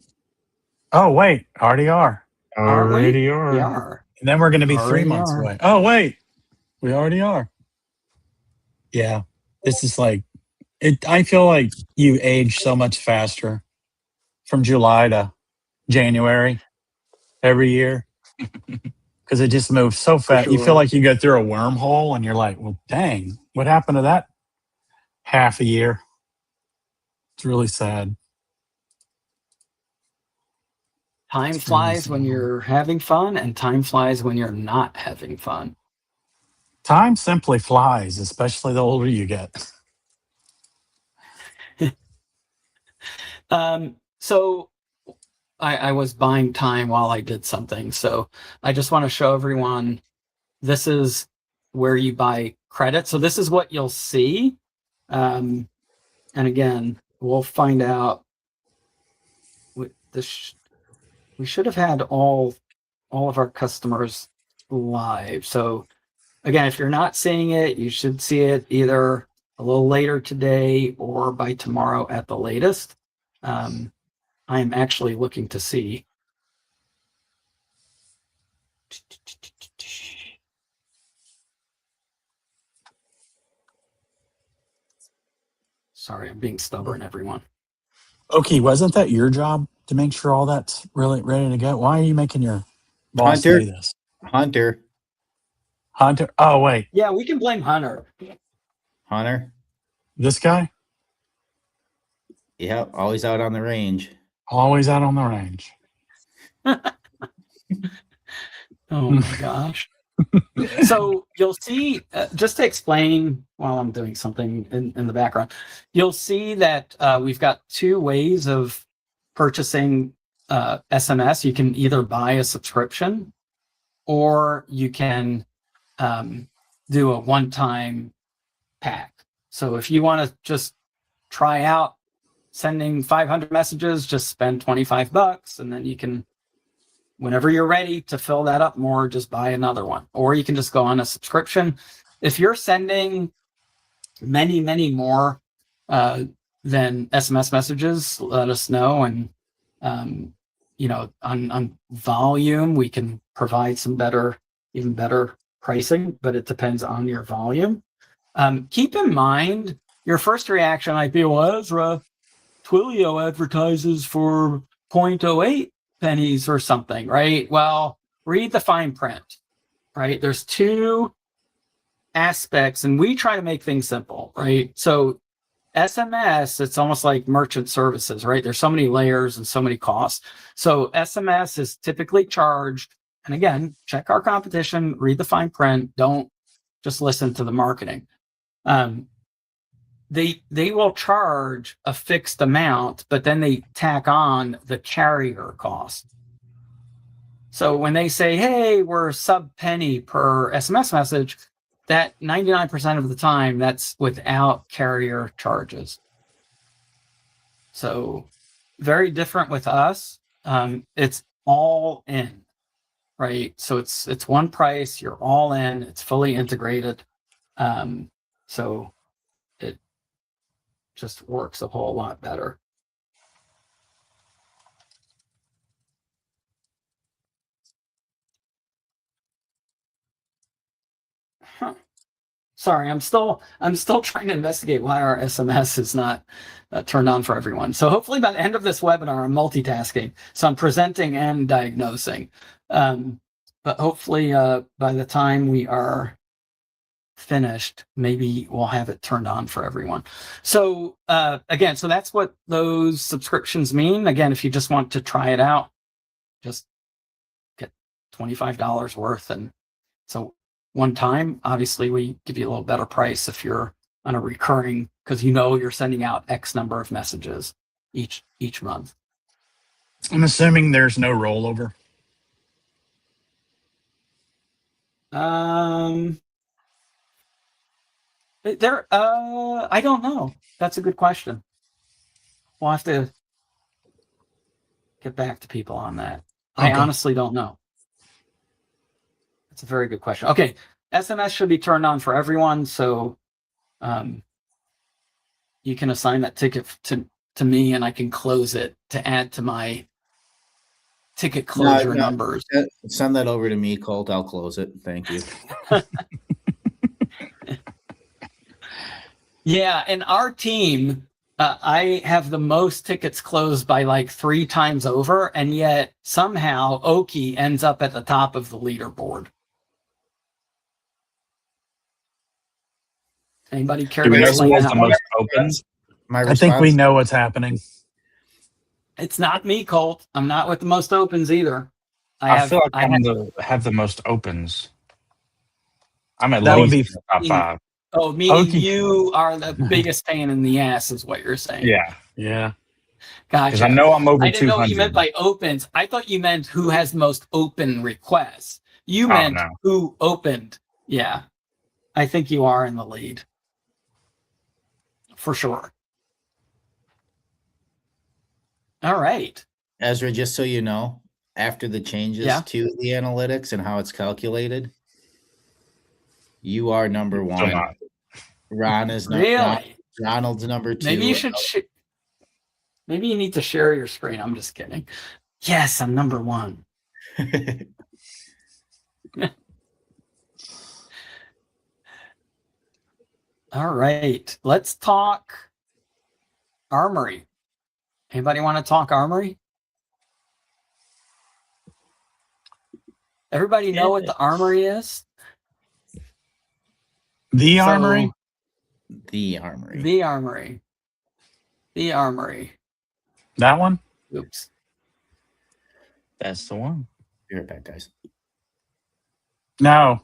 Oh, wait. Already are. Already We are. are. And then we're going to be 3 months away. Oh, wait. We already are. Yeah. This is like, I feel like you age so much faster from July to January every year. Because it just moves so fast. Sure. You feel like you go through a wormhole and you're like, well, dang, what happened to that half a year? It's really sad. Time flies when you're having fun, and time flies when you're not having fun. Time simply flies, especially the older you get. So I was buying time while I did something. So I just want to show everyone, this is where you buy credit. So this is what you'll see. And again, we'll find out. We should have had all of our customers live. So again, if you're not seeing it, you should see it either a little later today or by tomorrow at the latest. I am actually looking to see. Sorry, I'm being stubborn, everyone. Okay, wasn't that your job to make sure all that's really ready to go? Why are you making your boss do this? Hunter. Oh, wait. Yeah, we can blame Hunter. Hunter? This guy? Yeah, always out on the range. Always out on the range. Oh my gosh. So you'll see, just to explain while I'm doing something in the background, you'll see that we've got two ways of purchasing SMS. You can either buy a subscription, or you can do a one-time pack. So if you want to just try out sending 500 messages, just spend $25, and then you can, whenever you're ready to fill that up more, just buy another one. Or you can just go on a subscription. If you're sending many, many more than SMS messages, let us know. And, on volume, we can provide some even better pricing, but it depends on your volume. Keep in mind, your first reaction might be, well, Ezra, Twilio advertises for 0.08 pennies or something, right? Well, read the fine print, right? There's two aspects, and we try to make things simple, right? So SMS, it's almost like merchant services, right? There's so many layers and so many costs. So SMS is typically charged, and again, check our competition, read the fine print, don't just listen to the marketing. They will charge a fixed amount, but then they tack on the carrier cost. So when they say, hey, we're sub penny per SMS message, that 99% of the time, that's without carrier charges. So very different with us. It's all in, right? So it's one price, you're all in, it's fully integrated. So it just works a whole lot better. Huh. Sorry, I'm still trying to investigate why our SMS is not turned on for everyone. So hopefully by the end of this webinar, I'm multitasking. So I'm presenting and diagnosing. But hopefully by the time we are finished, maybe we'll have it turned on for everyone. So again, so that's what those subscriptions mean. Again, if you just want to try it out, just get $25 worth. And so one time, obviously we give you a little better price if you're on a recurring, because you know you're sending out X number of messages each month. I'm assuming there's no rollover. I don't know. That's a good question. We'll have to get back to people on that. Okay. I honestly don't know. That's a very good question. Okay, SMS should be turned on for everyone, so you can assign that ticket to me, and I can close it to add to my ticket closure numbers. Send that over to me, Colt. I'll close it. Thank you. Yeah, and our team, I have the most tickets closed by like 3 times over, and yet somehow Oki ends up at the top of the leaderboard. Anybody care Do we to know who explain has that the one? most opens? I think we know what's happening. It's not me, Colt. I'm not with the most opens either. I feel like I have the most opens. I'm at That would least be in the top 5. Oh, meaning Oki. you are the biggest pain in the ass is what you're saying. Yeah, Yeah. Gotcha. because I know I'm over I didn't know what you 200. meant by opens. I thought you meant who has the most open requests. You Oh, meant no. who opened. Yeah. I think you are in the lead. For sure. All right. Ezra, just so you know, after the changes to the analytics and how it's calculated, you are number Still one. not. Ron is Really? Ronald's number 2. Maybe you should. Maybe you need to share your screen. I'm just kidding. Yes, I'm number 1. All right. Let's talk Armory. Anybody want to talk Armory? Everybody know what the Armory is? The Armory? The Armory. The Armory. The Armory. That one? Oops. That's the one. Be right back, guys. No.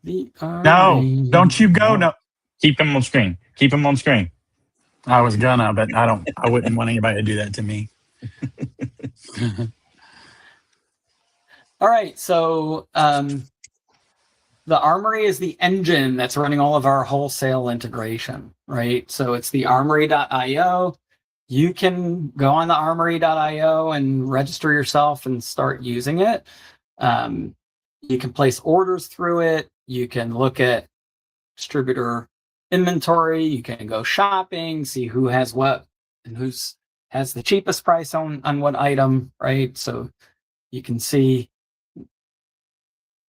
The Armory. No. Don't you go. No. Keep him on screen. Keep him on screen. I was gonna, but I wouldn't want anybody to do that to me. All right. So the Armory is the engine that's running all of our wholesale integration, right? So it's the armory.io. You can go on the armory.io and register yourself and start using it. You can place orders through it. You can look at distributor inventory. You can go shopping, see who has what and who's has the cheapest price on what item, right? So you can see,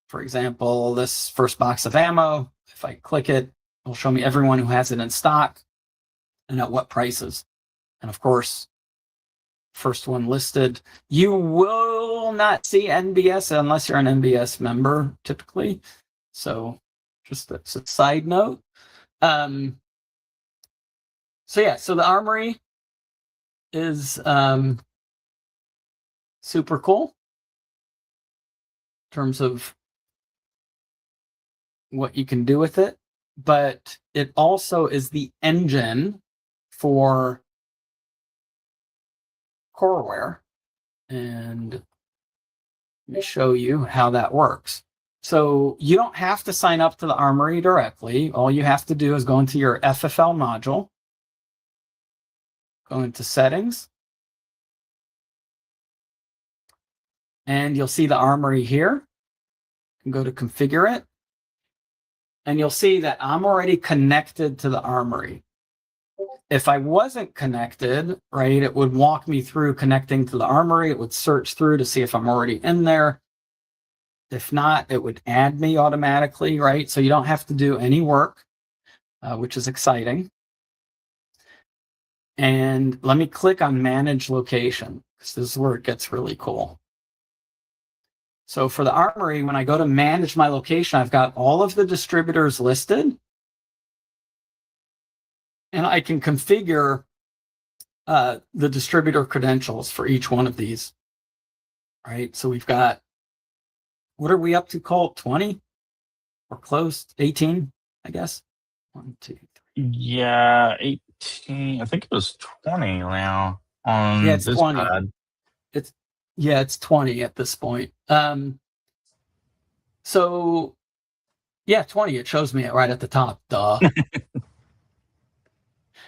for example, this first box of ammo. If I click it, it'll show me everyone who has it in stock and at what prices. And of course, first one listed. You will not see NBS unless you're an NBS member, typically. So just a side note. So yeah, so the Armory is super cool in terms of what you can do with it, but it also is the engine for Coreware. And let me show you how that works. So you don't have to sign up to the Armory directly. All you have to do is go into your FFL module, go into settings, and you'll see the Armory here. You can go to configure it, and you'll see that I'm already connected to the Armory. If I wasn't connected, right, it would walk me through connecting to the Armory. It would search through to see if I'm already in there. If not, it would add me automatically, right? So you don't have to do any work, which is exciting. And let me click on Manage Location, because this is where it gets really cool. So for the Armory, when I go to manage my location, I've got all of the distributors listed. And I can configure the distributor credentials for each one of these. All right, so we've got, what are we up to, Colt? 20? Or close? 18, I guess? 1, 2, 3. Yeah, 18. I think it was 20 now on Yeah, it's this 20. pad. It's 20 at this point. So yeah, 20. It shows me it right at the top. Duh.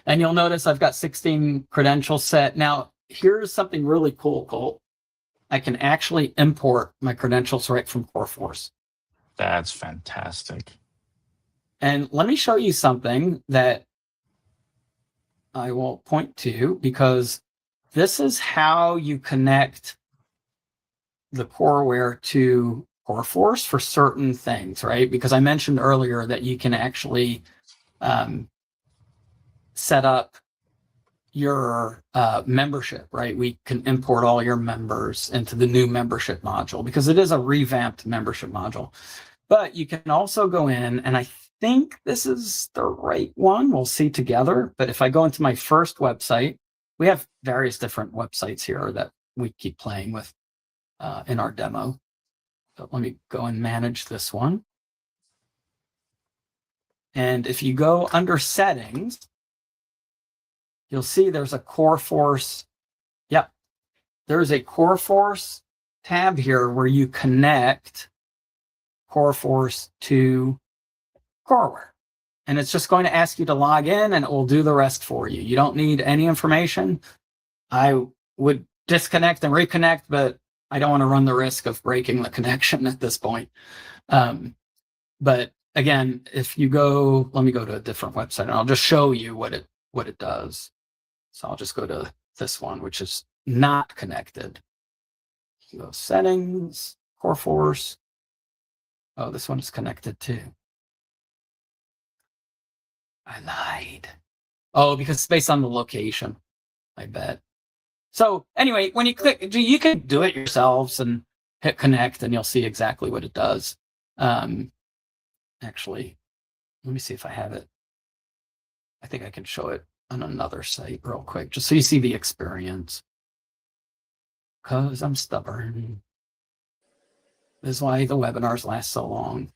And you'll notice I've got 16 credentials set. Now, here's something really cool, Colt. I can actually import my credentials right from CoreForce. That's fantastic. And let me show you something that I will point to, because this is how you connect the Coreware to CoreForce for certain things, right? Because I mentioned earlier that you can actually set up your membership, right? We can import all your members into the new membership module, because it is a revamped membership module. But you can also go in, and I think this is the right one. We'll see together. But if I go into my first website, we have various different websites here that we keep playing with in our demo. So let me go and manage this one. And if you go under settings, you'll see there's a CoreForce. Yep. There's a CoreForce tab here where you connect CoreForce to Coreware. And it's just going to ask you to log in, and it will do the rest for you. You don't need any information. I would disconnect and reconnect, but I don't want to run the risk of breaking the connection at this point. But again, if you go, let me go to a different website, and I'll just show you what it does. So I'll just go to this one, which is not connected. You go settings, CoreForce. Oh, this one is connected too. I lied. Oh, because it's based on the location, I bet. So anyway, when you click, you can do it yourselves and hit connect, and you'll see exactly what it does. Actually, let me see if I have it. I think I can show it on another site real quick, just so you see the experience. Because I'm stubborn. This is why the webinars last so long.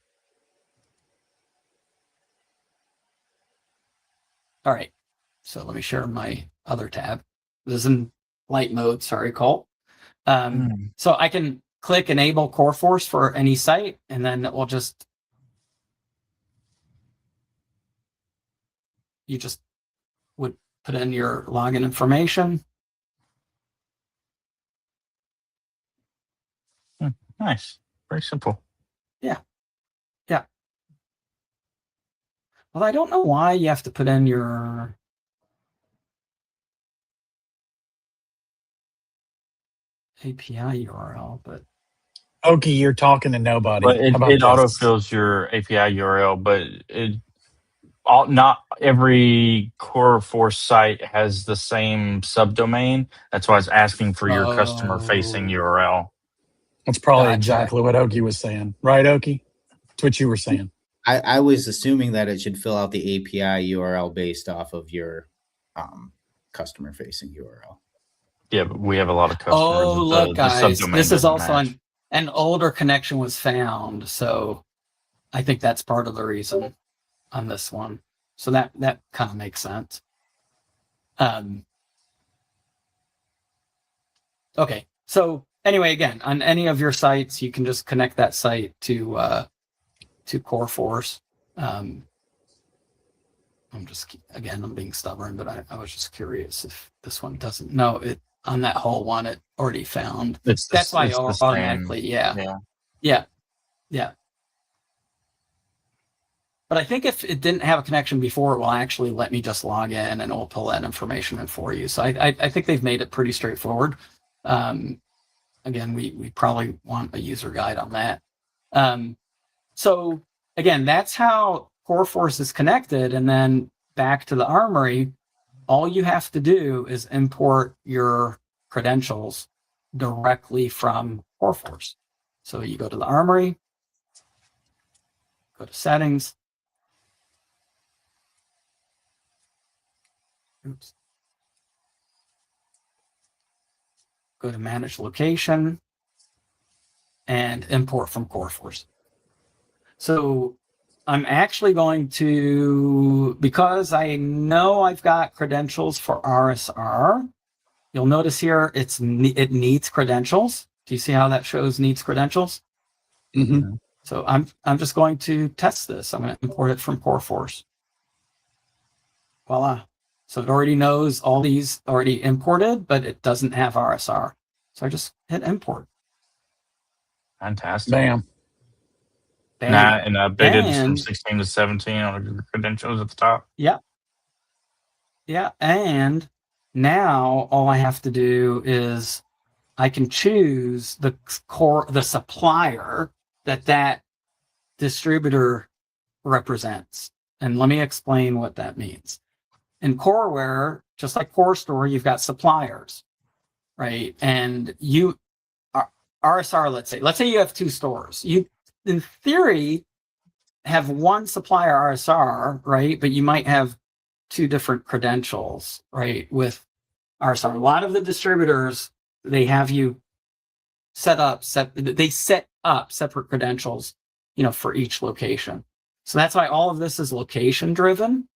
All right, so let me share my other tab. This is in light mode, sorry, Colt. So I can click enable CoreForce for any site, and then it will just, you just would put in your login information. Nice. Very simple. Yeah. Yeah. Well, I don't know why you have to put in your API URL, but Okie, you're talking to nobody. But How about it this? autofills your API URL, but not every CoreForce site has the same subdomain. That's why it's asking for your customer-facing URL. That's probably Gotcha. exactly what Okie was saying. Right, Okie? That's what you were saying. I was assuming that it should fill out the API URL based off of your customer facing URL. Yeah, but we have a lot of customers. Oh, that look, the guys, subdomain this is doesn't also match. an older connection was found. So I think that's part of the reason on this one. So that kind of makes sense. Okay. So anyway, again, on any of your sites, you can just connect that site to CoreForce. I'm being stubborn, but I was just curious if this one doesn't. No, it on that whole one, it already found. That's why it's the automatically, same. yeah. But I think if it didn't have a connection before, it will actually let me just log in and it will pull that information in for you. So I think they've made it pretty straightforward. Again, we probably want a user guide on that. So again, that's how CoreForce is connected. And then back to the Armory, all you have to do is import your credentials directly from CoreForce. So you go to the Armory, go to settings. Oops. Go to manage location and import from CoreForce. So I'm actually going to, because I know I've got credentials for RSR, you'll notice here it needs credentials. Do you see how that shows needs credentials? Mm-hmm. So I'm just going to test this. I'm going to import it from CoreForce. Voila. So it already knows all these already imported, but it doesn't have RSR. So I just hit import. Fantastic. Bam. Nah, and updated from And 16 to 17 on the credentials at the top. Yeah. And now all I have to do is I can choose the supplier that distributor represents. And let me explain what that means. In Coreware, just like CoreStore, you've got suppliers, right? And you RSR, let's say you have two stores. You, in theory, have one supplier RSR, right? But you might have two different credentials, right? With RSR. A lot of the distributors, they have you set up separate credentials, for each location. So that's why all of this is location driven.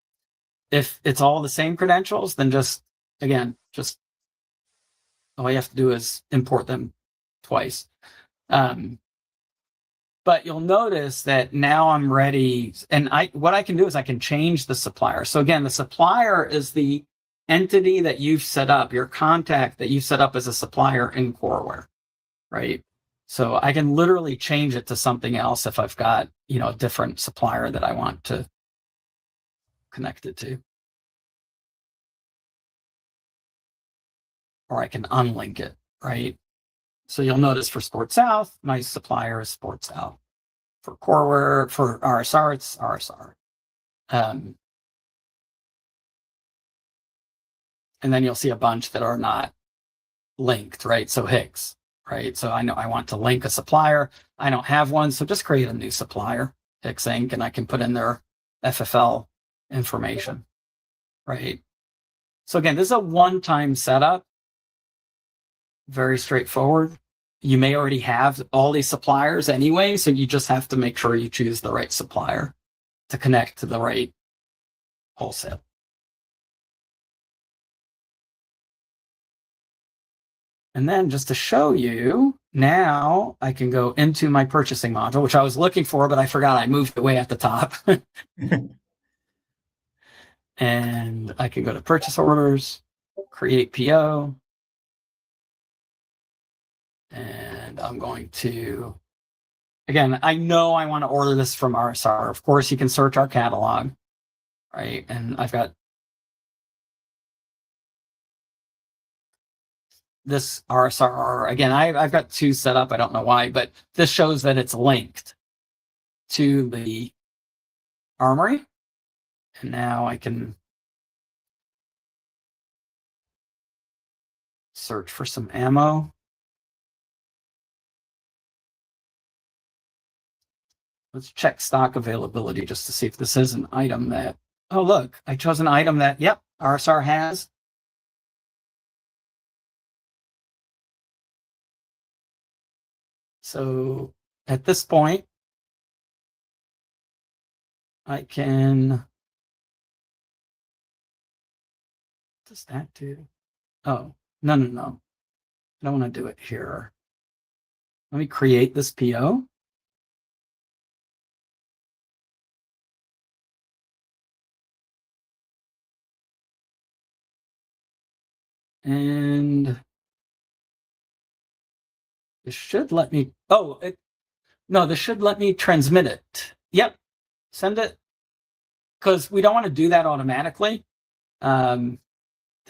If it's all the same credentials, then just all you have to do is import them twice. But you'll notice that now I'm ready, and what I can do is I can change the supplier. So again, the supplier is the entity that you've set up, your contact that you've set up as a supplier in Coreware, right? So I can literally change it to something else if I've got, a different supplier that I want to connect it to. Or I can unlink it, right? So you'll notice for Sport South, my supplier is Sport South. For Coreware, for RSR, it's RSR. And then you'll see a bunch that are not linked, right? So Hicks, right? So I know I want to link a supplier. I don't have one, so just create a new supplier, Hicks Inc., and I can put in their FFL information, right? So again, this is a one-time setup. Very straightforward. You may already have all these suppliers anyway, so you just have to make sure you choose the right supplier to connect to the right wholesale. And then just to show you, now I can go into my purchasing module, which I was looking for, but I forgot I moved it way at the top. And I can go to purchase orders, create PO. And I'm going to, again, I know I want to order this from RSR. Of course, you can search our catalog, right? And I've got this RSR. Again, I've got two set up. I don't know why, but this shows that it's linked to the Armory. And now I can search for some ammo. Let's check stock availability just to see if this is an item that, oh, look, I chose an item that, yep, RSR has. So at this point, I can, what does that do? Oh, no. I don't want to do it here. Let me create this PO. And this should let me, no, this should let me transmit it. Yep, send it. Because we don't want to do that automatically. Did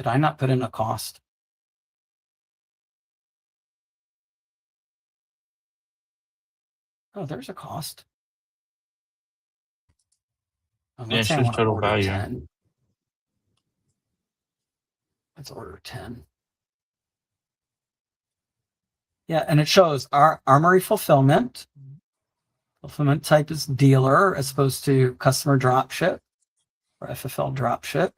I not put in a cost? Oh, there's a cost. Oh, Yeah, let's say I shows want to total order value. 10. Let's order 10. Yeah, and it shows our Armory fulfillment. Fulfillment type is dealer as opposed to customer dropship or FFL dropship.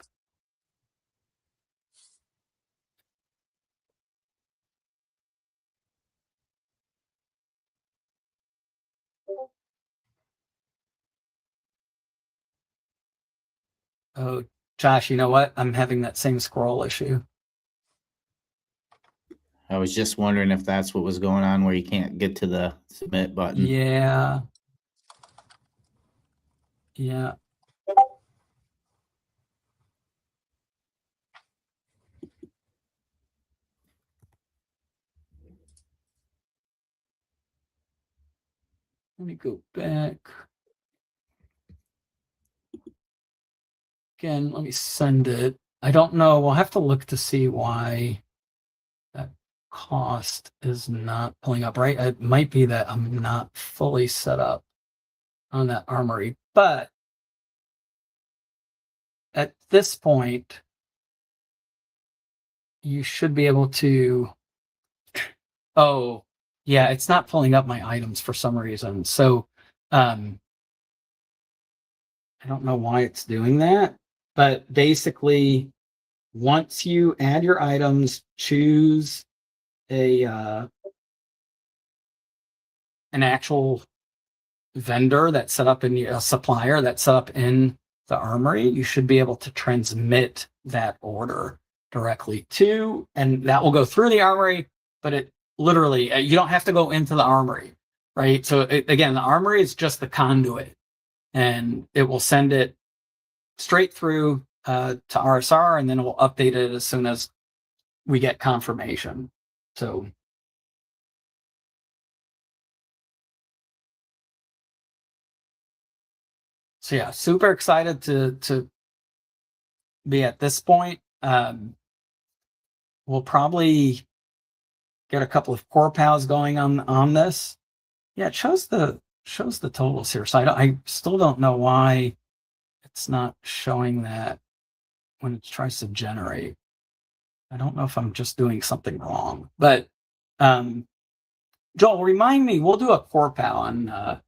Oh, Josh, you know what? I'm having that same scroll issue. I was just wondering if that's what was going on, where you can't get to the submit button. Yeah. Yeah. Let me go back. Again, let me send it. I don't know. We'll have to look to see why that cost is not pulling up, right? It might be that I'm not fully set up on that Armory, but at this point, you should be able to, oh, yeah, it's not pulling up my items for some reason. So I don't know why it's doing that, but basically, once you add your items, choose an actual vendor that's set up in a supplier that's set up in the Armory, you should be able to transmit that order directly to, and that will go through the Armory, but it literally, you don't have to go into the Armory, right? So again, the Armory is just the conduit, and it will send it straight through to RSR, and then it will update it as soon as we get confirmation. So yeah, super excited to be at this point. We'll probably get a couple of core pals going on this. Yeah, it shows the totals here. So I still don't know why it's not showing that when it tries to generate. I don't know if I'm just doing something wrong, but Joel, remind me, we'll do a core pal on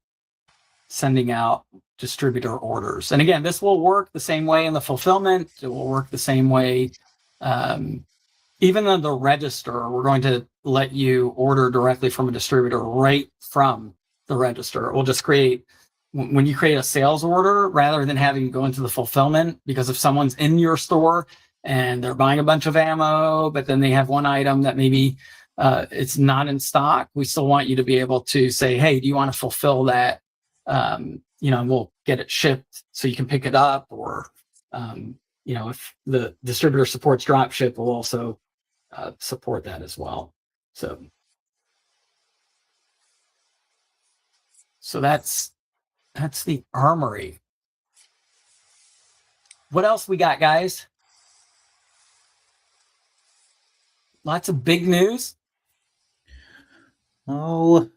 sending out distributor orders. And again, this will work the same way in the fulfillment. It will work the same way. Even on the register, we're going to let you order directly from a distributor right from the register. It will just create, when you create a sales order, rather than having to go into the fulfillment, because if someone's in your store and they're buying a bunch of ammo, but then they have one item that maybe it's not in stock, we still want you to be able to say, hey, do you want to fulfill that? We'll get it shipped so you can pick it up, or if the distributor supports drop ship, we'll also support that as well. So that's the Armory. What else we got, guys? Lots of big news. Oh,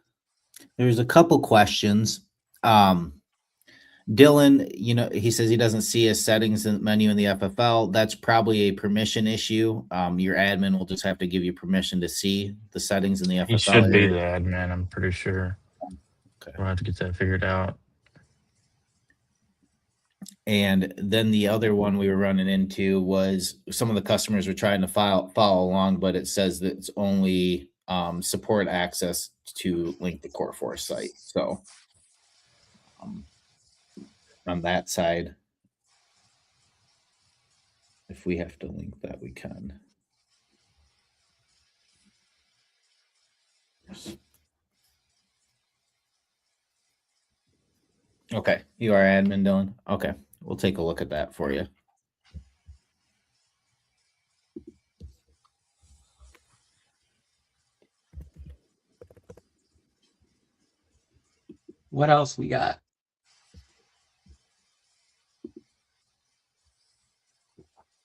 there's a couple questions. Dylan, he says he doesn't see a settings menu in the FFL. That's probably a permission issue. Your admin will just have to give you permission to see the settings in the FFL. He should be the admin, I'm pretty sure. Okay. We'll have to get that figured out. And then the other one we were running into was some of the customers were trying to follow along, but it says that it's only support access to link the Coreforce site. So on that side, if we have to link that, we can. Okay, you are admin, Dylan. Okay, we'll take a look at that for you. What else we got?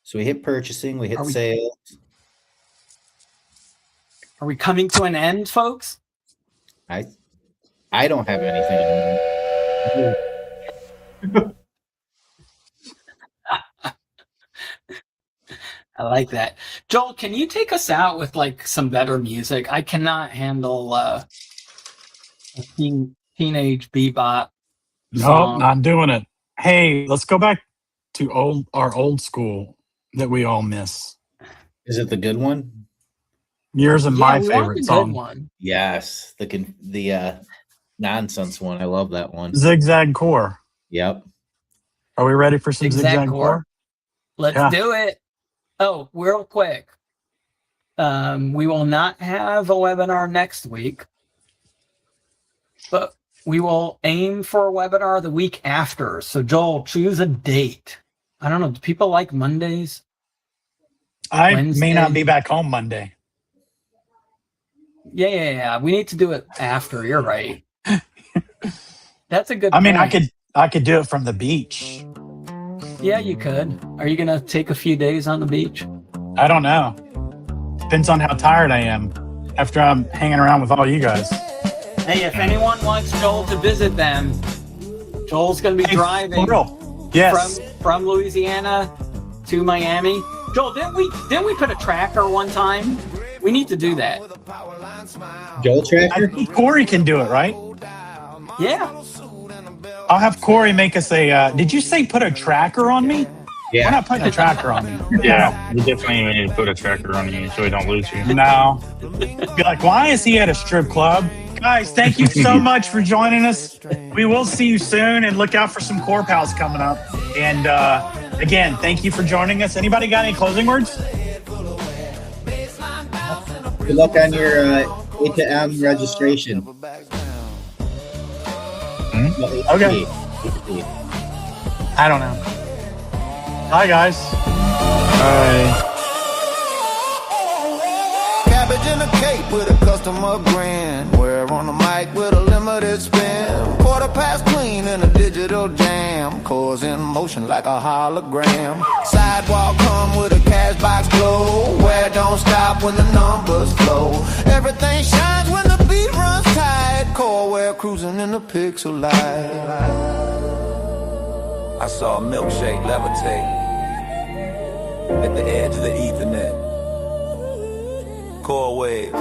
So we hit purchasing, we hit sales. Are we coming to an end, folks? I don't have anything. I like that. Joel, can you take us out with like some better music? I cannot handle a teenage bebop song. Nope, not doing it. Hey, let's go back to our old school that we all miss. Is it the good one? Yours and my we want favorite the song. good one. Yes, the nonsense one. I love that one. Zigzag Core. Yep. Are we ready for some Zigzag Core? Let's do it. Oh, real quick. We will not have a webinar next week, but we will aim for a webinar the week after. So Joel, choose a date. I don't know. Do people like Mondays? I Wednesday? may not be back home Monday. Yeah. We need to do it after. You're right. That's a good I mean, point. I could do it from the beach. Yeah, you could. Are you going to take a few days on the beach? I don't know. Depends on how tired I am after I'm hanging around with all you guys. Hey, if anyone wants Joel to visit them, Joel's going to be driving Yes. from Louisiana to Miami. Joel, didn't we put a tracker one time? We need to do that. Joel Tracker? I think Corey can do it, right? Yeah. I'll have Corey make us a. Did you say put a tracker on me? Yeah. We're not putting a tracker on me. Yeah, we definitely need to put a tracker on you so we don't lose you. No. Be like, why is he at a strip club? Guys, thank you so much for joining us. We will see you soon, and look out for some Core Pals coming up. And again, thank you for joining us. Anybody got any closing words? Good luck on your A2M registration. Okay. I don't know. Hi, guys. Bye. Cabbage in a cape with a customer grin. We're on the mic with a limited spin. Quarter past clean in a digital jam. Cores in motion like a hologram. Sidewalk come with a cash box glow. Where don't stop when the numbers flow. Everything shines when the beat runs tight. Coreware cruising in the pixel light. I saw a milkshake levitate at the edge of the Ethernet. Coreware,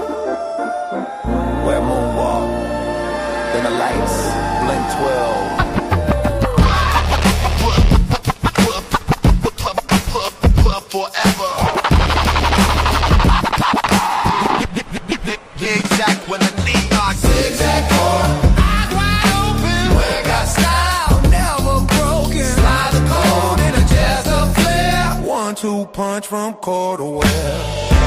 where moonwalk, then the lights blink 12. Forever. Exact when the neon zigzag core, eyes wide open. We got style, never broken. Slide the code in a jazz up flare. 1-2 punch from Coreware.